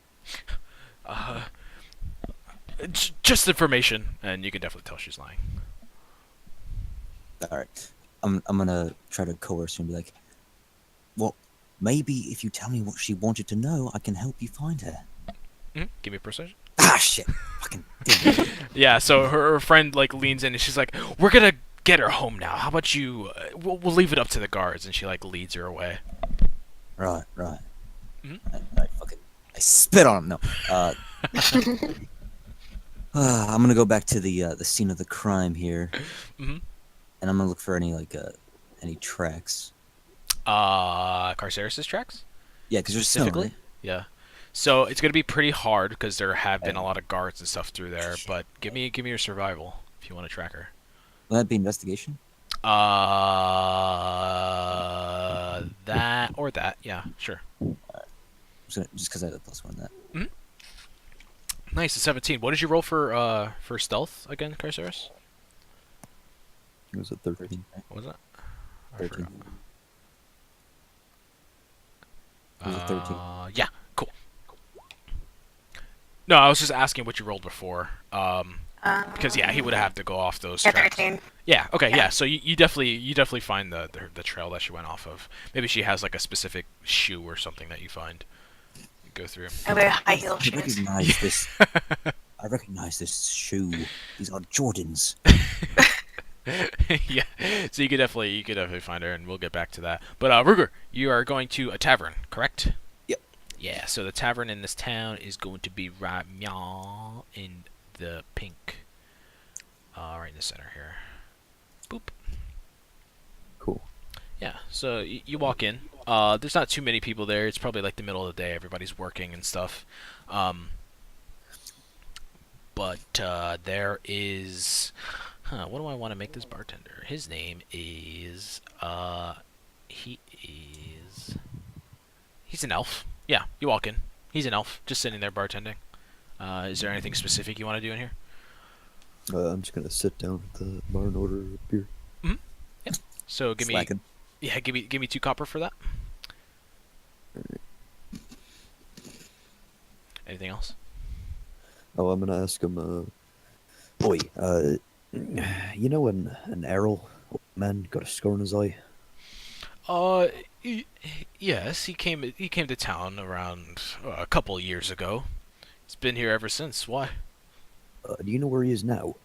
Just information, and you can definitely tell she's lying. All right, I'm gonna try to coerce her and be like, well, maybe if you tell me what she wanted to know, I can help you find her. Give me a persuasion. Ah, shit! Fucking damn it. Yeah. So her friend like leans in, and she's like, "We're gonna get her home now. How about you? We'll leave it up to the guards." And she like leads her away. Right. Mhm. I spit on him. No. I'm gonna go back to the scene of the crime here, Mhm. and I'm gonna look for any tracks. Carceris's tracks? Yeah, because there's snow, Specifically? right? Yeah. So it's gonna be pretty hard because there have been a lot of guards and stuff through there. But give me your survival if you want to track her. Will that be investigation? That or that, yeah, sure. Just because I have a +1 on that. Nice, a 17. What did you roll for stealth again, Carceris? It was at 13. What was that? I 13. forgot. Was it 13? Yeah, cool. No, I was just asking what you rolled before. Because yeah, he would have to go off those Yeah, tracks. 13. Yeah. Okay. Yeah. Yeah. So you definitely find the trail that she went off of. Maybe she has like a specific shoe or something that you find. You go through. I wear high heel I shoes. recognize this. I recognize this shoe. These are Jordans. Yeah. So you could definitely find her, and we'll get back to that. But Ruger, you are going to a tavern, correct? Yep. Yeah. So the tavern in this town is going to be right meow in the pink. Right in the center here. Boop. Cool. Yeah, so you walk in. There's not too many people there. It's probably like the middle of the day. Everybody's working and stuff. But there is... what do I want to make this bartender? His name is... He's an elf. Yeah, you walk in. He's an elf, just sitting there bartending. Is there anything specific you want to do in here? I'm just gonna sit down at the bar and order a beer. So give me... Slacking. Yeah, give me 2 copper for that. Anything else? Oh, I'm gonna ask him. Boy, you know an Errol man got a scar in his eye. Yes, he came to town around a couple years ago. He's been here ever since. Why? Do you know where he is now?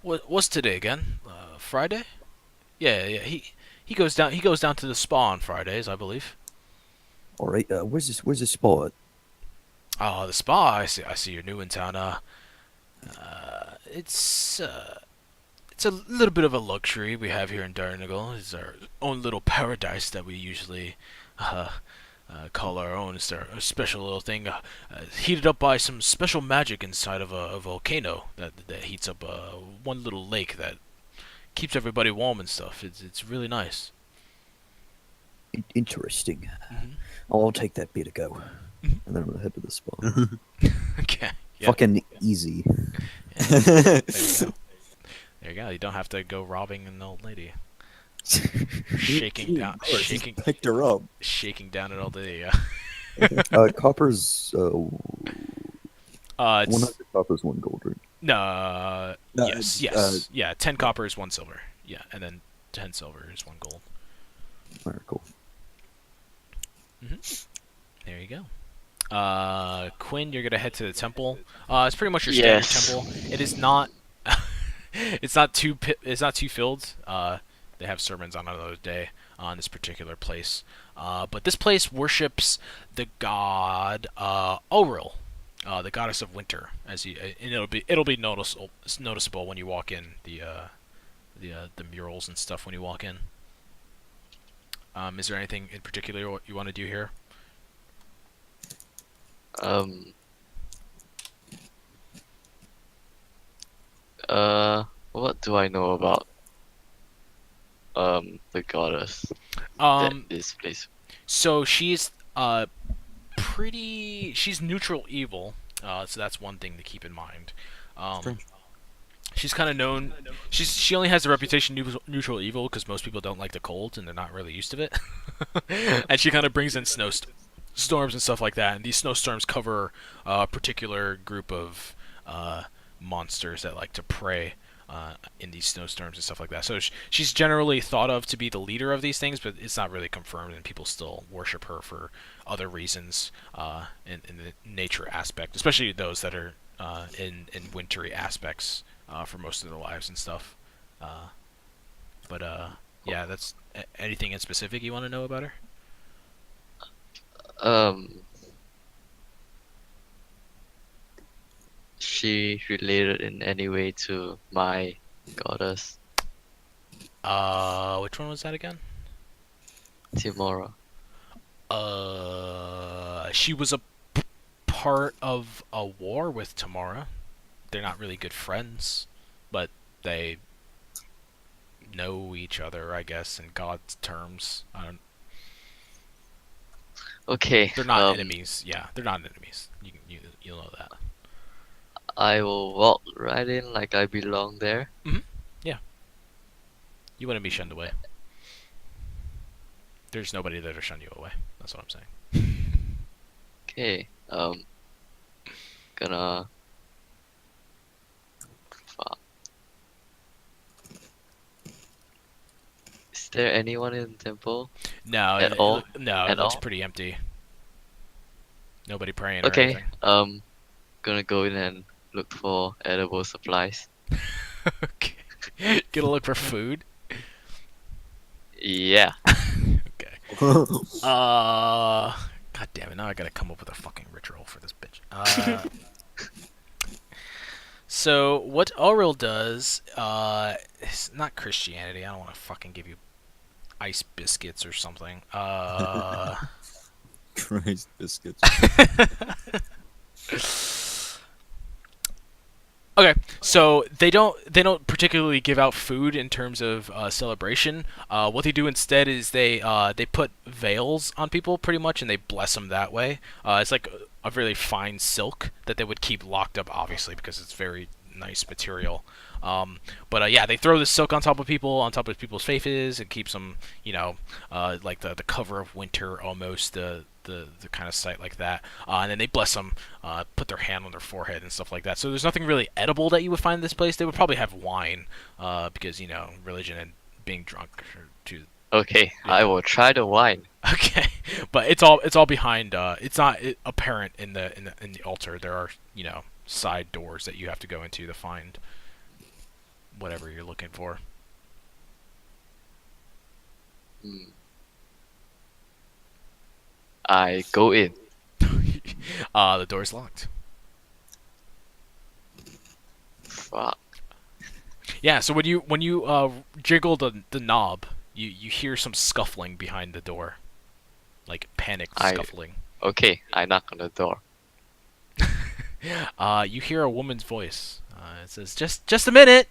What's today again? Friday? Yeah, he goes down to the spa on Fridays, I believe. All right. Where's this spot? Oh, the spa. I see you're new in town. It's a little bit of a luxury we have here in Darnagle. It's our own little paradise that we usually call our own. It's our special little thing, heated up by some special magic inside of a volcano that heats up one little lake that keeps everybody warm and stuff. It's really nice. Interesting. Mhm. I'll take that beer to go, Mhm. and then I'm gonna head to the spot. Okay. Yeah. Fucking easy. There you go. There you go. You don't have to go robbing an old lady. Shaking down, shaking Picked her up. down an old lady. Copper's It's 100 copper's 1 gold, right? no. No, Yes. it's, Yeah. 10 copper is 1 silver. Yeah, and then 10 silver is 1 gold. All right, cool. There you go. Quinn, you're gonna head to the temple. It's pretty much your standard Yes. temple. It is not. It's not too filled. They have sermons on another day on this particular place. But this place worships the god Oril, the goddess of winter. And it'll be noticeable when you walk in the murals and stuff when you walk in. Is there anything in particular what you want to do here? What do I know about the goddess that this place? So she's she's neutral evil. So that's one thing to keep in mind. Strange. She's kind of known. She only has a reputation neutral evil because most people don't like the cold and they're not really used to it. And she kind of brings in storms and stuff like that. And these snowstorms cover a particular group of monsters that like to prey in these snowstorms and stuff like that. So she's generally thought of to be the leader of these things, but it's not really confirmed, and people still worship her for other reasons in the nature aspect, especially those that are in wintry aspects for most of their lives and stuff. But yeah, that's anything in specific you want to know about her? She related in any way to my goddess, Which one was that again? Timora? She was a part of a war with Tamara. They're not really good friends, but they know each other, I guess, in God's terms. Okay. They're not enemies. Yeah, they're not enemies. You'll know that. I will walk right in like I belong there. You wouldn't be shunned away. There's nobody there to shun you away. That's what I'm saying. Okay. Gonna. Fuck. Is there anyone in the temple? No, At all? No, At it looks all? pretty empty. Nobody praying or Okay. anything. Gonna go in and look for edible supplies. Okay. Gonna look for food. Yeah. Okay. God damn it! Now I gotta come up with a fucking ritual for this bitch. So what Auril does, it's not Christianity. I don't want to fucking give you ice biscuits or something. Christ biscuits. Okay, so they don't particularly give out food in terms of celebration. What they do instead is they put veils on people pretty much, and they bless them that way. It's like a really fine silk that they would keep locked up, obviously, because it's very nice material. But yeah, they throw the silk on top of people, on top of people's faces. It keeps them, like the cover of winter almost. The kind of sight like that, and then they bless them, put their hand on their forehead and stuff like that. So there's nothing really edible that you would find in this place. They would probably have wine, because religion and being drunk are two. Okay. Yeah. I will try the wine. Okay, but it's all behind. It's not apparent in the altar. There are side doors that you have to go into to find whatever you're looking for. Hmm. I go in. The door's locked. Fuck. Yeah, so when you jiggle the knob, you hear some scuffling behind the door, like panicked scuffling. Okay. I knock on the door. You hear a woman's voice. It says, "Just a minute."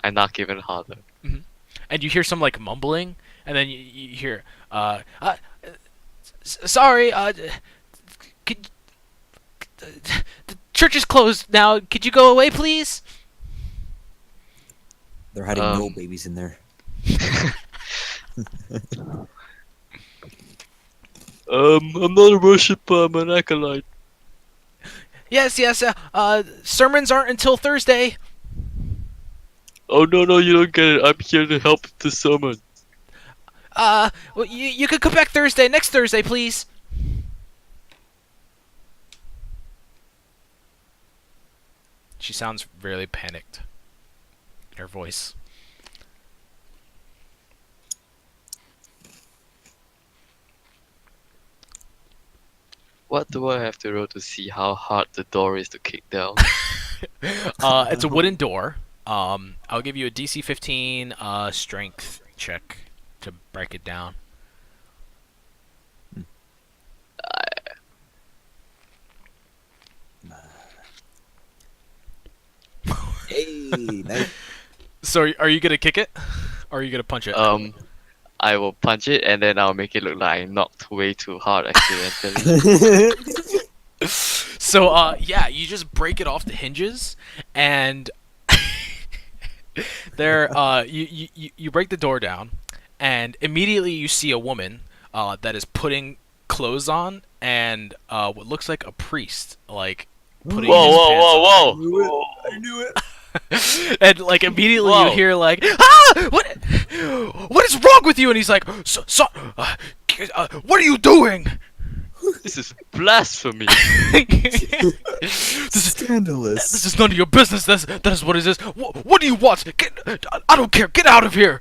I knock even harder. And you hear some like mumbling, and then you hear, "Sorry, could the church is closed now. Could you go away, please?" They're hiding no Um, babies in there. I'm not a worshiper. I'm an acolyte. Yes. Sermons aren't until Thursday. Oh no, you don't get it. I'm here to help the sermon. Well, you could come back next Thursday, please. She sounds really panicked in her voice. What do I have to roll to see how hard the door is to kick down? It's a wooden door. I'll give you a DC 15 strength check to break it down. Hey, nice. So are you gonna kick it, or are you gonna punch it? I will punch it and then I'll make it look like I knocked way too hard accidentally. So yeah, you just break it off the hinges, and there you break the door down, and immediately you see a woman that is putting clothes on, and what looks like a priest, like putting his pants on. Whoa! I knew it. And like immediately Whoa. you hear like, "Ah! What is wrong with you?" And he's like, "What are you doing?" This is blasphemy. This Scandalous. is none of your business. That is what it is. What do you want? I don't care. Get out of here.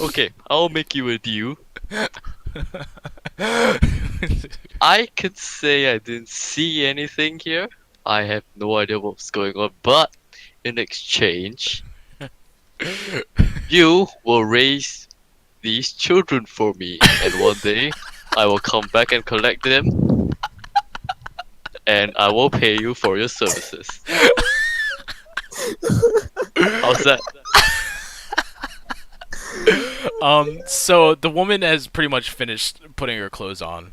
Okay, I'll make you a deal. I could say I didn't see anything here. I have no idea what's going on, but in exchange, you will raise these children for me, and one day I will come back and collect them, and I will pay you for your services. How's that? So the woman has pretty much finished putting her clothes on.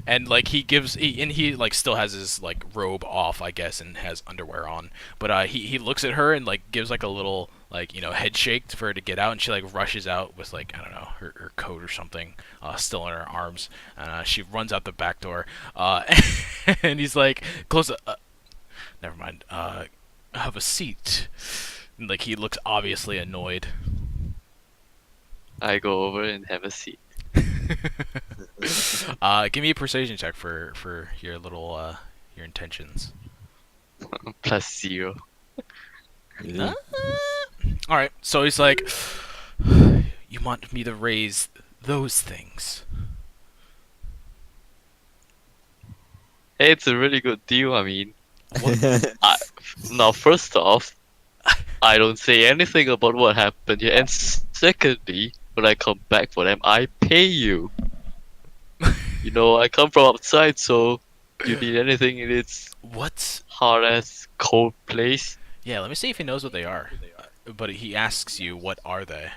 And like he like still has his like robe off, I guess, and has underwear on. But he looks at her and like gives like a little like head shake for her to get out, and she like rushes out with like I don't know her coat or something still in her arms, and she runs out the back door. And he's like, close. Never mind. Have a seat. And, like he looks obviously annoyed. I go over and have a seat. Give me a persuasion check for your little your intentions. +0. All right, so he's like, you want me to raise those things? Hey, it's a really good deal. I mean, now first off, I don't say anything about what happened here, and secondly, when I come back for them, I pay you. You know, I come from outside, so you need anything in its What? hard ass cold place. Yeah, let me see if he knows what they are. But he asks you, what are they?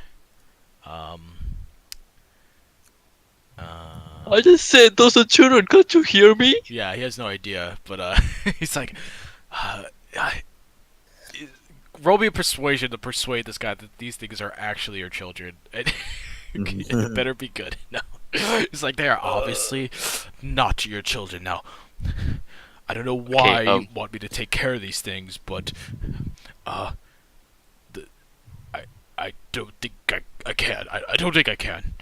I just said those are children. Can't you hear me? Yeah, he has no idea, but he's like, uh, roll me a persuasion to persuade this guy that these things are actually your children. And it better be good. No, it's like they are obviously not your children. Now, I don't know why you want me to take care of these things, but I don't think I can. I don't think I can.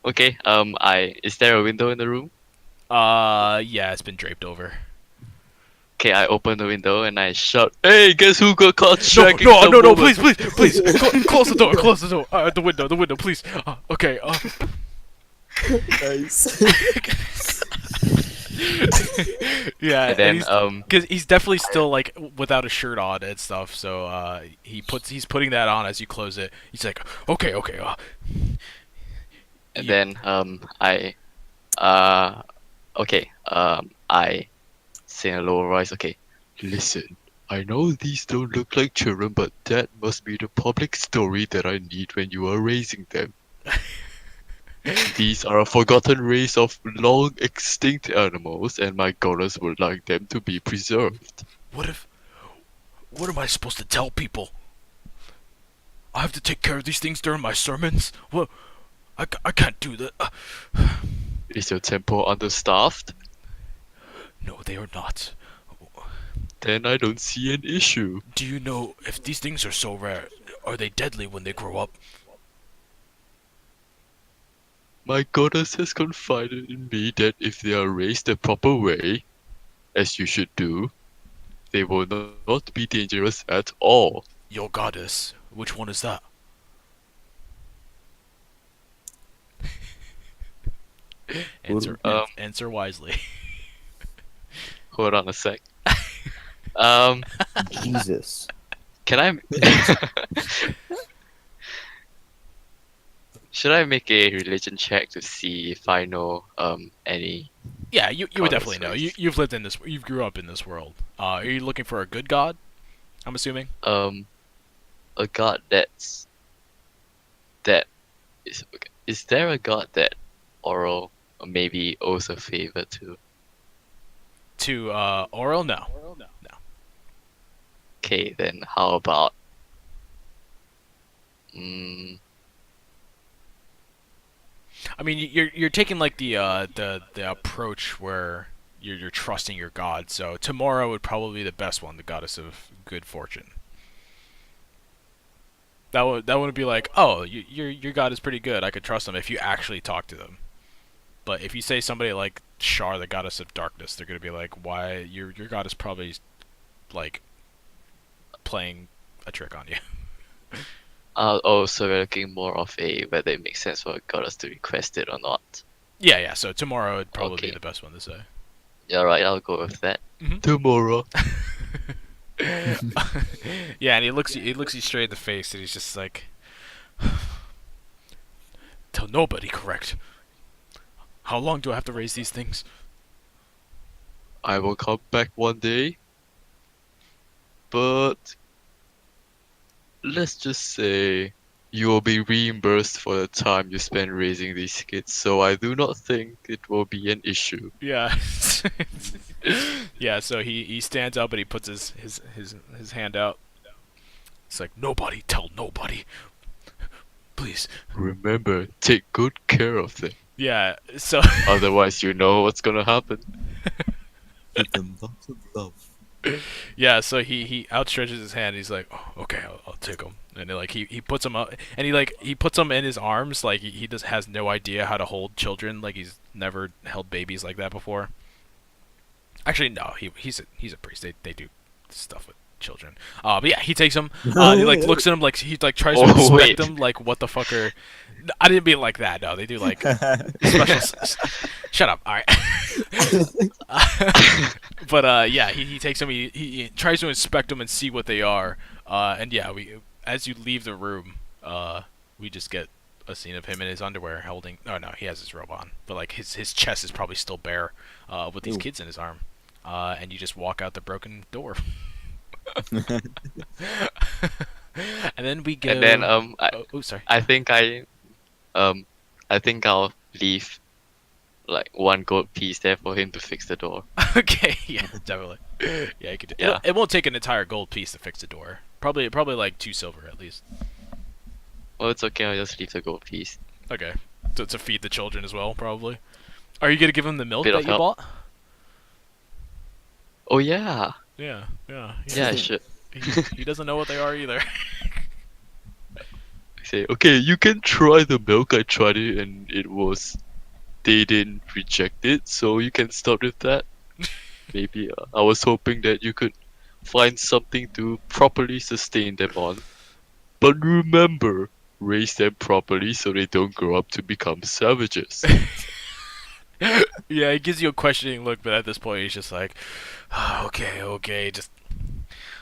Okay. Is there a window in the room? Yeah, it's been draped over. Okay, I open the window and I shout, "Hey, guess who got caught No, shagging no, some no, no, woman?" please, close the door, close the door, the window, please. Okay, Nice. yeah, And then because he's definitely still like without a shirt on and stuff, so he's putting that on as you close it. He's like, okay, and then I say in a lower voice, okay, listen, I know these don't look like children, but that must be the public story that I need when you are raising them. These are a forgotten race of long extinct animals, and my goddess would like them to be preserved. what am I supposed to tell people? I have to take care of these things during my sermons? What? I can't do that. Is your temple understaffed? No, they are not. Then I don't see an issue. Do you know if these things are so rare, are they deadly when they grow up? My goddess has confided in me that if they are raised the proper way, as you should do, they will not be dangerous at all. Your goddess, which one is that? Answer wisely. Hold on a sec. Jesus. Can I? Should I make a religion check to see if I know any? Yeah, you would Goddess definitely know. race. You've lived in this. You grew up in this world. Are you looking for a good god? I'm assuming. A god that is there a god that Oral maybe owes a favor to? To Oral, no. Okay, then how about I mean, you're taking like the approach where you're trusting your god. So tomorrow would probably be the best one, the goddess of good fortune. That would be like, oh, your god is pretty good. I could trust them if you actually talk to them. But if you say somebody like Shar, the goddess of darkness, they're gonna be like, why your god is probably like playing a trick on you. so we're looking more of a whether it makes sense for a goddess to request it or not. Yeah. So tomorrow would probably be Okay. the best one to say. Yeah, right. I'll go with that. Mhm. Tomorrow. Yeah, and he looks you straight in the face, and he's just like, tell nobody, correct? How long do I have to raise these things? I will come back one day, but let's just say you will be reimbursed for the time you spend raising these kids, so I do not think it will be an issue. Yeah. Yeah, so he stands up and he puts his hand out. It's like, nobody tell nobody. Please. Remember, take good care of them. Yeah, so Otherwise, you know what's gonna happen. Give them lots of love. yeah, so he outstretches his hand. He's like, oh, okay, I'll take him. And then, like he puts him up, and he puts him in his arms. Like he just has no idea how to hold children. Like he's never held babies like that before. Actually, no, he's a priest. They do stuff with children. But yeah, he takes him. He like looks at him like he like tries to Oh, inspect wait. him. Like, what the fuck are? I didn't mean like that. No, they do like special. Shut up. All right. But yeah, he takes him. He tries to inspect them and see what they are. And yeah, as you leave the room, we just get a scene of him in his underwear holding. Oh no, he has his robe on, but like his chest is probably still bare, with these Ooh. kids in his arm. And you just walk out the broken door. And then we go. And then Sorry. I think I'll leave like one gold piece there for him to fix the door. Okay, yeah, definitely. Yeah, you could. Yeah. It won't take an entire gold piece to fix the door. Probably like 2 silver at least. Well, it's okay. I'll just leave the gold piece. Okay, so to feed the children as well, probably. Are you gonna give him the milk Bit that of you help. bought? Oh yeah, Yeah. yeah. I should. He doesn't know what they are either. I say, okay, you can try the milk. I tried it and they didn't reject it, so you can start with that. Maybe I was hoping that you could find something to properly sustain them on. But remember, raise them properly so they don't grow up to become savages. Yeah, he gives you a questioning look, but at this point he's just like, "Ah, okay, just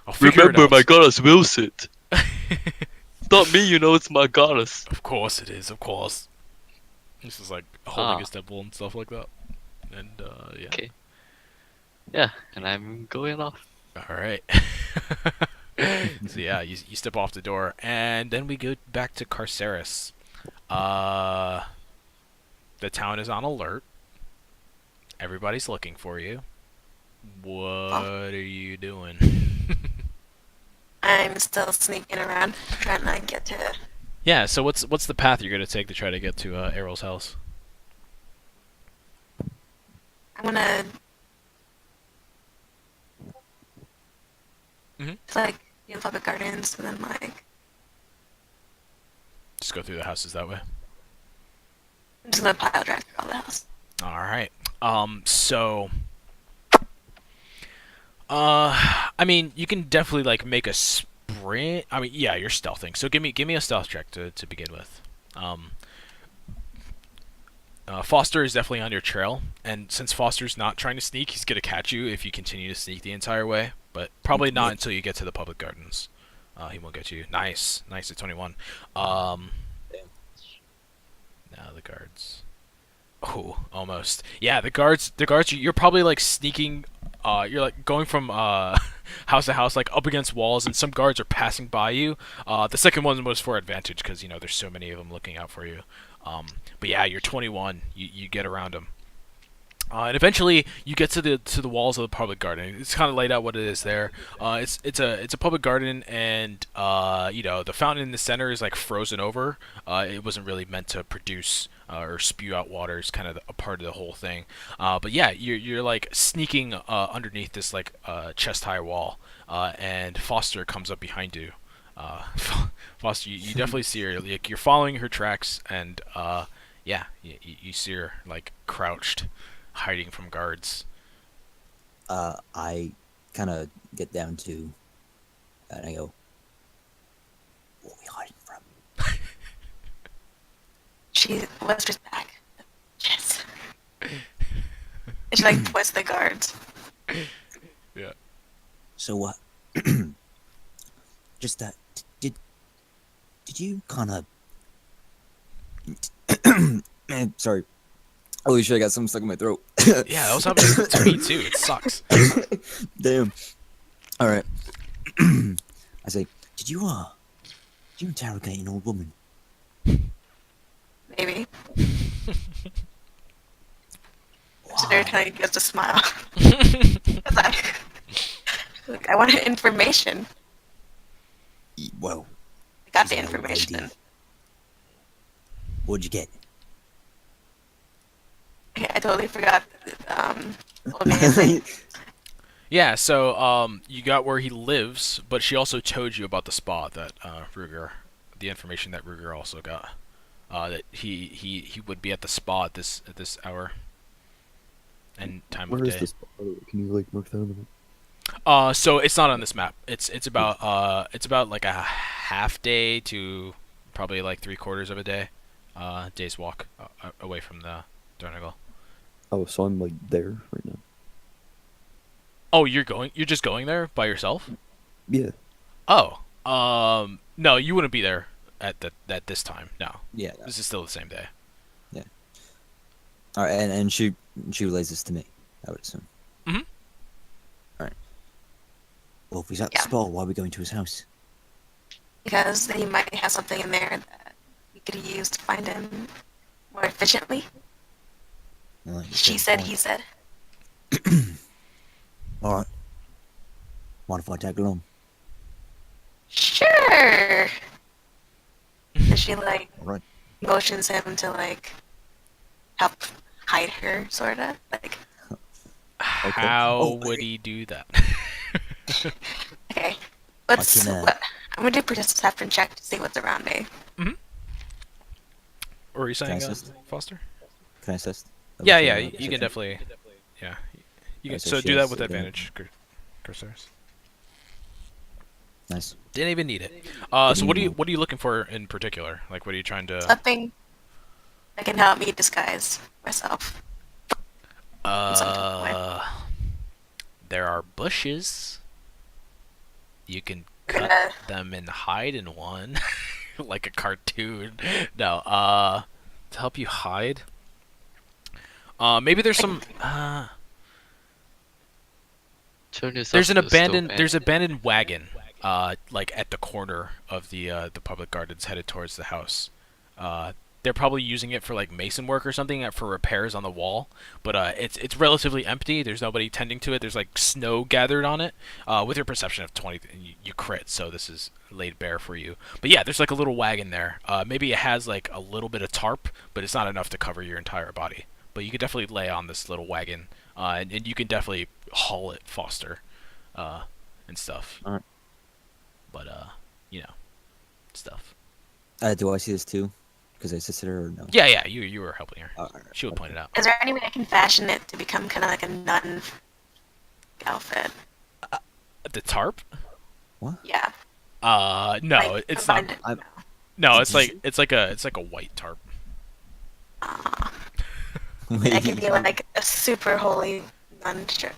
I'll figure Remember, it out." my goddess wills it. It's not me, you know, it's my goddess. Of course it is, of course. This is like holding Ah. his temple and stuff like that. And yeah. Okay. Yeah, and I'm going off. All right. So yeah, you step off the door, and then we go back to Carceres. The town is on alert. Everybody's looking for you. What are you doing? I'm still sneaking around, trying to get to. Yeah. So what's the path you're gonna take to try to get to Errol's house? I'm gonna. Mhm. It's like public gardens, and then like Just go through the houses that way. I'm just gonna pile drive through all the house. All right. So, I mean, you can definitely like make a sprint. I mean, yeah, you're stealthing. So give me a stealth check to begin with. Foster is definitely on your trail, and since Foster's not trying to sneak, he's gonna catch you if you continue to sneak the entire way. But probably not until you get to the public gardens. He won't get you. Nice at 21. Now the guards. Oh, almost. Yeah, the guards. You're probably like sneaking. You're like going from house to house, like up against walls, and some guards are passing by you. The second one was for advantage because there's so many of them looking out for you. But yeah, you're 21. You get around them. And eventually you get to the walls of the public garden. It's kind of laid out what it is there. It's a public garden, and the fountain in the center is like frozen over. It wasn't really meant to produce or spew out water. It's kind of a part of the whole thing. But yeah, you're like sneaking underneath this like chest high wall, and Foster comes up behind you. Foster, you definitely see her. Like, you're following her tracks, and yeah, you see her like crouched, hiding from guards. I kind of get down to, and I go, "What are we hiding from?" She whispers back. Yes. And she like twists the guards. Yeah. So what? Just that. Did you kind of? Sorry. Holy shit! I got something stuck in my throat. Yeah, that was happening to me too. It sucks. Damn. All right. I say, did you You interrogate an old woman. Maybe. Wow. So every time he gives a smile. 'Cause I wanted information. Whoa. I got She's the an old information. lady. What'd you get? Okay, I totally forgot. Old man. Yeah, so you got where he lives, but she also told you about the spa that Ruger, the information that Ruger also got, that he would be at the spa at this hour and time Where of is day. this? Can you like mark that on the map? So it's not on this map. It's about like a half day to probably like 3/4 of a day, day's walk away from the Donegal. Oh, so I'm like there right now. Oh, you're just going there by yourself? Yeah. Oh, no, you wouldn't be there at this time. No, Yeah. this is still the same day. All right, and she relays this to me, I would assume. Mhm. All right. Well, if he's at the Yeah. spa, why are we going to his house? Because he might have something in there that we could use to find him more efficiently. Well, you She said said, he said. All right. Mind if I tag along? Sure. And she like All right. motions him to like help hide her, sorta. Like, How Oh, would he do that? okay, let's. can, I'm gonna do perception check to see what's around me. Or are you saying, Can I assist? Foster? Can I assist? Yeah, Okay, yeah, uh, you can perception. definitely. Yeah, you can. Alright, so So she do that has with advantage. advantage, Cursors. Nice. Didn't even need it. What So do what you are you want? what are you looking for in particular? Like, what are you trying to? Something that can help me disguise myself. There are bushes. You can We're cut gonna. them and hide in one, like a cartoon. No, to help you hide. Maybe there's some. Turn yourself There's an into a stone abandoned. man. There's an abandoned wagon. Like at the corner of the public gardens, headed towards the house. They're probably using it for like mason work or something, for repairs on the wall. But it's relatively empty. There's nobody tending to it. There's like snow gathered on it. With your perception of 20, you crit, so this is laid bare for you. But yeah, there's like a little wagon there. Maybe it has like a little bit of tarp, but it's not enough to cover your entire body. But you could definitely lay on this little wagon, and you can definitely haul it, Foster, and stuff. Alright. But you know, stuff. Do I see this too? Because I assisted her or no? Yeah, you were helping her. Alright, She would okay. point it out. Is there any way I can fashion it to become kind of like a nun outfit? The tarp? Yeah. No, like, it's not. combined- I'm- No, Did you it's like a white tarp. Aw. Wait, I could be like a super holy nun shirt.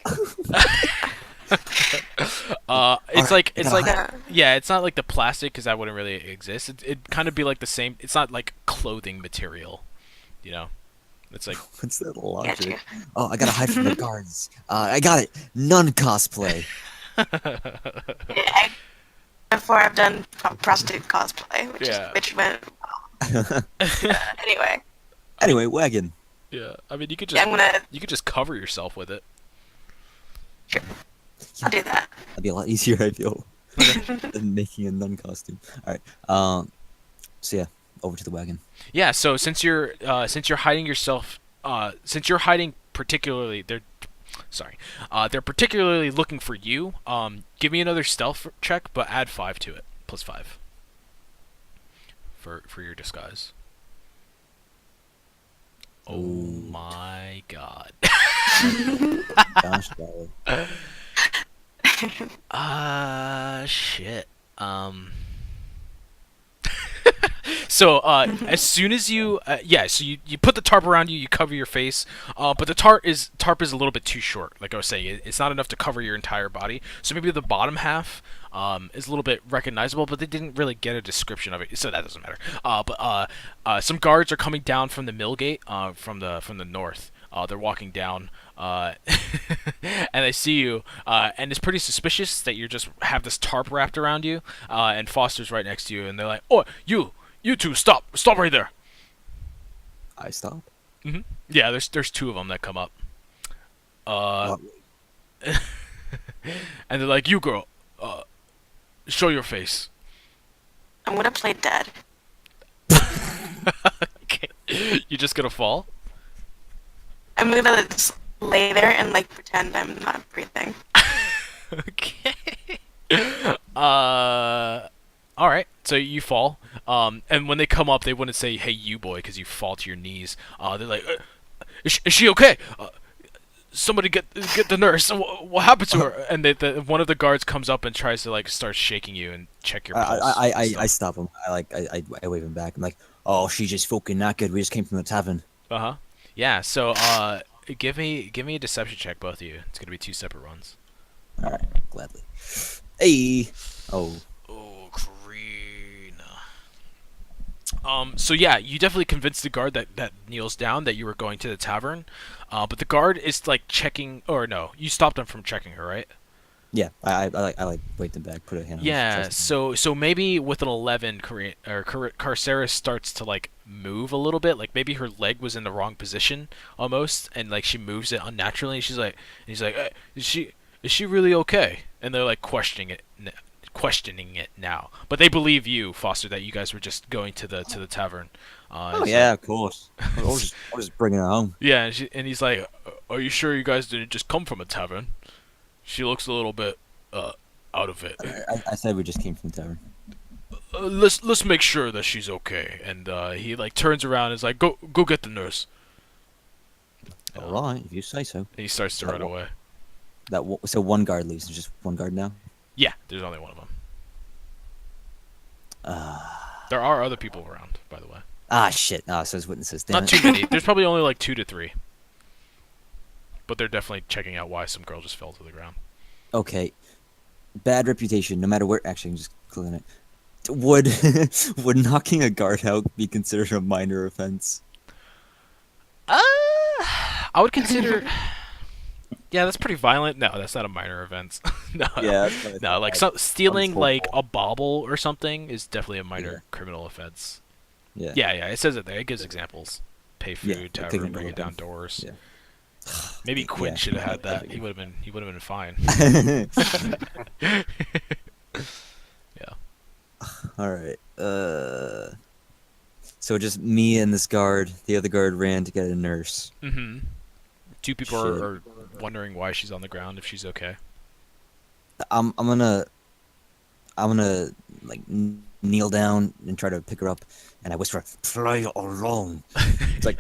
It's like I gotta hide. yeah, it's not like the plastic because that wouldn't really exist. It'd kind of be like the same. It's not like clothing material, you know. It's like What's that Got logic? you. Oh, I gotta hide from the guards. I got it. Nun cosplay. Before I've done prostitute cosplay, Yeah. which went well. Anyway, Anyway, wagon. yeah. I mean, you could yeah, you could just cover yourself with it. I'll do that. That'd be a lot easier, I feel, than making a nun costume. All right. So yeah, over to the wagon. Yeah. So since you're hiding yourself, since you're hiding particularly, they're particularly looking for you. Give me another stealth check, but add 5 to it, +5 for your disguise. Oh Ooh. my god. Gosh, golly. Shit. So, as soon as you, so you put the tarp around you, you cover your face, but the tarp is a little bit too short. Like I was saying, it's not enough to cover your entire body. So maybe the bottom half, is a little bit recognizable, but they didn't really get a description of it, so that doesn't matter. Some guards are coming down from the mill gate, from the north. They're walking down, and they see you, and it's pretty suspicious that you just have this tarp wrapped around you, and Foster's right next to you, and they're like, "Oh, you two, stop right there." I stop. Yeah, there's two of them that come up, Oh, and they're like, "You girl, show your face." I'm gonna play dead. Okay. You just gonna fall? I'm gonna just lay there and like pretend I'm not breathing. Okay. All right. So you fall. And when they come up, they wouldn't say, "Hey, you boy," because you fall to your knees. They're like, "Is she okay? Somebody get the nurse. What happened to her?" And one of the guards comes up and tries to like start shaking you and check your pulse. I stop him. I wave him back. I'm like, oh, she's just fucking knackered. We just came from the tavern. Uh-huh. Yeah. So give me a deception check, both of you. It's gonna be 2 separate runs. All right, gladly. Hey. Oh. Oh, Karina. So yeah, you definitely convinced the guard that kneels down that you were going to the tavern. But the guard is like checking, or no, you stopped him from checking her, right? Yeah. I like wait them back. Put a hand on his Yeah. chest. So maybe with an 11, Carceres starts to like move a little bit. Like maybe her leg was in the wrong position almost, and like she moves it unnaturally. And he's like, hey, is she really okay? And they're like questioning it now. But they believe you, Foster, that you guys were just going to the tavern. Oh yeah, of course. I was just bringing her home. Yeah, and he's like, "Are you sure you guys didn't just come from a tavern? She looks a little bit out of it. I said we just came from the tavern. Let's make sure that she's okay." And he like turns around and is like, "Go get the nurse." All right, if you say so. And he starts to run away. So one guard leaves. There's just one guard now. Yeah, there's only one of them. There are other people around, by the way. Shit. So it's witnesses. Damn Not it. too many. There's probably only like 2 to 3. But they're definitely checking out why some girl just fell to the ground. Okay. Bad reputation, no matter where. Actually, I'm just clicking it. Would would knocking a guard out be considered a minor offense? I would consider. Yeah, that's pretty violent. No, that's not a minor offense. No, Yeah. that's what I no, thought. like stealing like horrible. a bauble or something is definitely a minor Yeah. criminal offense. Yeah. Yeah, it says it there. It gives examples. Pay Yeah, food, taking tavern, it bring it down. down doors. Yeah. Maybe Quinn Yeah. should have had that. He would have been fine. Yeah. All right. So just me and this guard. The other guard ran to get a nurse. Mm-hmm. 2 people Shit. are wondering why she's on the ground, if she's okay. I'm gonna like kneel down and try to pick her up, and I whisper, "Play along." It's like,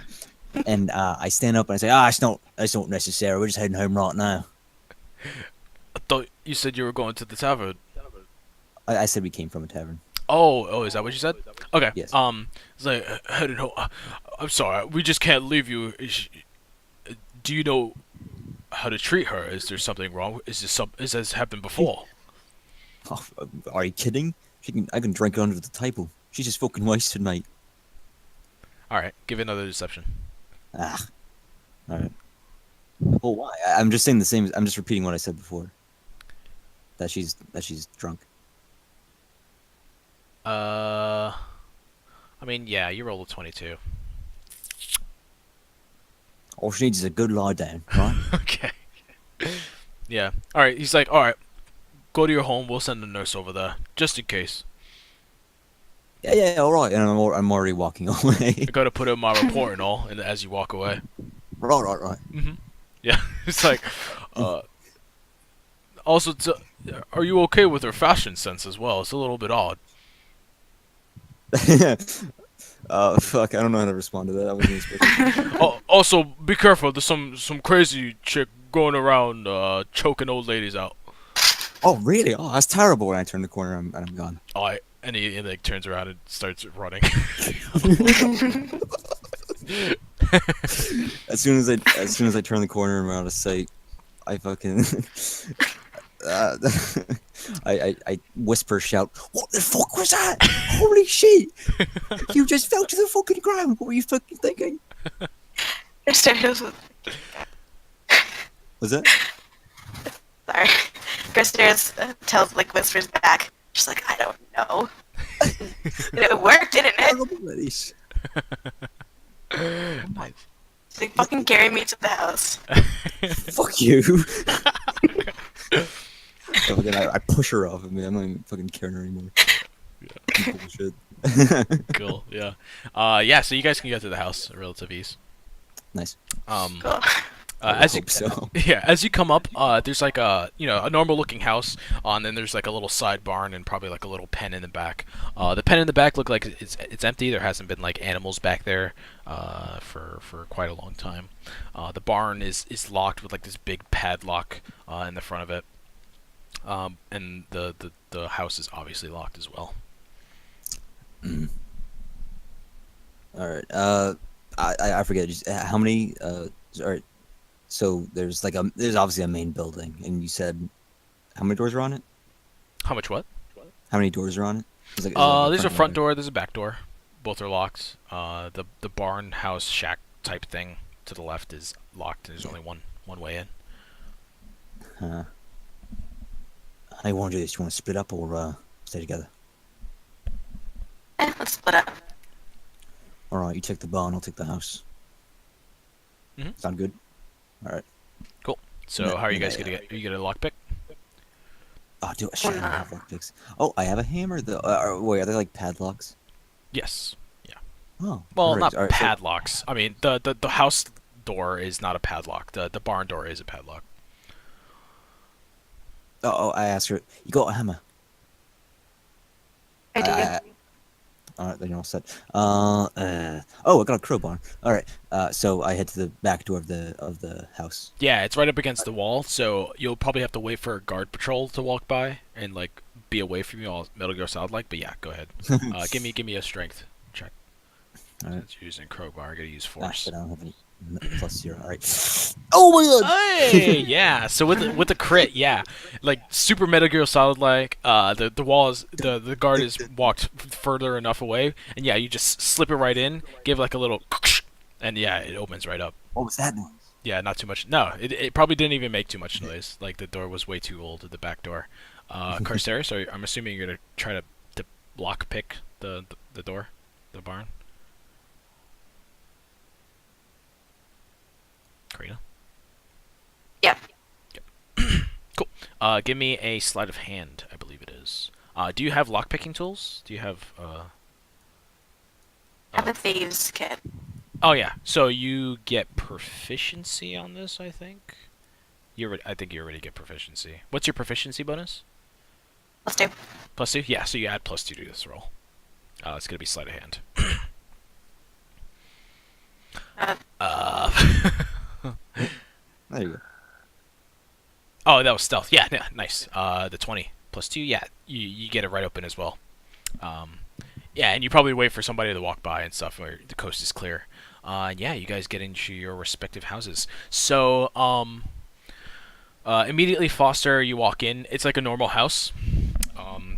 and I stand up and I say, it's not necessary. We're just heading home right now. I thought you said you were going to the tavern. I said we came from a tavern. Oh, is that what you said? Okay. Yes. It's like headed home. I'm sorry, we just can't leave you. Do you know how to treat her? Is there something wrong? Is this happened before? Oh, are you kidding? I can drink her under the table. She's just fucking wasted, mate. All right, give it another deception. All right. Well, why? I'm just saying the same. I'm just repeating what I said before. That she's drunk. I mean, yeah, you rolled a 22. All she needs is a good lie down, right? Okay. Yeah. All right. He's like, all right, go to your home. We'll send a nurse over there just in case. Yeah, all right. And I'm already walking away. I gotta put in my report and all, and as you walk away. Right. Yeah. It's like, also, are you okay with her fashion sense as well? It's a little bit odd. Fuck. I don't know how to respond to that. I wasn't expecting. Also, be careful. There's some crazy chick going around choking old ladies out. Oh, really? Oh, that's terrible. When I turn the corner, and I'm gone. All right. And he like turns around and starts running. As soon as I turn the corner and I'm out of sight, I fucking I whisper, shout, "What the fuck was that? Holy shit! You just fell to the fucking ground. What were you fucking thinking?" Was that? Sorry. Christers tells, like, whispers back. She's like, I don't know. It worked, didn't it? Nice. Nice. She's like, fucking carry me to the house. Fuck you. So again, I push her off of me. I'm not even fucking caring her anymore. Bullshit. Cool. Yeah. Yeah. So you guys can get to the house at relative ease. Nice. Cool. I As you hope so. yeah, as you come up, there's like a a normal looking house, and then there's like a little side barn and probably like a little pen in the back. The pen in the back look like it's empty. There hasn't been like animals back there for quite a long time. The barn is locked with like this big padlock in the front of it, and the house is obviously locked as well. All right. I forget. Just how many? All right. So there's there's obviously a main building, and you said how many doors are on it? How much what? How many doors are on it? Is There's a front door. There's a back door. Both are locked. The barn house shack type thing to the left is locked. There's only one way in. How do you want to do this? You want to split up or stay together? Let's split up. All right. You take the barn. I'll take the house. Mhm. Sound good? All right. So No, how are you no, guys gonna yeah. get? Are you gonna lockpick? Oh, do shit. I don't have lockpicks. Oh, I have a hammer though. Wait, are they like padlocks? Yes. Oh. Well, alright, not alright, so- padlocks. I mean, the house door is not a padlock. The barn door is a padlock. Oh, I asked her. You got a hammer? I do. Alright, then you're all set. Oh, I got a crowbar. All right. So I head to the back door of the house. Yeah, it's right up against the wall, so you'll probably have to wait for a guard patrol to walk by and like be away from you, all Metal Gear Solid like. But yeah, go ahead. Give me a strength check. All right. Since you're using crowbar, I gotta use Ah, force. shit, I don't have any plus 0. All right. Oh my god. Hey, yeah. So with the crit, yeah, like super Metal Gear Solid like. The wall is the guard is walked further enough away, and yeah, you just slip it right in, give like a little, and yeah, it opens right up. What was that noise? Yeah, not too much. No, it probably didn't even make too much noise. Like the door was way too old. The back door. Carceres, so I'm assuming you're gonna try to lock pick the door, the barn. Karina. Yep. Cool. Give me a sleight of hand, I believe it is. Do you have lockpicking tools? Do you have Have a thieves kit. Oh yeah. So you get proficiency on this, I think. I think you already get proficiency. What's your proficiency bonus? Let's do. +2? Yeah, so you add +2 to this roll. It's gonna be sleight of hand. There you go. Oh, that was stealth. Yeah, nice. The 20 +2. Yeah, you get it right open as well. Yeah, and you probably wait for somebody to walk by and stuff where the coast is clear. Yeah, you guys get into your respective houses. So, immediately Foster, you walk in. It's like a normal house.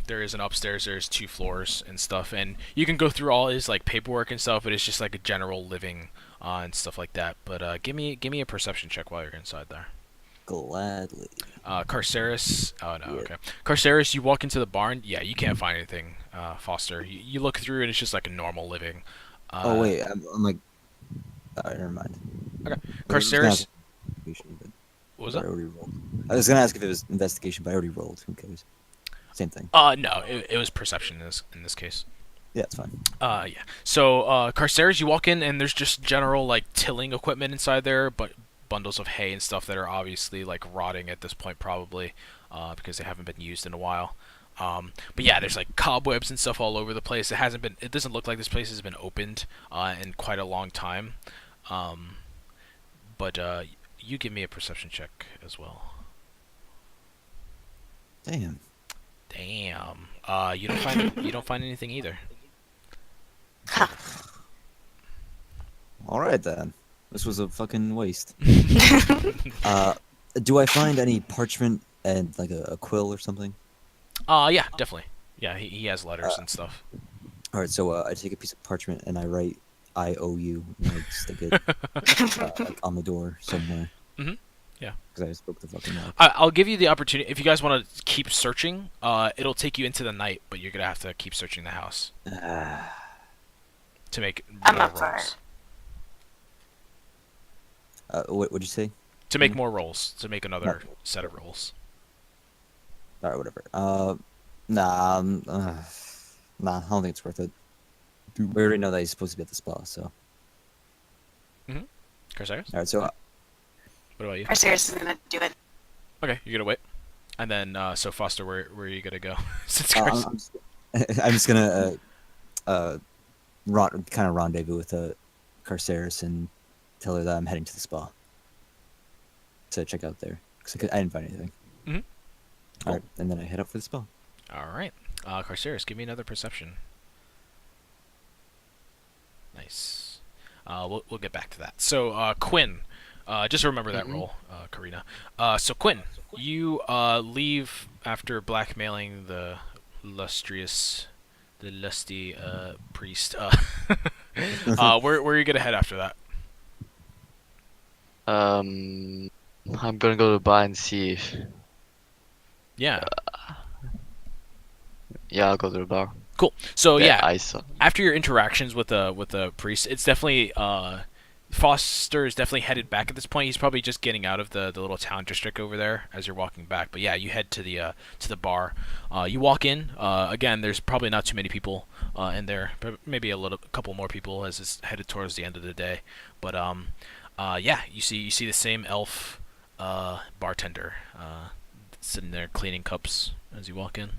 There is an upstairs. There's 2 floors and stuff, and you can go through all his like paperwork and stuff. But it's just like a general living and stuff like that. But give me a perception check while you're inside there. Gladly. Carceres. Oh no. Yeah. Okay. Carceres, you walk into the barn. Yeah, you can't find anything. Foster, you look through and it's just like a normal living. Oh wait, I'm like. Alright, never mind. Okay. I was gonna Carceres. ask investigation, but What was I that? already rolled. I was gonna ask if it was investigation, but I already rolled. Who cares? Same thing. No, it was perception in this case. Yeah, it's fine. Yeah. So, Carceres, you walk in and there's just general like tilling equipment inside there, but bundles of hay and stuff that are obviously like rotting at this point, probably, because they haven't been used in a while. But yeah, there's like cobwebs and stuff all over the place. It doesn't look like this place has been opened in quite a long time. But you give me a perception check as well. Damn. Damn. You don't find anything either. All right then. This was a fucking waste. Do I find any parchment and like a quill or something? Yeah, definitely. Yeah, he has letters and stuff. All right, so I take a piece of parchment and I write "I owe you" and I stick it like, on the door somewhere. Mhm. Yeah. Because I just broke the fucking lock. I'll give you the opportunity if you guys want to keep searching. It'll take you into the night, but you're gonna have to keep searching the house to make I'm more up for rolls. it. What'd you say? To make more rolls, to make another set of rolls. All right, whatever. Nah, nah. I don't think it's worth it. We already know that he's supposed to be at the spa, so. Corsairus? All right, so What about you? Arceus is gonna do it. Okay, you're gonna wait. And then, so Foster, where are you gonna go? Since I'm, Cars- I'm just, I'm just gonna kind of rendezvous with Carceris and tell her that I'm heading to the spa to check out there because I didn't find anything. Mhm. All right, and then I head up for the spa. All right, Carceris, give me another perception. Nice. We'll get back to that. So Quinn, just remember that roll, Karina. So Quinn, you leave after blackmailing the lusty priest. Where are you gonna head after that? I'm gonna go to the bar and see if. Yeah. Yeah, I'll go to the bar. Cool. So yeah, I saw. after your interactions with the priest, it's definitely Foster is definitely headed back at this point. He's probably just getting out of the little town district over there as you're walking back. But yeah, you head to the bar. You walk in. Again, there's probably not too many people in there, but maybe a couple more people as it's headed towards the end of the day. But yeah, you see the same elf bartender sitting there cleaning cups as you walk in.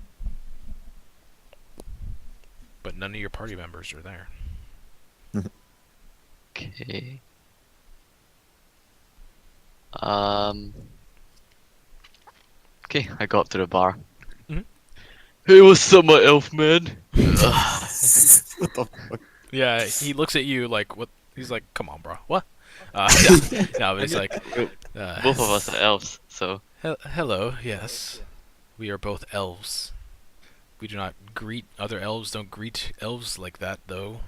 But none of your party members are there. Okay. Okay, I go up to the bar. Mhm. Hey, what's up, my elf man? What the fuck? Yeah, he looks at you like, what? He's like, come on, bro. What? No, but he's like, Both of us are elves, so. Hello, yes. We are both elves. We do not greet other elves, don't greet elves like that, though.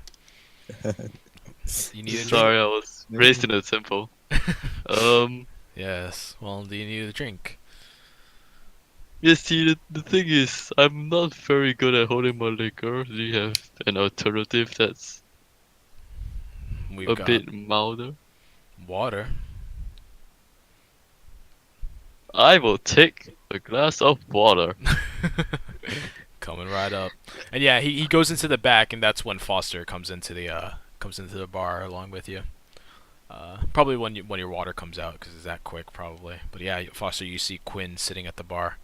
You need a drink? Sorry, I was raised in a temple. Yes, well, do you need a drink? Yes, see, the thing is, I'm not very good at holding my liquor. Do you have an alternative that's We've a got bit milder? water. I will take a glass of water. Coming right up. And yeah, he goes into the back, and that's when Foster comes into the bar along with you. Probably when your water comes out, because it's that quick, probably. But yeah, Foster, you see Quinn sitting at the bar,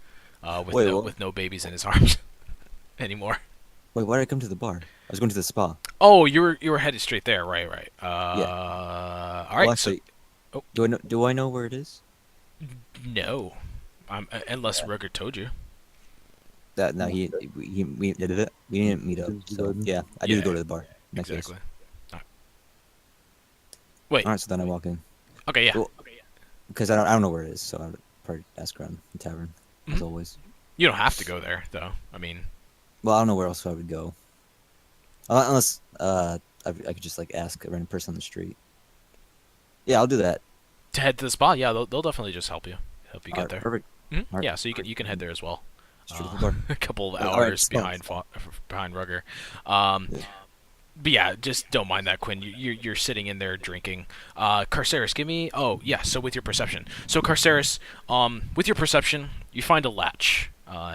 with Wait, what? with no babies in his arms anymore. Wait, why did I come to the bar? I was going to the spa. Oh, you were headed straight there, right? All right. Well, actually, oh. do I know where it is? no, unless Ruger told you. That no, we did it. We didn't meet up. So yeah, I do Yeah, go to the bar. Next Exactly. Case. Wait. All right, so then I walk in Okay. Yeah. Well, because I don't know where it is, so I would probably ask around the tavern as Mhm. always. You don't have to go there, though. I mean, Well, I don't know where else I would go, unless I could just like ask a random person on the street. Yeah, I'll do that. to head to the spa, yeah, they'll definitely just help you get Alright, there. Perfect. Mhm. Alright, Yeah, so you can head there as well. Straight to the bar. A couple of Alright, hours spa. behind Rugger. Yeah. But yeah, just don't mind that, Quinn. You're sitting in there drinking. Carceris, give me. Oh yeah. So with your perception, Carceris, with your perception, you find a latch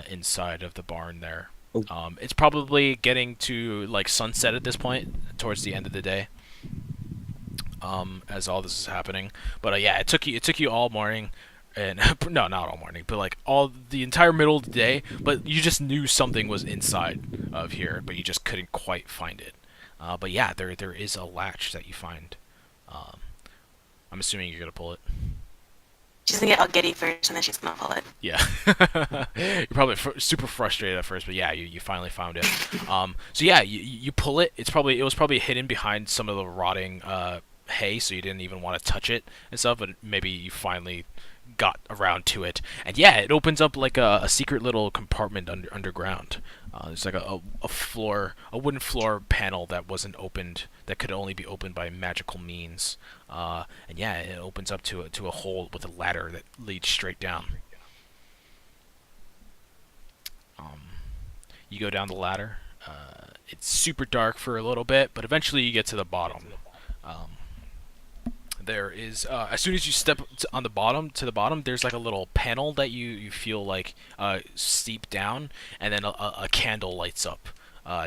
inside of the barn there. Oh. It's probably getting to like sunset at this point, towards the end of the day. As all this is happening, but yeah, it took you all morning, and no, not all morning, but like all the entire middle of the day. But you just knew something was inside of here, but you just couldn't quite find it. But yeah, there is a latch that you find. I'm assuming you're gonna pull it. She's gonna get all giddy first, and then she's gonna pull it. Yeah, you're probably super frustrated at first, but yeah, you finally found it. So yeah, you pull it. It was probably hidden behind some of the rotting hay, so you didn't even want to touch it and stuff. But maybe you finally got around to it, and yeah, it opens up like a secret little compartment underground. There's like a wooden floor panel that wasn't opened, that could only be opened by magical means. And yeah, it opens up to a hole with a ladder that leads straight down. You go down the ladder. It's super dark for a little bit, but eventually you get to the bottom. There is as soon as you step on the bottom there's like a little panel that you feel like steep down, and then a candle lights up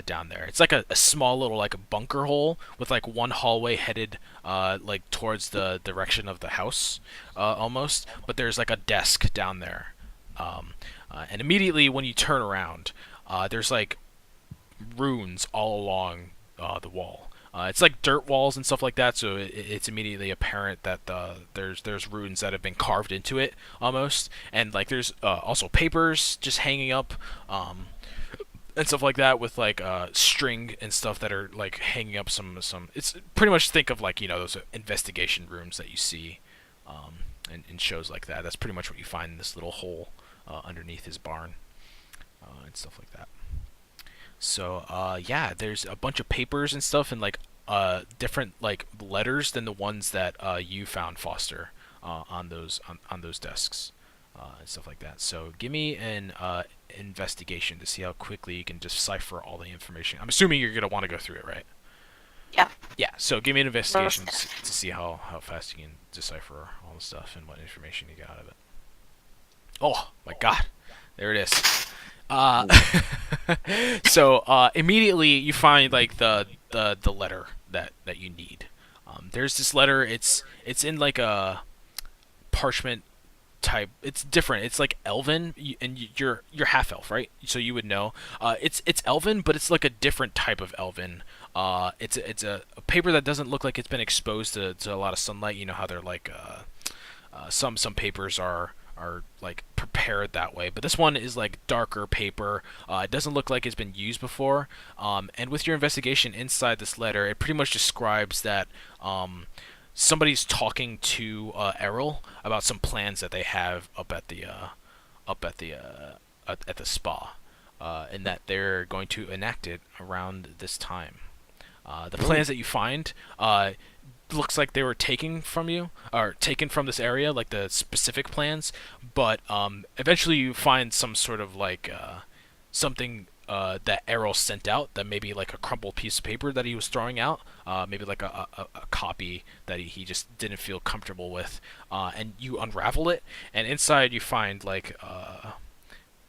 down there. It's like a small little like a bunker hole with like one hallway headed like towards the direction of the house almost, but there's like a desk down there, and immediately when you turn around, there's like runes all along the wall. It's like dirt walls and stuff like that, so it's immediately apparent that there's runes that have been carved into it almost, and like there's also papers just hanging up, and stuff like that with like string and stuff that are like hanging up some. It's pretty much, think of like, you know, those investigation rooms that you see in shows like that. That's pretty much what you find in this little hole underneath his barn and stuff like that. So yeah, there's a bunch of papers and stuff, and like different like letters than the ones that you found, Foster, on those desks and stuff like that. So give me an investigation to see how quickly you can decipher all the information. I'm assuming you're gonna want to go through it, right? Yeah. Yeah. So give me an investigation to see how fast you can decipher all the stuff and what information you got out of it. Oh my God, there it is. So immediately you find like the letter that you need. There's this letter. It's in like a parchment type. It's different. It's like Elven, and you're half elf, right? So you would know. It's Elven, but it's like a different type of Elven. It's a paper that doesn't look like it's been exposed to a lot of sunlight. You know how they're like some papers are like prepared that way, but this one is like darker paper. It doesn't look like it's been used before, and with your investigation inside this letter, it pretty much describes that somebody's talking to Errol about some plans that they have up at the spa, and that they're going to enact it around this time. The plans that you find looks like they were taken from you, or taken from this area, like the specific plans, but eventually you find some sort of like something that Errol sent out, that maybe like a crumpled piece of paper that he was throwing out, maybe like a copy that he just didn't feel comfortable with, and you unravel it, and inside you find like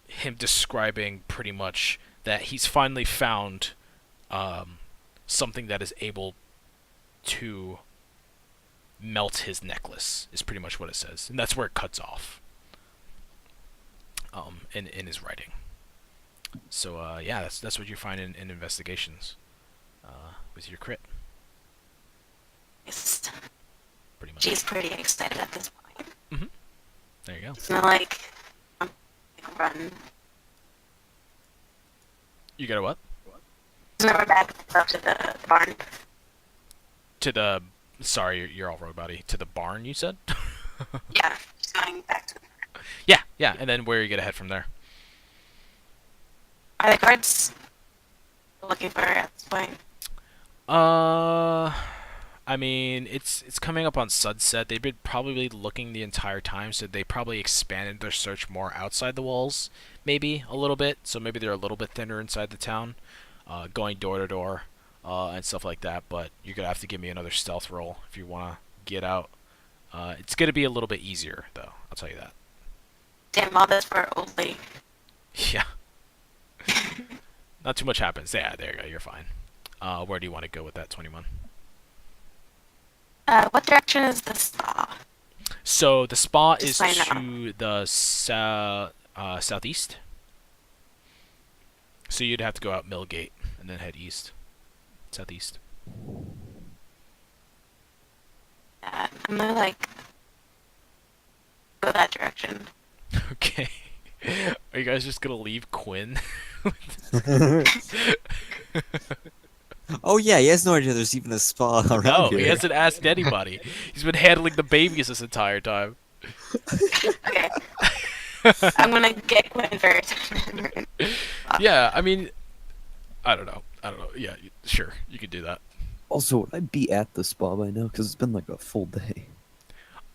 him describing pretty much that he's finally found something that is able to melt his necklace, is pretty much what it says, and that's where it cuts off in his writing. So yeah, that's what you find in investigations with your crit, Yes. pretty much. She's pretty excited at this point. There you go. It's not like I'm run. You got a what? There's never back up to the barn. To the, sorry, you're all road body. To the barn, you said? Yeah, just going back to the barn. Yeah, and then where are you gonna head from there? Are the guards looking for her at this point? I mean, it's coming up on sunset. They've been probably looking the entire time, so they probably expanded their search more outside the walls, maybe a little bit. So maybe they're a little bit thinner inside the town, going door to door, and stuff like that. But you're gonna have to give me another stealth roll if you wanna get out. It's gonna be a little bit easier, though. I'll tell you that. Damn, all this for old lady. Yeah. Not too much happens. Yeah, there you go. You're fine. Where do you want to go with that 21? What direction is the spa? So the spa Just is find out. to the southeast. So you'd have to go out Millgate and then head east, southeast. I'm gonna like go that direction. Okay. Are you guys just gonna leave Quinn? Oh yeah, he has no idea there's even a spa around No, here. he hasn't asked anybody. He's been handling the babies this entire time. Okay. I'm gonna get Quinn first. Yeah, I mean, I don't know. Yeah, sure, you could do that. Also, would I be at the spa by now? Because it's been like a full day.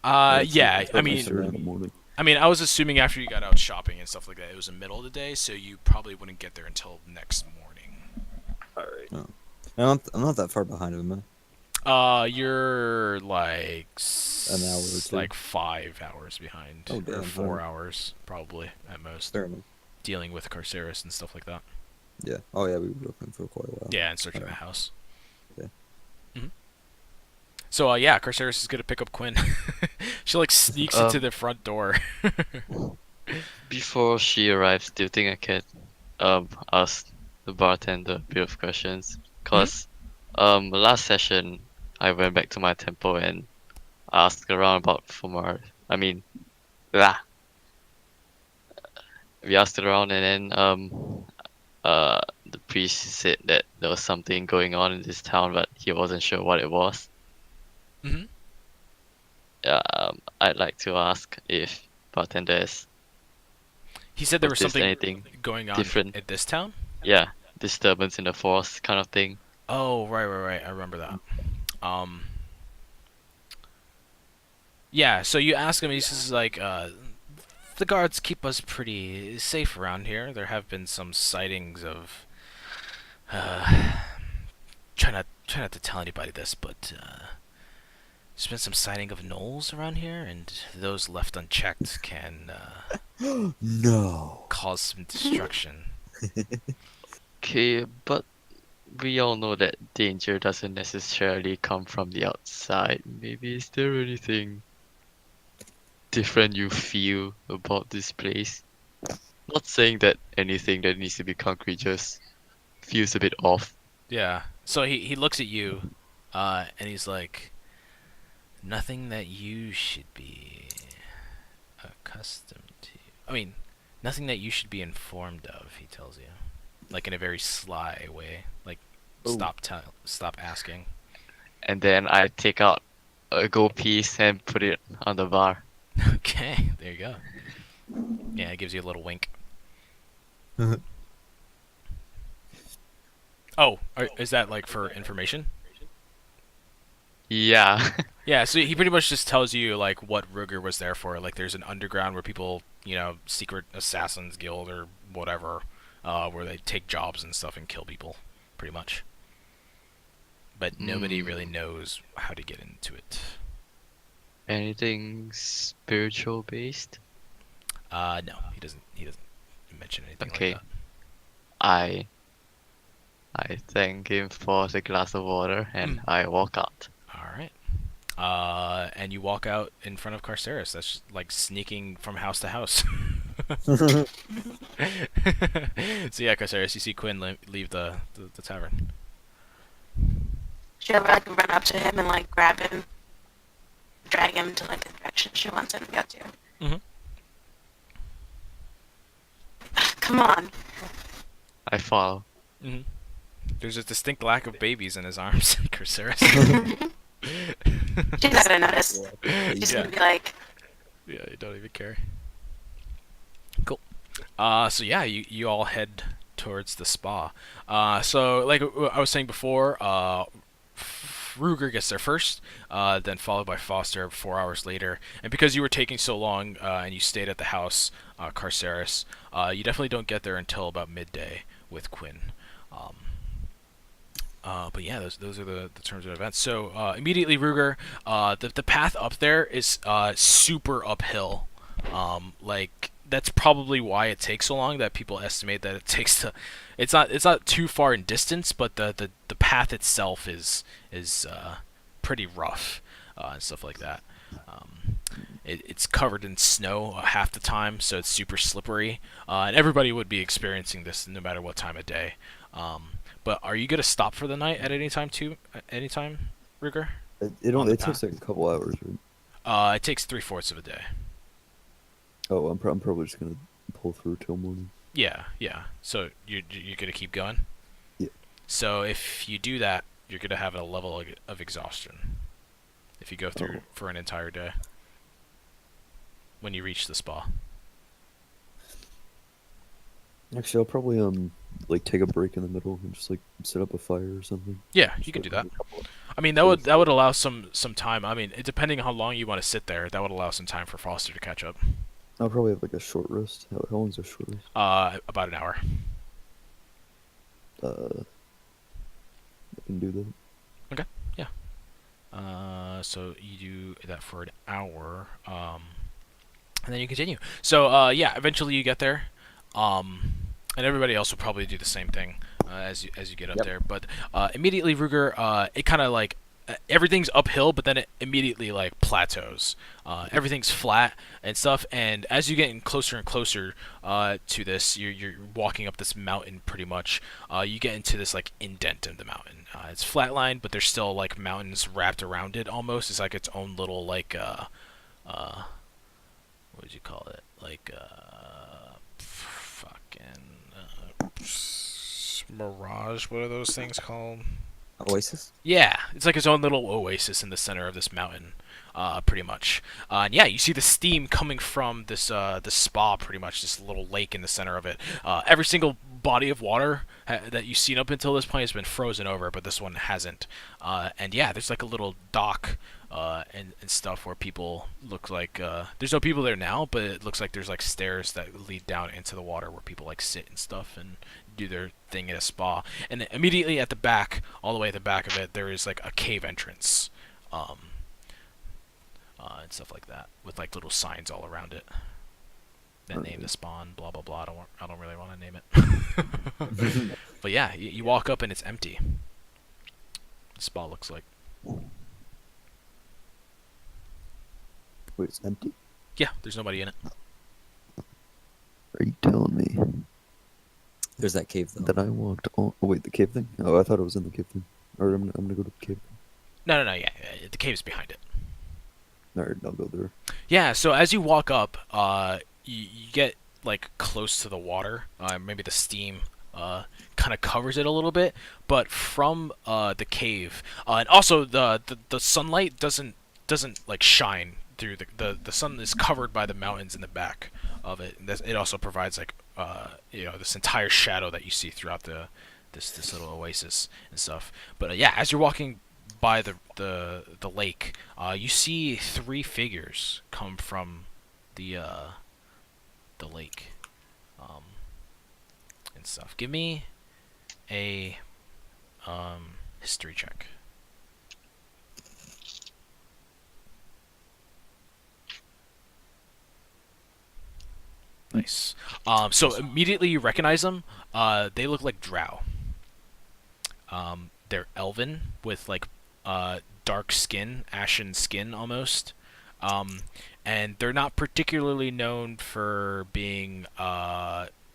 It's Yeah, like I my mean, start in the morning. I was assuming after you got out shopping and stuff like that, it was the middle of the day, so you probably wouldn't get there until next morning. All right. I'm not that far behind him. Am You're like An hour or two. like 5 hours behind, Oh, or damn, 4 alright. hours probably at most, Fair enough. dealing with Carceres and stuff like that. Yeah. Oh yeah, we were looking for quite a while. Yeah, and searching the Alright. house. Yeah. So yeah, Carceres is gonna pick up Quinn. She like sneaks into the front door. Before she arrives, do you think I can ask the bartender a bit of questions? Cause last session I went back to my temple and asked around about Fomar. I mean, blah. We asked around and then the priest said that there was something going on in this town, but he wasn't sure what it was. hmm I'd like to ask if bartender is He said there was noticed something anything going on different. at this town. Yeah, disturbance in the forest kind of thing. Oh, right. I remember that. Yeah, so you ask him, he says, like, the guards keep us pretty safe around here. There have been some sightings of, try not to tell anybody this, but, there's been some sighting of gnolls around here, and those left unchecked can, No. cause some destruction. Okay, but we all know that danger doesn't necessarily come from the outside. Maybe is there anything different you feel about this place? Not saying that anything that needs to be concrete just feels a bit off. Yeah. So he looks at you, and he's like, nothing that you should be accustomed to. I mean, nothing that you should be informed of, he tells you. Like in a very sly way. Like, Oh. stop asking. And then I take out a gold piece and put it on the bar. Okay, there you go. Yeah, it gives you a little wink. Oh, is that like for information? Yeah. Yeah, so he pretty much just tells you like what Ruger was there for. Like there's an underground where people, secret assassins guild or whatever, where they take jobs and stuff and kill people, pretty much. But nobody really knows how to get into it. Anything spiritual based? No, he doesn't mention anything Okay. like I thank him for the glass of water and Mm. I walk out. that. All right. And you walk out in front of Carceres. That's just, like sneaking from house to house. So yeah, Carceres, you see Quinn leave the tavern. She'll like run up to him and like grab him, drag him to like the direction she wants him to go to. Mhm. Come on. I follow. hmm There's a distinct lack of babies in his arms, Carceres. She's not gonna notice. She's Yeah. gonna be like, Yeah, you don't even care. Cool. So yeah, you all head towards the spa. So like I was saying before, Ruger gets there first, then followed by Foster 4 hours later. And because you were taking so long and you stayed at the house, Carceres, you definitely don't get there until about midday with Quinn. But yeah, those are the terms of events. So immediately, Ruger, the path up there is super uphill. Like that's probably why it takes so long. That people estimate that it takes to. It's not too far in distance, but the path itself is pretty rough and stuff like that. It's covered in snow half the time, so it's super slippery. And everybody would be experiencing this no matter what time of day. But are you gonna stop for the night at any time too? At any time, Ruger? It On only the takes path. like a couple hours. Right? It takes 3/4 of a day. Oh, I'm probably just gonna pull through till morning. Yeah. So you're gonna keep going. Yeah. So if you do that, you're gonna have a level of exhaustion. If you go through for an entire day. when you reach the spa. Actually, I'll probably like take a break in the middle and just like set up a fire or something. Yeah, you Just, can like, do that. have a couple of- I mean, that would allow some time. I mean, depending on how long you want to sit there, that would allow some time for Foster to catch up. I'll probably have like a short rest. How long's a short rest? About an hour. I can do that. So you do that for an hour, and then you continue. So yeah, eventually you get there, and everybody else will probably do the same thing as you get up Yep. there. But immediately Ruger, it kind of like everything's uphill, but then it immediately like plateaus. Everything's flat and stuff, and as you get in closer and closer to this, you're walking up this mountain pretty much. You get into this like indent in the mountain. It's flatlined, but there's still like mountains wrapped around it almost. It's like its own little like what would you call it? Like mirage. What are those things called? Oasis. Yeah, it's like its own little oasis in the center of this mountain, pretty much. And yeah, you see the steam coming from this spa, pretty much this little lake in the center of it. Every single body of water that you've seen up until this point has been frozen over, but this one hasn't. And yeah, there's like a little dock and stuff where people look like there's no people there now, but it looks like there's like stairs that lead down into the water where people like sit and stuff and do their thing at a spa. And then immediately at the back, all the way at the back of it, there is like a cave entrance, and stuff like that, with like little signs all around it that name the spawn, blah blah blah. I don't really want to name it. But yeah, you walk up and it's empty. The spa looks like. Wait, it's empty? Yeah, there's nobody in it. Are you telling me There's that cave though. that I walked on? Oh wait, the cave thing? Oh, I thought it was in the cave thing. Or I'm gonna go to the cave thing. No, yeah, the cave's behind it. Alright, I'll go there. Yeah, so as you walk up, you get like close to the water. Maybe the steam kind of covers it a little bit, but from the cave, and also the sunlight doesn't like shine through the sun is covered by the mountains in the back of it. It also provides like this entire shadow that you see throughout this little oasis and stuff. But yeah, as you're walking by the lake, you see 3 figures come from the lake, and stuff. Give me a history check. Nice. So immediately you recognize them. They look like drow. They're elven with like dark skin, ashen skin almost. And they're not particularly known for being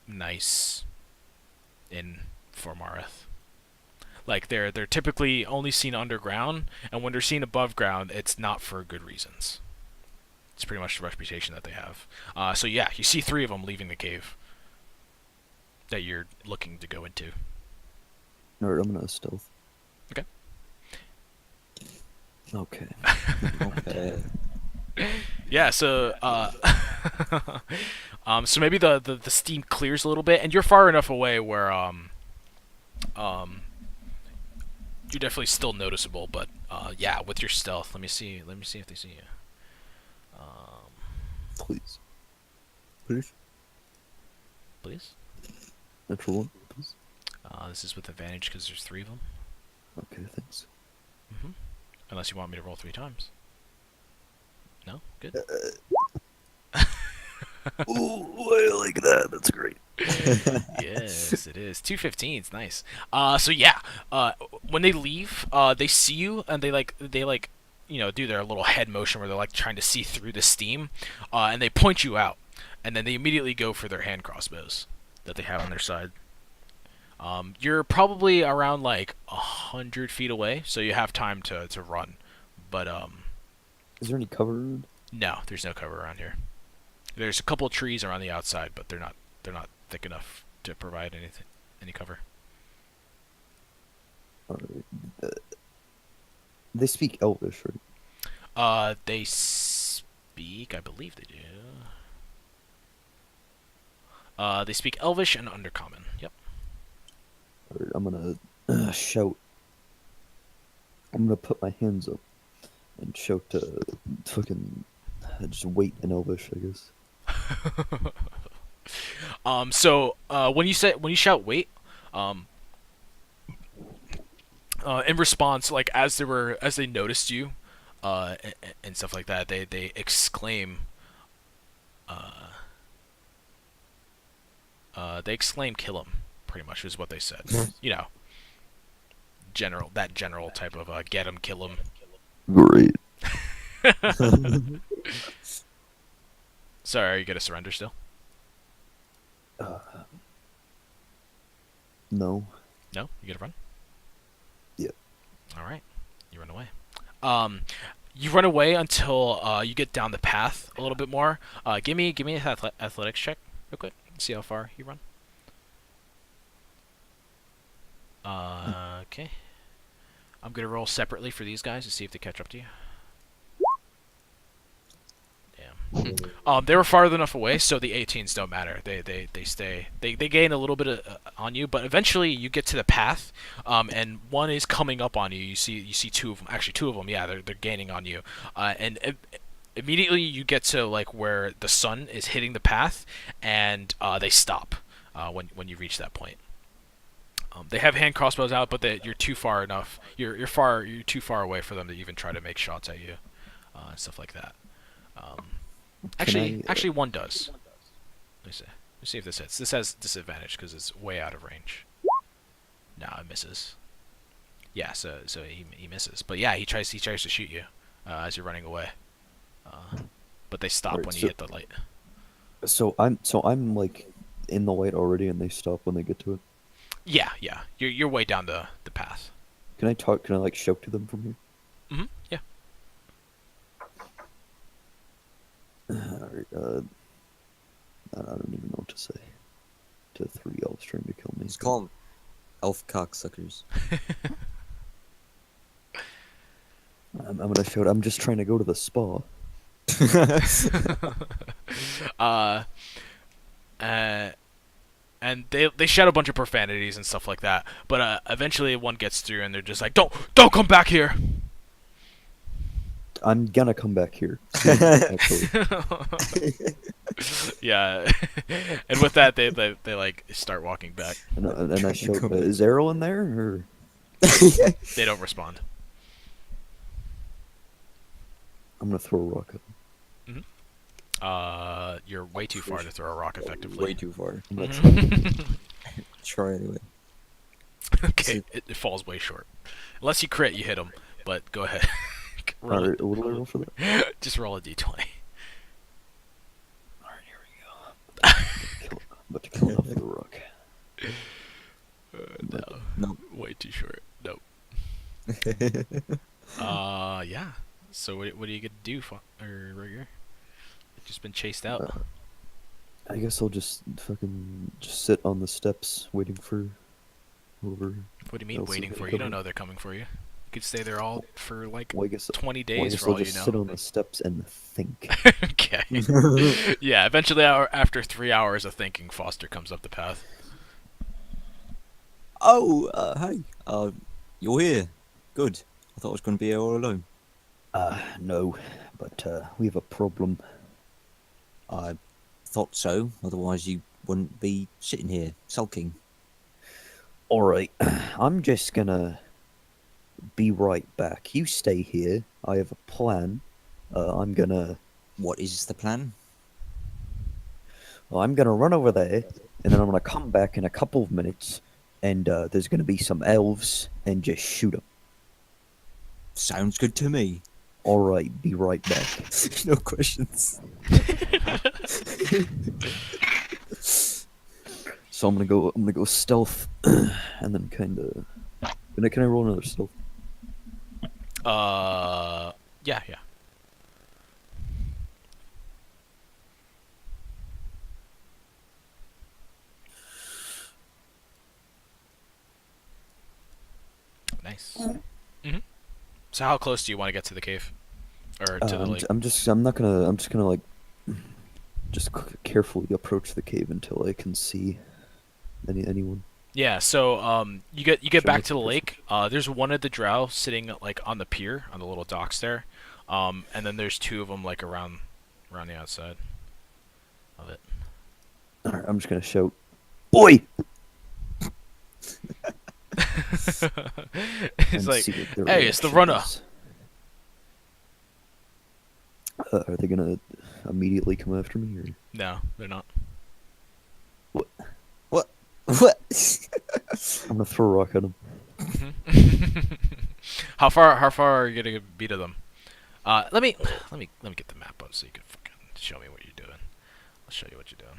nice in Formarith. Like they're typically only seen underground, and when they're seen above ground, it's not for good reasons. It's pretty much the reputation that they have. So yeah, you see 3 of them leaving the cave that you're looking to go into. Alright, I'm gonna stealth. Okay. Okay. Okay. Yeah, so so maybe the steam clears a little bit, and you're far enough away where you're definitely still noticeable, but yeah, with your stealth, let me see if they see you. Please. Please? Please. Natural one, please. This is with advantage because there's 3 of them. Okay, thanks. Unless you want me to roll 3 times. No? Good. Ooh, I like that. That's great. Yes, it is. 2 15s, nice. So yeah, when they leave, they see you and they do their little head motion where they're like trying to see through the steam, and they point you out, and then they immediately go for their hand crossbows that they have on their side. You're probably around like 100 feet away, so you have time to run, but Is there any cover? no, there's no cover around here. There's a couple of trees around the outside, but they're not thick enough to provide any cover. Alright. They speak Elvish, right? They speak speak. I believe they do. They speak Elvish and Undercommon. Yep. Alright, I'm gonna shout. I'm gonna put my hands up and shout to fucking just wait in Elvish, I guess. So when you shout wait, in response, like as they noticed you, and stuff like that, they exclaim, kill him, pretty much is what they said. You know, general type of get him, kill him. Great. Sorry, are you gonna surrender still? No. No, you gonna run? Yep. All right, you run away. You run away until you get down the path a little bit more. Give me an athletics check real quick. See how far you run. Okay. I'm gonna roll separately for these guys to see if they catch up to you. Damn. They were farther enough away, so the 18s don't matter. They stay. They gain a little bit on you, but eventually you get to the path, and one is coming up on you. You see two of them. Actually, two of them. Yeah, they're gaining on you, and immediately you get to like where the sun is hitting the path, and they stop when you reach that point. They have hand crossbows out, but you're too far enough. You're too far away for them to even try to make shots at you, and stuff like that. Actually, one does. Let me see if this hits. This has disadvantage because it's way out of range. No, it misses. Yeah, so he misses. But yeah, he tries to shoot you as you're running away. But they stop Alright, when you so- hit the light. So I'm like in the light already, and they stop when they get to it. Yeah. You're way down the path. Can I talk? Can I like shout to them from here? Yeah. Alright, I don't even know what to say. To 3 elves trying to kill me. Just call them elf cocksuckers. I'm gonna shout. I'm just trying to go to the spa. And they shout a bunch of profanities and stuff like that. But eventually one gets through, and they're just like, "Don't come back here." I'm gonna come back here. Actually, Yeah. And with that, they like start walking back. and I shout, "Is Errol in there?" Or They don't respond. I'm gonna throw a rock at them. You're way too far to throw a rock effectively. Way too far. I'm gonna try. Try anyway. Okay, it falls way short. Unless you crit, you hit him. But go ahead. Roll Alright, what do I roll for that? it. Just roll a d20. Alright, here we go. I'm about to kill enough with a rock. No. Nope. Way too short. Nope. Yeah. So what are you gonna do, Rigger? You've just been chased out. I guess I'll just sit on the steps waiting for whoever. What do you mean else is waiting gonna for you? come You don't in. know they're coming for you. You could stay there all for like Well, I guess 20 well, I days guess for I'll all you just know. sit on the steps and think. Okay. Yeah, eventually after 3 hours of thinking, Foster comes up the path. Oh, hey. You're here. Good. I thought I was going to be here all alone. No, but we have a problem. I thought so. Otherwise, you wouldn't be sitting here sulking. Alright, I'm just gonna be right back. You stay here. I have a plan. I'm gonna What is the plan? run over there, and then I'm gonna come back in a couple of minutes, and there's gonna be some elves, and just shoot them. Sounds good to me. Alright, be right back. No questions. So I'm gonna go stealth, and then kinda. Can I roll another stealth? Yeah. Nice. So how close do you want to get to the cave? or to the lake? I'm just gonna like just carefully approach the cave until I can see anyone. Yeah, so you get Show back me to the the lake. There's one of the drow sitting like on the pier on the little docks there, and then there's two of them like around the outside of it. All right, I'm just gonna shout, "Oi!" It's and like, see what their hey, it's the reaction runner. is. Are they gonna immediately come after me, or No, they're not. What? I'm gonna throw a rock at them? How far are you gonna be to them? Let me get the map up so you can fucking show me what you're doing. I'll show you what you're doing.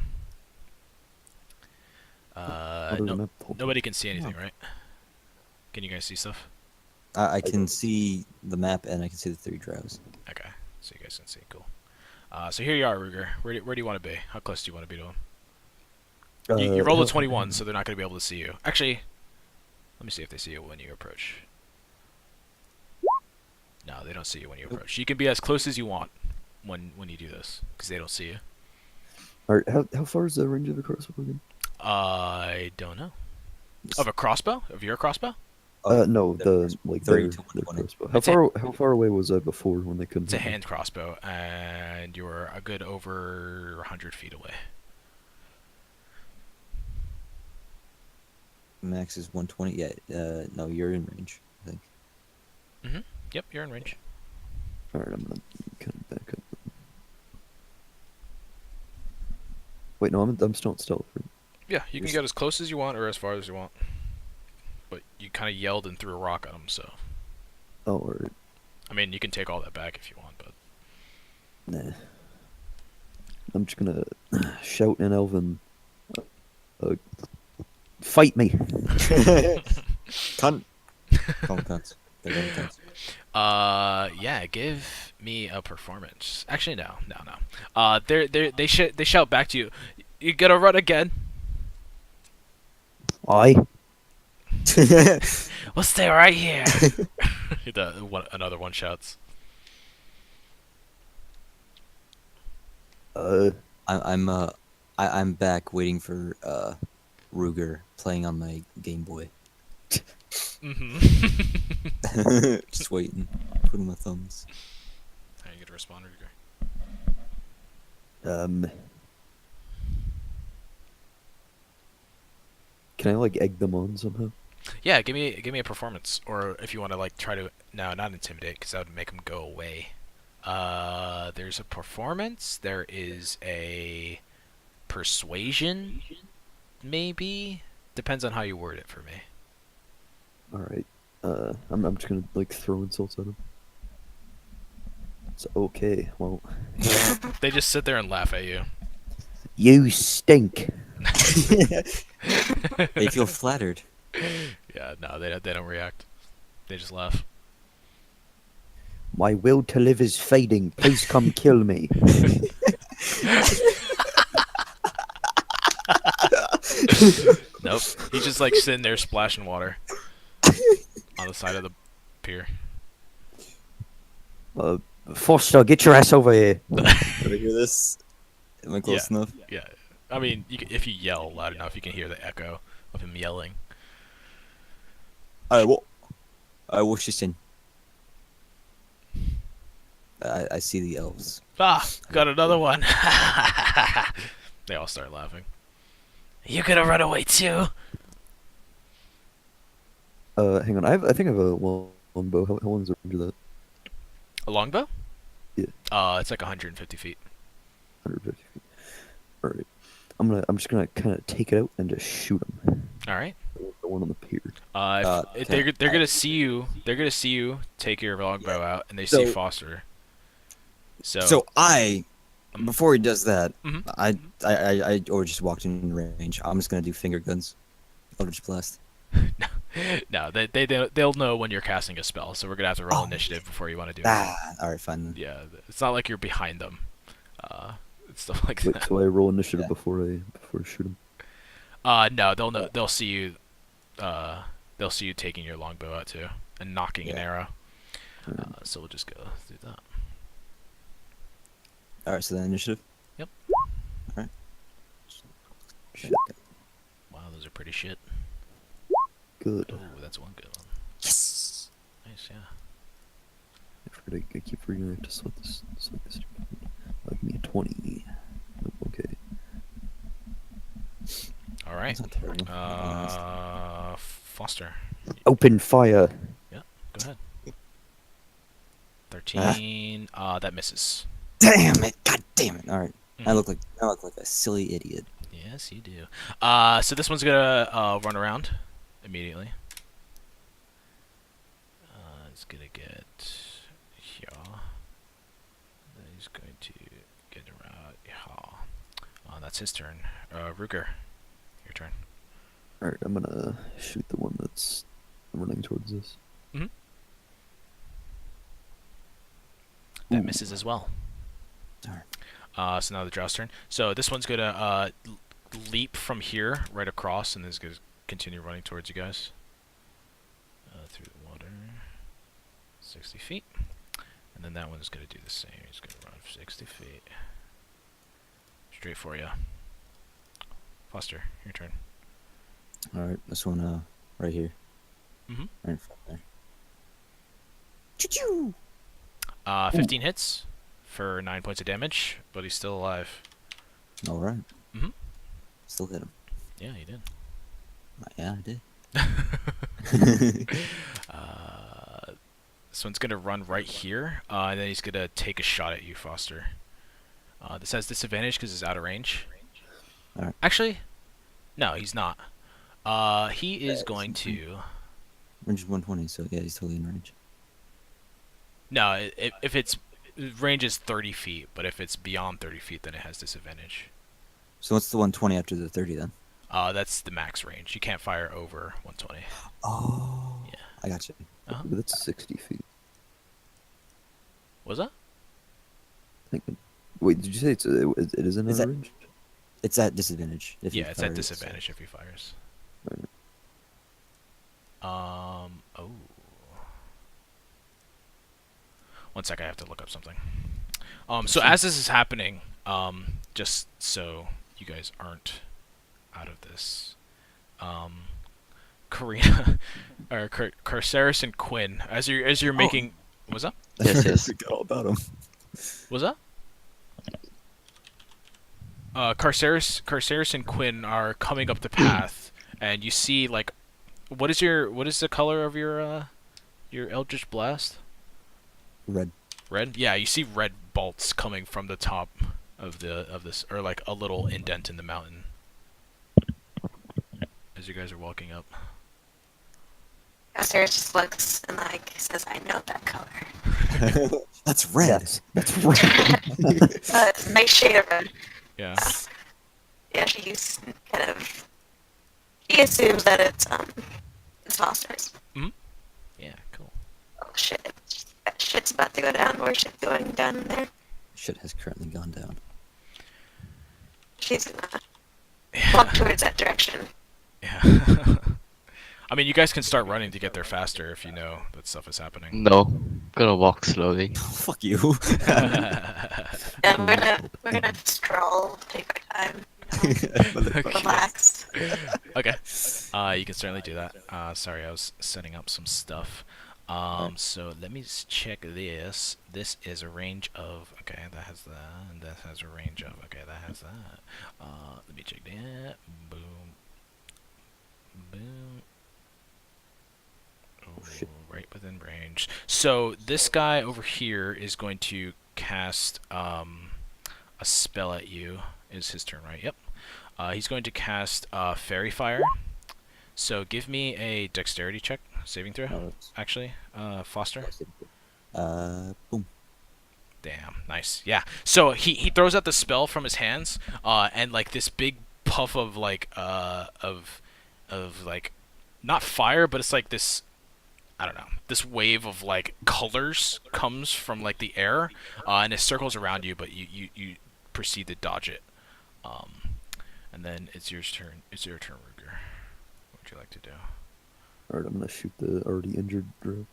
Nobody can see anything, right? Can you guys see stuff? I can see the map and I can see the 3 drows. Okay, so you guys can see. Cool. So here you are, Ruger. Where do you want to be? How close do you want to be to them? You rolled a 21, so they're not going to be able to see you. Actually, let me see if they see you when you approach. No, they don't see you when you approach. You can be as close as you want when you do this, because they don't see you. All right, how far is the range of the crossbow again? I don't know. Of a crossbow? Of your crossbow? No, the like 30 their, to their 120. crossbow. It's a- How far away was I before when they couldn't? It's a hit me? hand crossbow, and you're a good over 100 feet away. Max is 120. Yeah. No, you're in range. I think. Yep, you're in range. All right, I'm gonna kind of back up. Wait, no, I'm still in stealth. Right? Yeah, you can You're get as close as you want or as far as you want. But you kind of yelled and threw a rock at them, so. Oh, all right. I mean, you can take all that back if you want, but. Nah. I'm just gonna shout in Elven. Fight me! Cunt. Call them cunts. They're going cunts. Yeah, give me a performance. Actually, no. They shout back to you. You gotta run again. I. We'll stay right here. Another one shouts. I'm back waiting for Ruger playing on my Game Boy. Mm-hmm. Just waiting, twiddling my thumbs. How you gonna respond, Ruger? Can I like egg them on somehow? Yeah, give me a performance, or if you want to like try to not intimidate, because that would make them go away. There's a performance. There is a persuasion, maybe. Depends on how you word it for me. All right. I'm just gonna like throw insults at them. It's okay. Well, They just sit there and laugh at you. you stink. They feel flattered. Yeah, no, they don't react. They just laugh. My will to live is fading. Please come kill me. Nope. He's just like sitting there splashing water on the side of the pier. Foster, get your ass over here. Did I hear this? Am I close enough? Yeah. I mean, if you yell loud enough, you can hear the echo of him yelling. I will in. I see the elves. Ah, got another one. They all start laughing. You gonna run away too? Hang on. I think I have a longbow. How long is the range of that? A longbow? Yeah. It's like 150 feet. 150 feet. All right. I'm just gonna kind of take it out and just shoot him. All right. The one on the pier. If they're gonna see you. They're gonna see you take your longbow out, and they see So- Foster. So before he does that, Mhm. I or just walked in range. I'm just gonna do finger guns, Eldritch Blast. No, they'll know when you're casting a spell, so we're gonna have to roll initiative before you want to do it. All right, fine then. Yeah, it's not like you're behind them. It's stuff like Wait, that. so I roll initiative Yeah. before I shoot him. No, they'll know. They'll see you. They'll see you taking your longbow out too and knocking an Yeah. arrow. Alright. So we'll just go through that. All right, so then initiative. Yep. All right. Shit. Wow, those are pretty shit. Good. Oh, that's one good one. Yes. Nice, yeah. I keep forgetting I have to sweat this. Like me a 20. Okay. All right. That's not terrible, to be honest. Foster, Open fire. go ahead. 13. That misses. Damn it! God damn it! All right. I Mhm. look like a silly idiot. Yes, you do. So this one's gonna run around immediately. It's gonna get here. Then he's going to get around here. That's his turn. Ruger, your turn. Alright, I'm gonna shoot the one that's running towards us. That Ooh. misses as well. Darn. So now the Drow's turn. So this one's gonna leap from here right across, and then it's gonna continue running towards you guys. Through the water. 60 feet. And then that one is gonna do the same. He's gonna run 60 feet. Straight for you. Foster, your turn. All right, this one right here. Mhm. Right in front there. Choo-choo! 15 hits for 9 points of damage, but he's still alive. All right. Mhm. Still hit him. Yeah, he did. Yeah, I did. This one's gonna run right here, and then he's gonna take a shot at you, Foster. This has disadvantage because it's out of range. Alright. Actually, no, he's not. He is going to. Range is 120, so yeah, he's totally in range. No, if it's range is 30 feet, but if it's beyond 30 feet, then it has disadvantage. So what's the 120 after the 30 then? That's the max range. You can't fire over 120. Oh. Yeah. I got you. Uh-huh. That's 60 feet. Was that? Wait, did you say it is in Is that that- range? It's at disadvantage. If Yeah, you it's fire at it, disadvantage if he fires. Right. Oh. One sec, I have to look up something. So as this is happening, just so you guys aren't out of this, Karina, or Carceres and Quinn, as you're making, what's up? Yes, yes. Forgot all about him. What's up? Carceres and Quinn are coming up the path, and you see like, what is the color of your Eldritch Blast? Red. Red? Yeah, you see red bolts coming from the top of this, or like a little indent in the mountain. As you guys are walking up. Sarah just looks and like says, "I know that color." That's red. Yes, that's right. Nice shade of red. Yeah. Yeah, she's kind of. He assumes that it's Foster's. Yeah, cool. Oh shit! Shit's about to go down. Where's shit going down in there? Shit has currently gone down. She's gonna walk towards that direction. Yeah. I mean, you guys can start running to get there faster if you know that stuff is happening. No, gonna walk slowly. Fuck you. And we're gonna stroll, take our time, relax. Okay. You can certainly do that. Sorry, I was setting up some stuff. So let me check this. This is a range of, okay, that has that, and that has a range of, okay, that has that. Let me check that. Boom. Boom. Oh, shit. right within range. So this guy over here is going to cast a spell at you. Is his turn, right? Yep. He's going to cast Fairy Fire. So give me a dexterity check, saving throw. Actually, Foster. Boom. Damn, nice. Yeah. So he throws out the spell from his hands, and like this big puff of like of like not fire, but it's like this, I don't know, this wave of like colors comes from like the air, and it circles around you, but you proceed to dodge it. And then it's your turn. It's your turn, Ruger. What would you like to do? Alright, I'm gonna shoot the already injured Drew.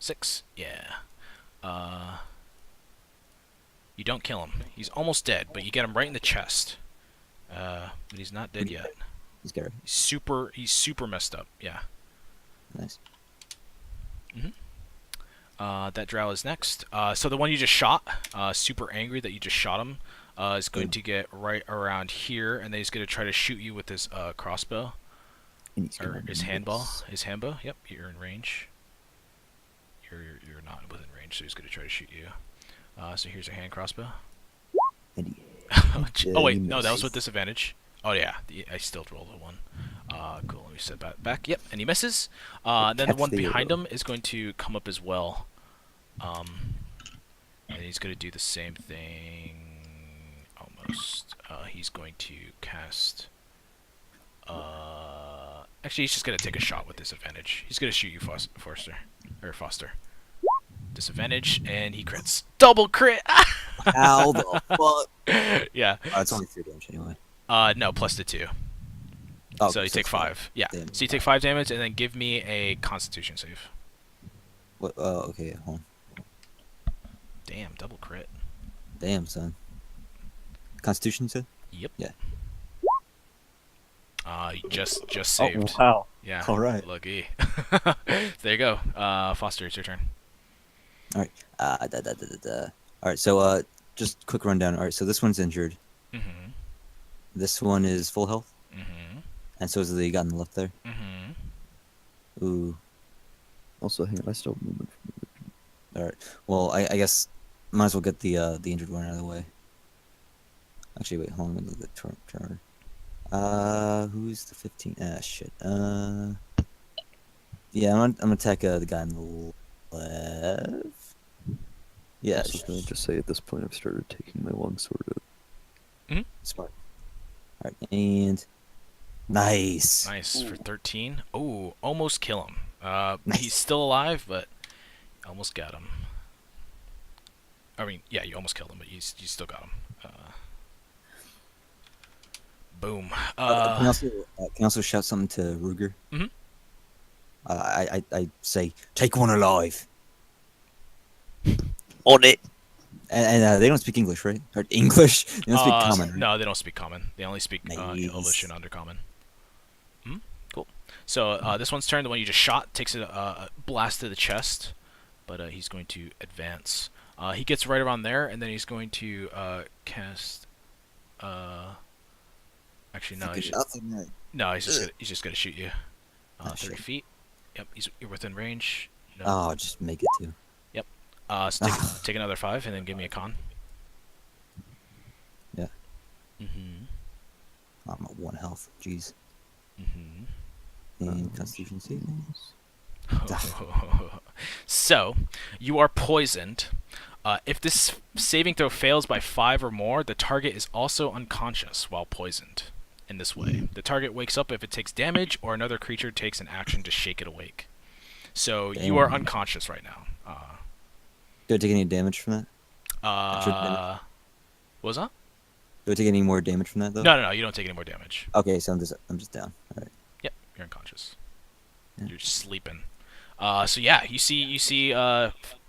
6. Yeah. You don't kill him. He's almost dead, but you get him right in the chest. But he's not dead yet. He's got it. He's super messed up. Yeah. Nice. That drow is next. So the one you just shot, super angry that you just shot him, is going to get right around here, and then he's going to try to shoot you with his crossbow. And he's Or gonna his miss. handbow. His handbow. Yep, you're in range. You're not within range, so he's going to try to shoot you. So here's your hand crossbow. And he, Oh wait, he no, that was misses. with disadvantage. Oh yeah, I still rolled a 1. Cool. Let me set that back. Yep, and he misses. Then the Catch one the behind arrow. him is going to come up as well. And he's going to do the same thing. Almost. He's going to cast. Actually, he's just going to take a shot with disadvantage. He's going to shoot you, Foster. Disadvantage, and he crits. Double crit! How the fuck? Yeah. It's only 3 damage anyway. No, plus the 2. Oh, So you take 5. Yeah. Damn. So you take 5 damage, and then give me a Constitution save. What? Oh, okay. Hold on. Damn, double crit. Damn, son. Constitution, you said? Yep. Yeah. You just saved. wow. Yeah. All right. Lucky. There you go. Foster, it's your turn. All right. So, just quick rundown. All right. So this one's injured. Mm-hmm. This one is full health, Mm-hmm. and so is the guy on the left there. Mm-hmm. Ooh. Also, hang on, I still have movement. All right. Well, I guess might as well get the injured one out of the way. Actually, wait. Hold on. Let me look at the turn. Who's the 15? Ah, shit. Yeah, I'm gonna attack the guy on the left. Yeah. I was gonna just say at this point I've started taking my longsword out. Smart. All right, and nice. Nice for 13. Oh, almost kill him. Nice. He's still alive, but almost got him. I mean, yeah, you almost killed him, but you still got him. Boom. Can I also shout something to Ruger? Mhm. I say, take one alive. On it. And they don't speak English, right? Or English? They don't speak common. Right? No, they don't speak common. They only speak Nice. Elvish and Undercommon. Cool. So this one's turn. The one you just shot takes a blast to the chest, but he's going to advance. He gets right around there, and then he's going to cast. Actually, no. Fucking nothing, right? No, he's just gonna shoot you. Oh, 30 shit. feet. Yep, you're within range. No. Oh, just make it too. So take another 5 and then give me a con. Yeah. Mm-hmm. I'm at 1 health. Jeez. Mm-hmm. And Constitution savings. So, you are poisoned. If this saving throw fails by 5 or more, the target is also unconscious while poisoned. In this way, the target wakes up if it takes damage, or another creature takes an action to shake it awake. So you are Damn. unconscious right now. Do I take any damage from that? damage? What was that? Do I take any more damage from that though? No, you don't take any more damage. Okay, so I'm just down. All right. Yep, you're unconscious. Yeah. You're sleeping. So yeah, you see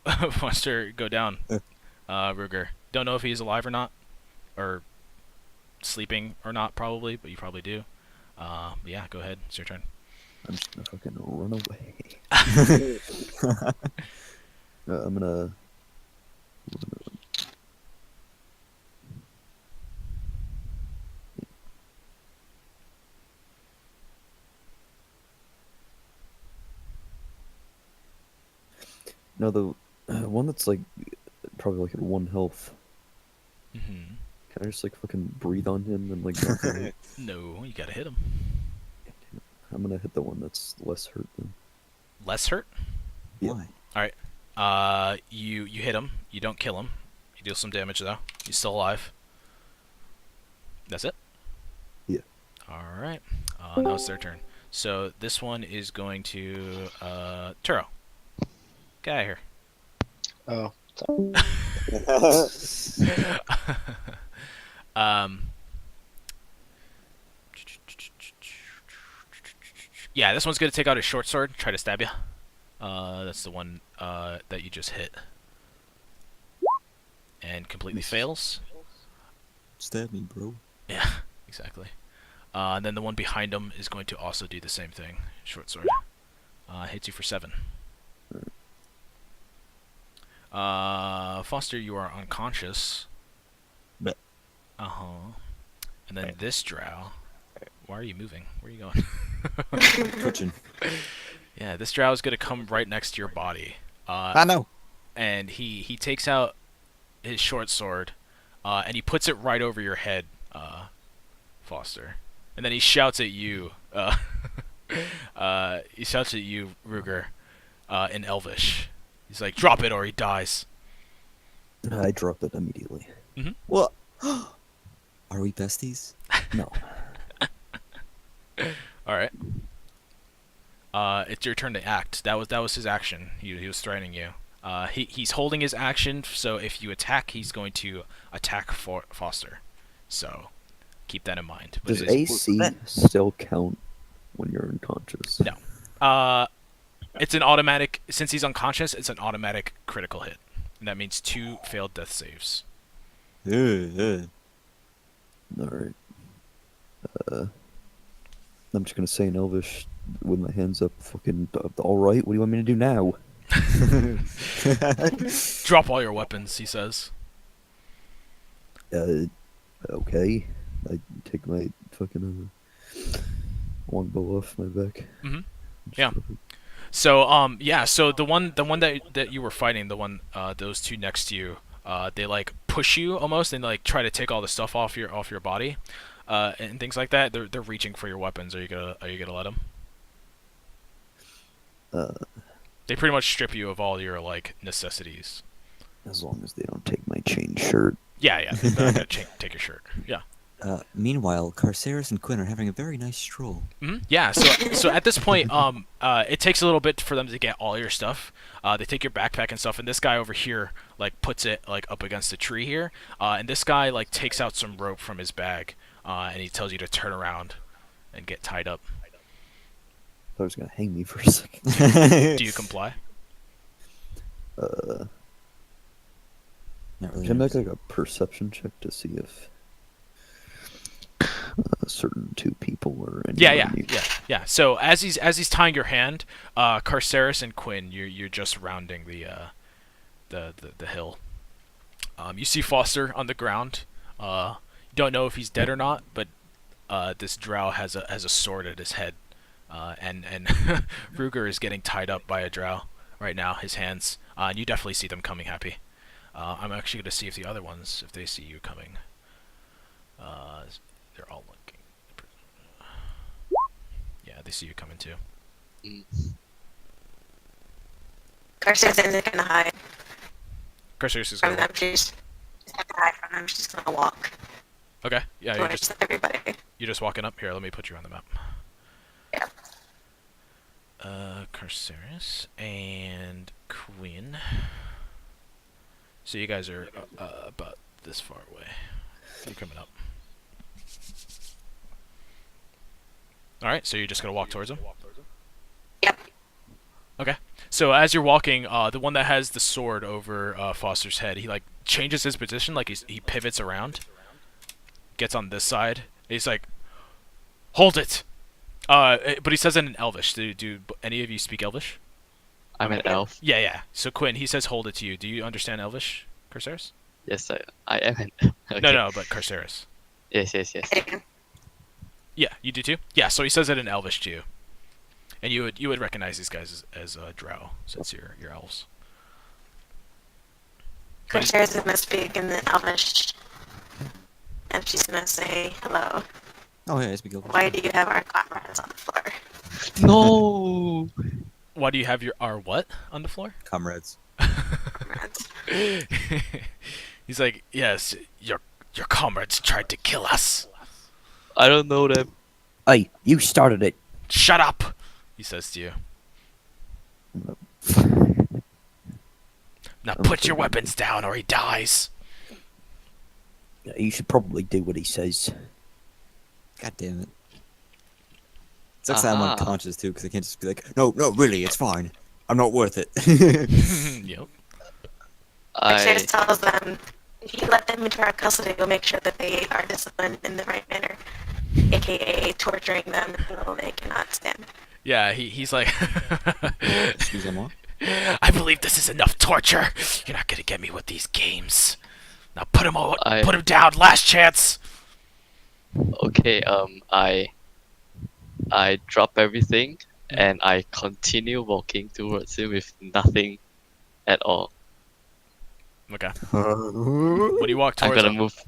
Foster go down. Ruger. Don't know if he's alive or not, or sleeping or not, probably, but you probably do. Yeah, go ahead. It's your turn. I'm just gonna fucking run away. I'm gonna. No, the one that's like probably like at 1 health. Mm-hmm. Can I just like fucking breathe on him and like knock him out? No, you gotta hit him. I'm gonna hit the one that's less hurt then. Less hurt. Yeah. Why? You hit him. You don't kill him. You deal some damage though. He's still alive. That's it. Yeah. All right. Now it's their turn. So this one is going to Turo. Get out of here. Oh. Yeah, this one's gonna take out his short sword, try to stab you. That's the one that you just hit. And completely fails. Stab me, bro. Yeah, exactly. And then the one behind him is going to also do the same thing. Short sword. Hits you for 7. Foster, you are unconscious. But And then this drow. Why are you moving? Where are you going? twitching. Yeah, this drow is gonna come right next to your body. I know. And he takes out his short sword, and he puts it right over your head, Foster. And then he shouts at you. He shouts at you, Ruger, in Elvish. He's like, "Drop it, or he dies." I drop it immediately. What? Are we besties? No. All right. It's your turn to act. That was his action. He was threatening you. He's holding his action, so if you attack, he's going to attack Foster. So keep that in mind. But Does it is- AC still count when you're unconscious? No. It's an automatic. Since he's unconscious, it's an automatic critical hit, and that means 2 failed death saves. Alright. I'm just gonna say in Elvish with my hands up, fucking, alright, what do you want me to do now? Drop all your weapons, he says. Okay. I take my fucking longbow off my back. Mhm. Yeah. So so the one that you were fighting, the one those 2 next to you, they like push you almost and like try to take all the stuff off your body, and things like that. They're reaching for your weapons. Are you gonna let them? They pretty much strip you of all your like necessities. As long as they don't take my chain shirt. Yeah. They're not gonna take your shirt. Yeah. Meanwhile, Carceres and Quinn are having a very nice stroll. Yeah. So at this point, it takes a little bit for them to get all your stuff. They take your backpack and stuff, and this guy over here like puts it like up against a tree here, and this guy like takes out some rope from his bag, and he tells you to turn around and get tied up. I thought he was gonna hang me for a second. Do you comply? Not really. Can I make like a perception check to see if certain 2 people are in Yeah. So as he's tying your hand, Carceres and Quinn, you're just rounding the hill. You see Foster on the ground. You don't know if he's dead or not, but this drow has a sword at his head, and Ruger is getting tied up by a drow right now. His hands, and you definitely see them coming happy. I'm actually going to see if the other ones, if they see you coming. They're all looking. Yeah, they see you coming too. Carson isn't gonna hide Carceres is from going. them. She's not gonna hide from them. She's just gonna walk Okay. Yeah, you're towards just everybody. walking up here. Let me put you on the map. Yeah. Carceres and Quinn. So you guys are about this far away. You're coming up. Alright, so you're just gonna walk towards him? Yep. Okay. So as you're walking, the one that has the sword over Foster's head, he like changes his position, like he pivots around, gets on this side. He's like, "Hold it!" But he says it in Elvish. Do any of you speak Elvish? I'm an elf. Yeah. So Quinn, he says, "Hold it" to you. Do you understand Elvish, Carceres? Yes, I am an elf. Okay. No, but Carceres. Yes. Yeah, you do too. Yeah, so he says it in Elvish to you, and you would recognize these guys as drow since you're elves. But he- Carson is gonna speak in the Elvish, and she's gonna say hello. Oh yeah, I speak Elvish. Why do you have our comrades on the floor? No. Why do you have our what on the floor? Comrades. Comrades. He's like, yes, your comrades tried to kill us. I don't know them. Hey, you started it. Shut up, he says to you. Now put your weapons down or he dies. You should probably do what he says. God damn it. Sucks that I'm Aha. unconscious too, because I can't just be like, no, really, it's fine. I'm not worth it. Yep. Xerxes I tells them, if you let them into our custody, we'll make sure that they are disciplined in the right manner, aka torturing them until they cannot stand. Yeah, he's like, Excusez-moi. I believe this is enough torture. You're not gonna get me with these games. Now put him I- put him down. Last chance. okay. I drop everything and I continue walking towards him with nothing at all. Okay. When you walk I'm towards gonna him, move.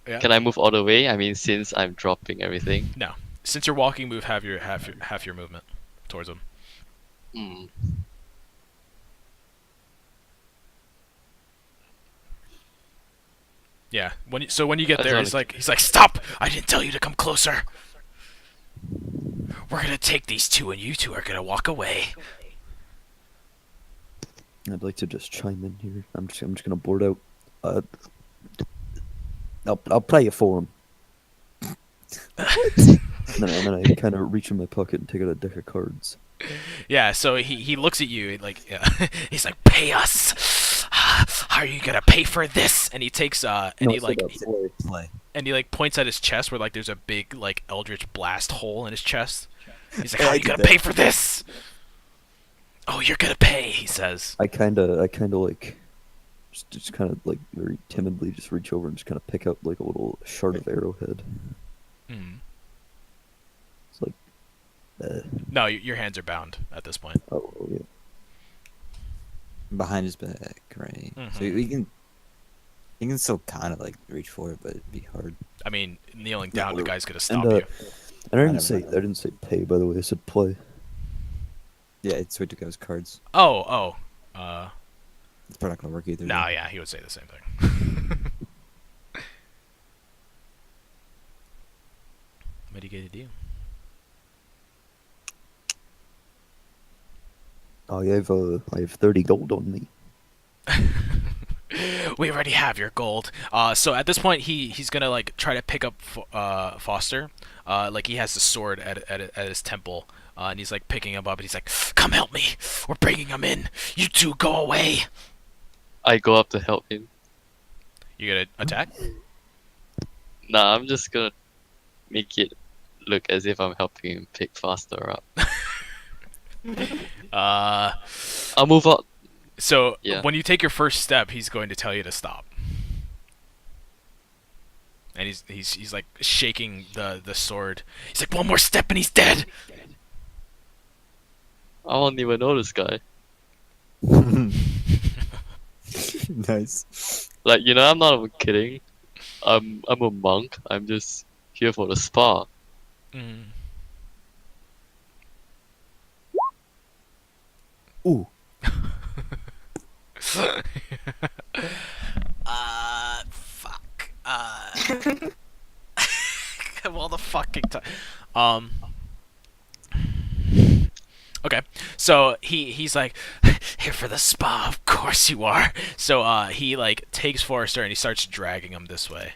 yeah. Can I move all the way? I mean, since I'm dropping everything. No, since you're walking, move half your movement towards him. Hmm. Yeah. When you get That's there, not he's like, stop! I didn't tell you to come closer. We're gonna take these two, and you two are gonna walk away. I'd like to just chime in here. I'm just gonna board out. I'll play it for him. And then I kind of reach in my pocket and take out a deck of cards. Yeah. So he looks at you like, yeah. He's like, pay us. How are you gonna pay for this? And he takes and No, he so like that's play. Play. and he like points at his chest where like there's a big like eldritch blast hole in his chest. He's like, Yeah, how I are you did gonna that. pay for this? Oh, you're gonna pay, he says. I kind of like, just kind of like very timidly just reach over and just kind of pick up like a little shard of arrowhead. Hmm. It's like, No, your hands are bound at this point. oh yeah. Behind his back, right? So Mhm. you can still kind of like reach for it, but it'd be hard. I mean, kneeling Yeah, down, the well, guy's gonna stop And you. and I never didn't say pay, by the way. I said play. Yeah, it's what took out his cards. Oh. It's probably not gonna work either. No, though. yeah, he would say the same thing. What are you gonna do? I have 30 gold on me. We already have your gold. So at this point, he's gonna like try to pick up Foster. Like he has the sword at his temple, and he's like picking him up, and he's like, "Come help me! We're bringing him in. You two go away." I go up to help him. You gonna attack? Nah, I'm just gonna make it look as if I'm helping him pick faster up. I'll move out. So Yeah. when you take your first step, he's going to tell you to stop. And he's like shaking the sword. He's like, one more step and he's dead. I don't even know this guy. Nice. Like, you know, I'm not even kidding. I'm a monk. I'm just here for the spa. Mm. Ooh. Fuck. All the fucking time. Okay, so he's like, here for the spa, of course you are. So he like takes Forrester and he starts dragging him this way.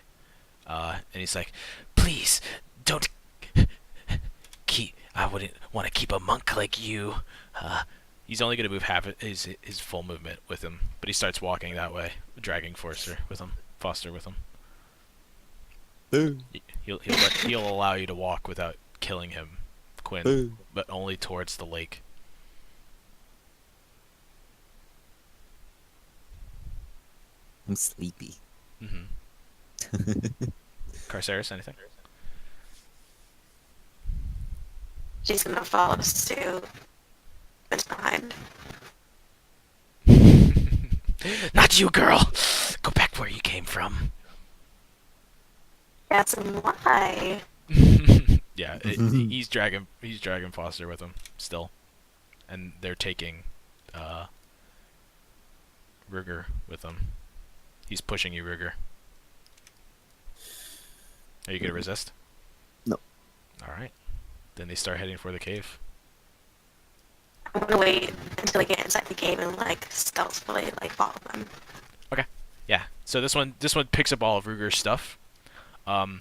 And he's like, please don't keep. I wouldn't want to keep a monk like you. He's only gonna move half his full movement with him, but he starts walking that way, dragging Foster with him. He'll allow you to walk without killing him, Quinn, but only towards the lake. I'm sleepy. Mm-hmm. Carceres, anything? She's gonna follow suit. It's behind. Not you, girl. Go back where you came from. That's why. Yeah, he's dragging Foster with him still, and they're taking Ruger with them. He's pushing you, Ruger. Are you gonna resist? No. All right. Then they start heading for the cave. I'm gonna wait until they get inside the cave and like stealthily like follow them. Yeah. So this one picks up all of Ruger's stuff, and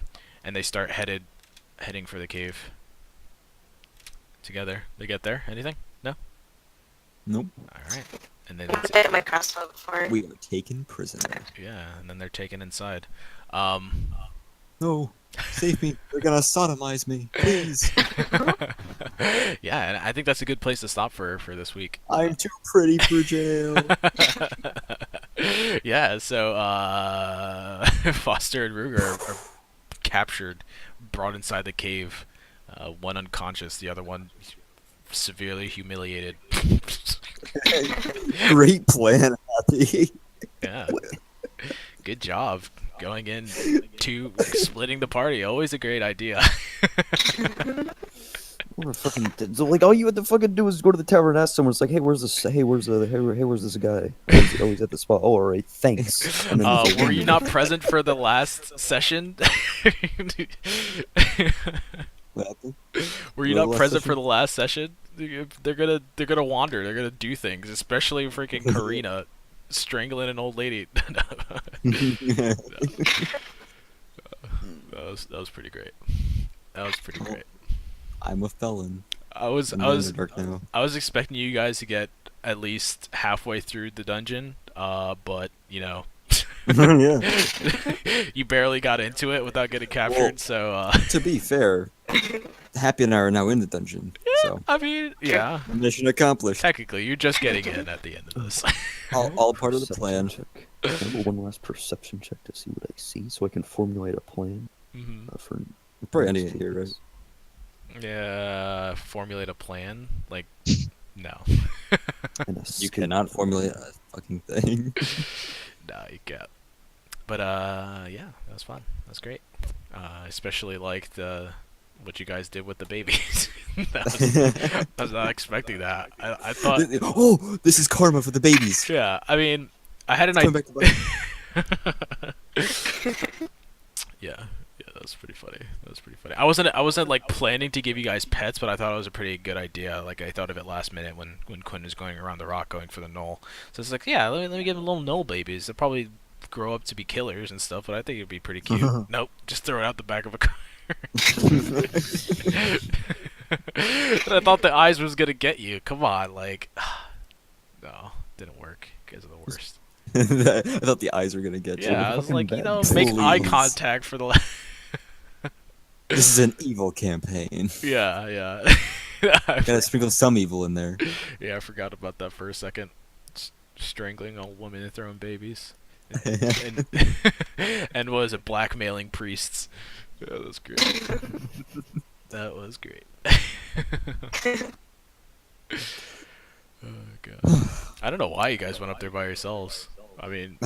they start heading for the cave. Together. They get there. Anything? No. Nope. All right. And then I've hit my crossbow before. We are taken prisoner. yeah, and then they're taken inside. No, save me. They're gonna sodomize me. Please. Yeah, and I think that's a good place to stop for this week. I'm too pretty for jail. Yeah, so Foster and Ruger are captured, brought inside the cave. One unconscious, the other one severely humiliated. Great plan, Happy. Yeah, good job going in to splitting the party. Always a great idea. What a fucking so, like all you had to fucking do is go to the tavern and ask someone. It's like, hey, where's this? Hey, where's this guy? Oh, he's at the spot. Oh, all right, thanks. And then it's like, Were you not present for the last session? What happened? Were you The not last present session? for the last session? They're gonna wander. They're gonna do things, especially freaking Karina strangling an old lady. That was pretty great. That was pretty great. I'm a felon. I was I'm I in was the dark now. I was expecting you guys to get at least halfway through the dungeon, but you know, Yeah. you barely got into it without getting captured. So To be fair, Happy and I are now in the dungeon, so I mean, yeah, mission accomplished. technically you're just getting in at the end of this. All part of the perception plan. check. Can I do one last perception check to see what I see, so I can formulate a plan hmm for. We're probably next ending it here, right? tables. Yeah, formulate a plan. Like, no, And a You skip. cannot formulate a fucking thing. no, you can't. But yeah, that was fun. That was great. Especially like what you guys did with the babies. I was not expecting that. I thought, Oh, this is karma for the babies. yeah. I mean, I had an Coming idea. back to life. Yeah, that was pretty funny. That was pretty funny. I wasn't like planning to give you guys pets, but I thought it was a pretty good idea. Like I thought of it last minute when Quinn was going around the rock going for the knoll. So it's like, yeah, let me give them little knoll babies. They'll probably grow up to be killers and stuff, but I think it'd be pretty cute. Nope, just throw it out the back of a car. And I thought the eyes was gonna get you. Come on, like, no, didn't work. You guys are the worst. I thought the eyes were gonna get you. Yeah, I was fucking like, you bad know, make eye Please. contact for the. This is an evil campaign. Yeah. Gotta sprinkle some evil in there. Yeah, I forgot about that for a second. Strangling old women and throwing babies. And, and was it blackmailing priests? Yeah, that was great. That was great. Oh god. I don't know why you guys went up there by yourselves. I mean,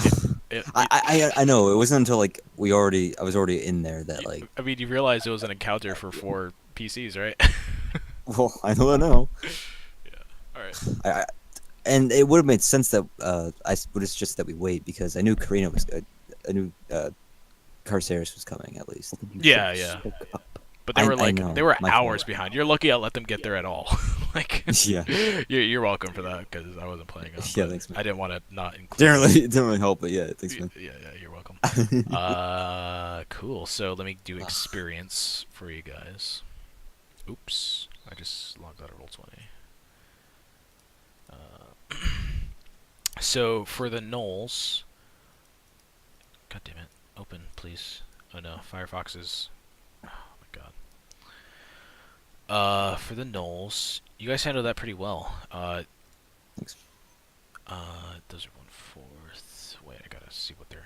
I know it wasn't until like I was already in there that like I mean, you realized it was an encounter for 4 PCs, right? well I know that now. All right. And it would have made sense that I would have just that we wait because I knew Karina was I knew Carceres was coming at least. Then you Yeah, should yeah. spoke up. But they I were like know, they were my fault. hours behind. You're lucky I let them get there at all. Like, Yeah. you're welcome for that because I wasn't playing. Yeah, thanks, man. I didn't want to not include. It didn't really help, but yeah, thanks man. Yeah, you're welcome. Cool. So let me do experience for you guys. Oops, I just logged out of Roll20. So for the Knolls, God damn it, open please. Oh no, Firefox is. Oh my god. For the Knolls, you guys handled that pretty well. Thanks. Those are 1/4. Wait, I gotta see what their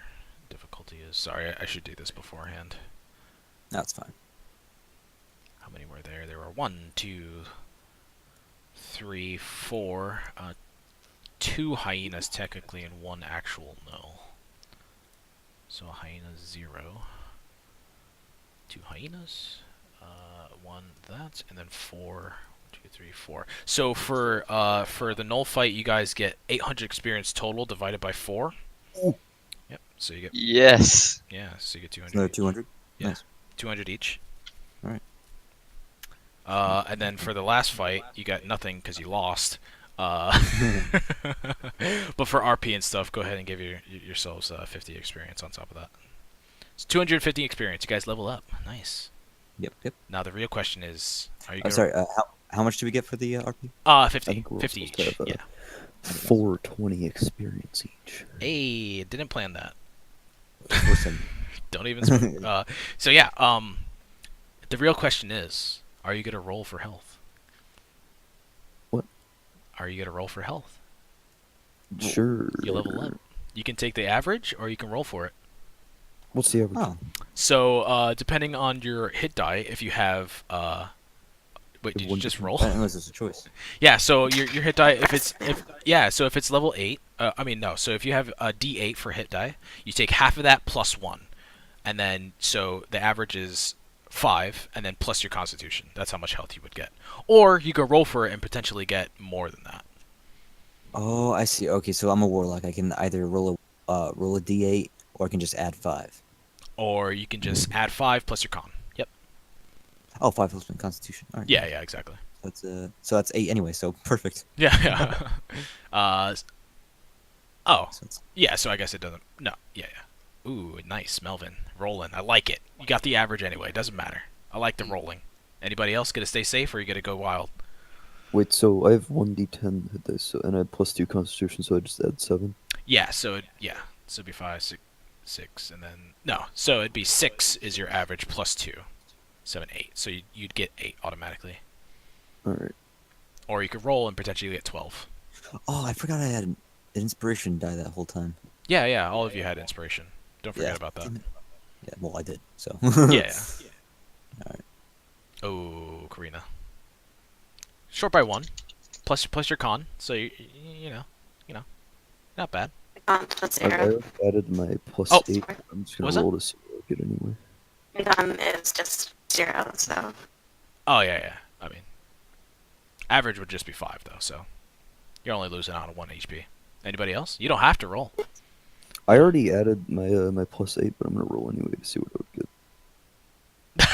difficulty is. Sorry, I should do this beforehand. That's fine. How many were there? There were 1, 2, 3, 4. 2 hyenas technically and 1 actual null. So a hyena 0. 2 hyenas. 1 that, and then 4. 2, 3, 4. So for the null fight, you guys get 800 experience total divided by 4. Ooh. Yep. So you get Yes. so you get 200. Another each. 200. Yeah. Nice. 200 each. Alright. And then for the last fight, you got nothing because you lost. But for RP and stuff, go ahead and give yourselves 50 experience on top of that. It's 250 experience. You guys level up. Nice. Yep. Now the real question is, are you I'm gonna... sorry. How much do we get for the RP? 50. think we're 50 supposed to each. have, Yeah. 420 experience each. Hey, didn't plan that. First time. Don't even. So yeah. The real question is, are you gonna roll for health? What? Are you gonna roll for health? Sure. You level up. You can take the average, or you can roll for it. What's the average? Oh, So, depending on your hit die, if you have, wait, did you One just different- roll? unless it's a choice. Yeah. So your hit die, so if it's level 8, I mean no. So if you have a D8 for hit die, you take half of that plus 1, and then so the average is 5, and then plus your Constitution. That's how much health you would get. Or you could roll for it and potentially get more than that. Oh, I see. Okay, so I'm a warlock. I can either roll a d8 or I can just add 5. Or you can just add 5 plus your con. Yep. Oh, 5 plus my constitution. All right. Yeah. Yeah. Exactly. That's so that's 8 anyway. So perfect. Yeah. Yeah. Oh. So it's, Yeah, so I guess it doesn't. No, yeah, yeah. Ooh, nice, Melvin. Rolling. I like it. You got the average anyway. Doesn't matter. I like the rolling. Anybody else gonna stay safe, or you gonna go wild? Wait, so I have 1d10 hit dice, so, and I have +2 constitution, so I just add 7. Yeah. So it'd be 5, 6, and then no. So it'd be 6 is your average plus 2, 7, 8. So you'd get 8 automatically, Alright. or you could roll and potentially get 12. oh, I forgot I had an inspiration die that whole time. Yeah, yeah. All of you had inspiration. Don't forget Yeah, about that. damn it. Yeah, well, I did. So. Yeah. Alright. Oh, Karina. Short by 1, plus your con. So you know, not bad. My gun's at I've 0. added my +8. Oh, I'm just was gonna that? roll to see what I get anyway. My gun is just 0, so. Oh yeah, yeah. I mean, average would just be 5 though, so you're only losing out on 1 HP. Anybody else? You don't have to roll. I already added my my +8, but I'm gonna roll anyway to see what I would get.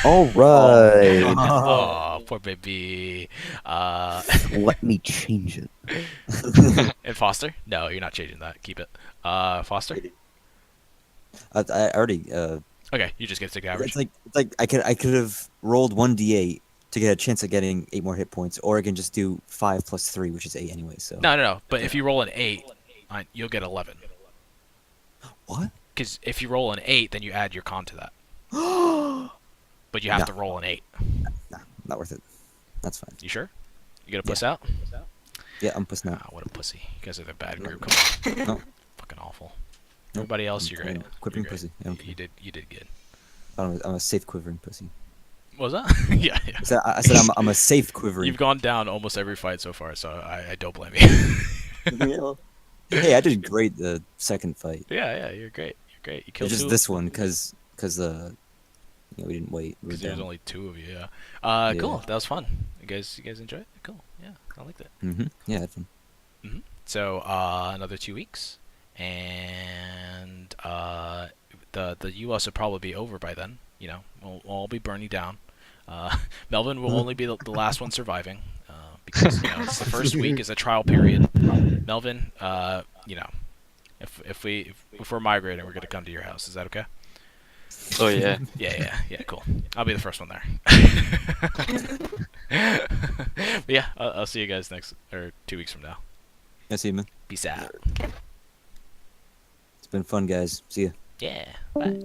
Alright. Oh, poor baby. Let me change it. And Foster? No, you're not changing that. Keep it. Foster? I already. Okay, you just get to take the average. It's like I could have rolled 1d8 to get a chance at getting 8 more hit points, or I can just do 5 plus 3, which is 8 anyway. So. No. But if you roll an 8, you'll get 11. What? Because if you roll an 8, then you add your con to that. But you have No. to roll an 8. Nah, not worth it. That's fine. You sure? You gonna puss out? Yeah, I'm pushing out. Ah, what a pussy. You guys are the bad group. Come on. No. Fucking awful. Nope. Everybody else, I'm you're quivering- great. quivering You're great. pussy. I don't You did good. I'm a safe quivering pussy. What was that? Yeah, yeah. I said I'm a safe quivering. You've gone down almost every fight so far, so I don't blame you. Hey, I did great the second fight. Yeah, you're great. You're great. You killed It's just two. this one because we didn't wait. We were Because there's down. only 2 of you. Yeah. Yeah. Cool. That was fun. You guys enjoy it? Cool. Yeah, I like that. Yeah, I had fun. So another 2 weeks, and the U.S. will probably be over by then. You know, we'll all be burning down. Melvin will only be the last one surviving because it's the first week is a trial period. Melvin, if we're migrating, we're gonna come to your house. Is that okay? Oh yeah. Yeah. Cool. I'll be the first one there. But yeah, I'll see you guys 2 weeks from now. Yeah, see you, man. Peace out. It's been fun, guys. See ya. Yeah. Bye.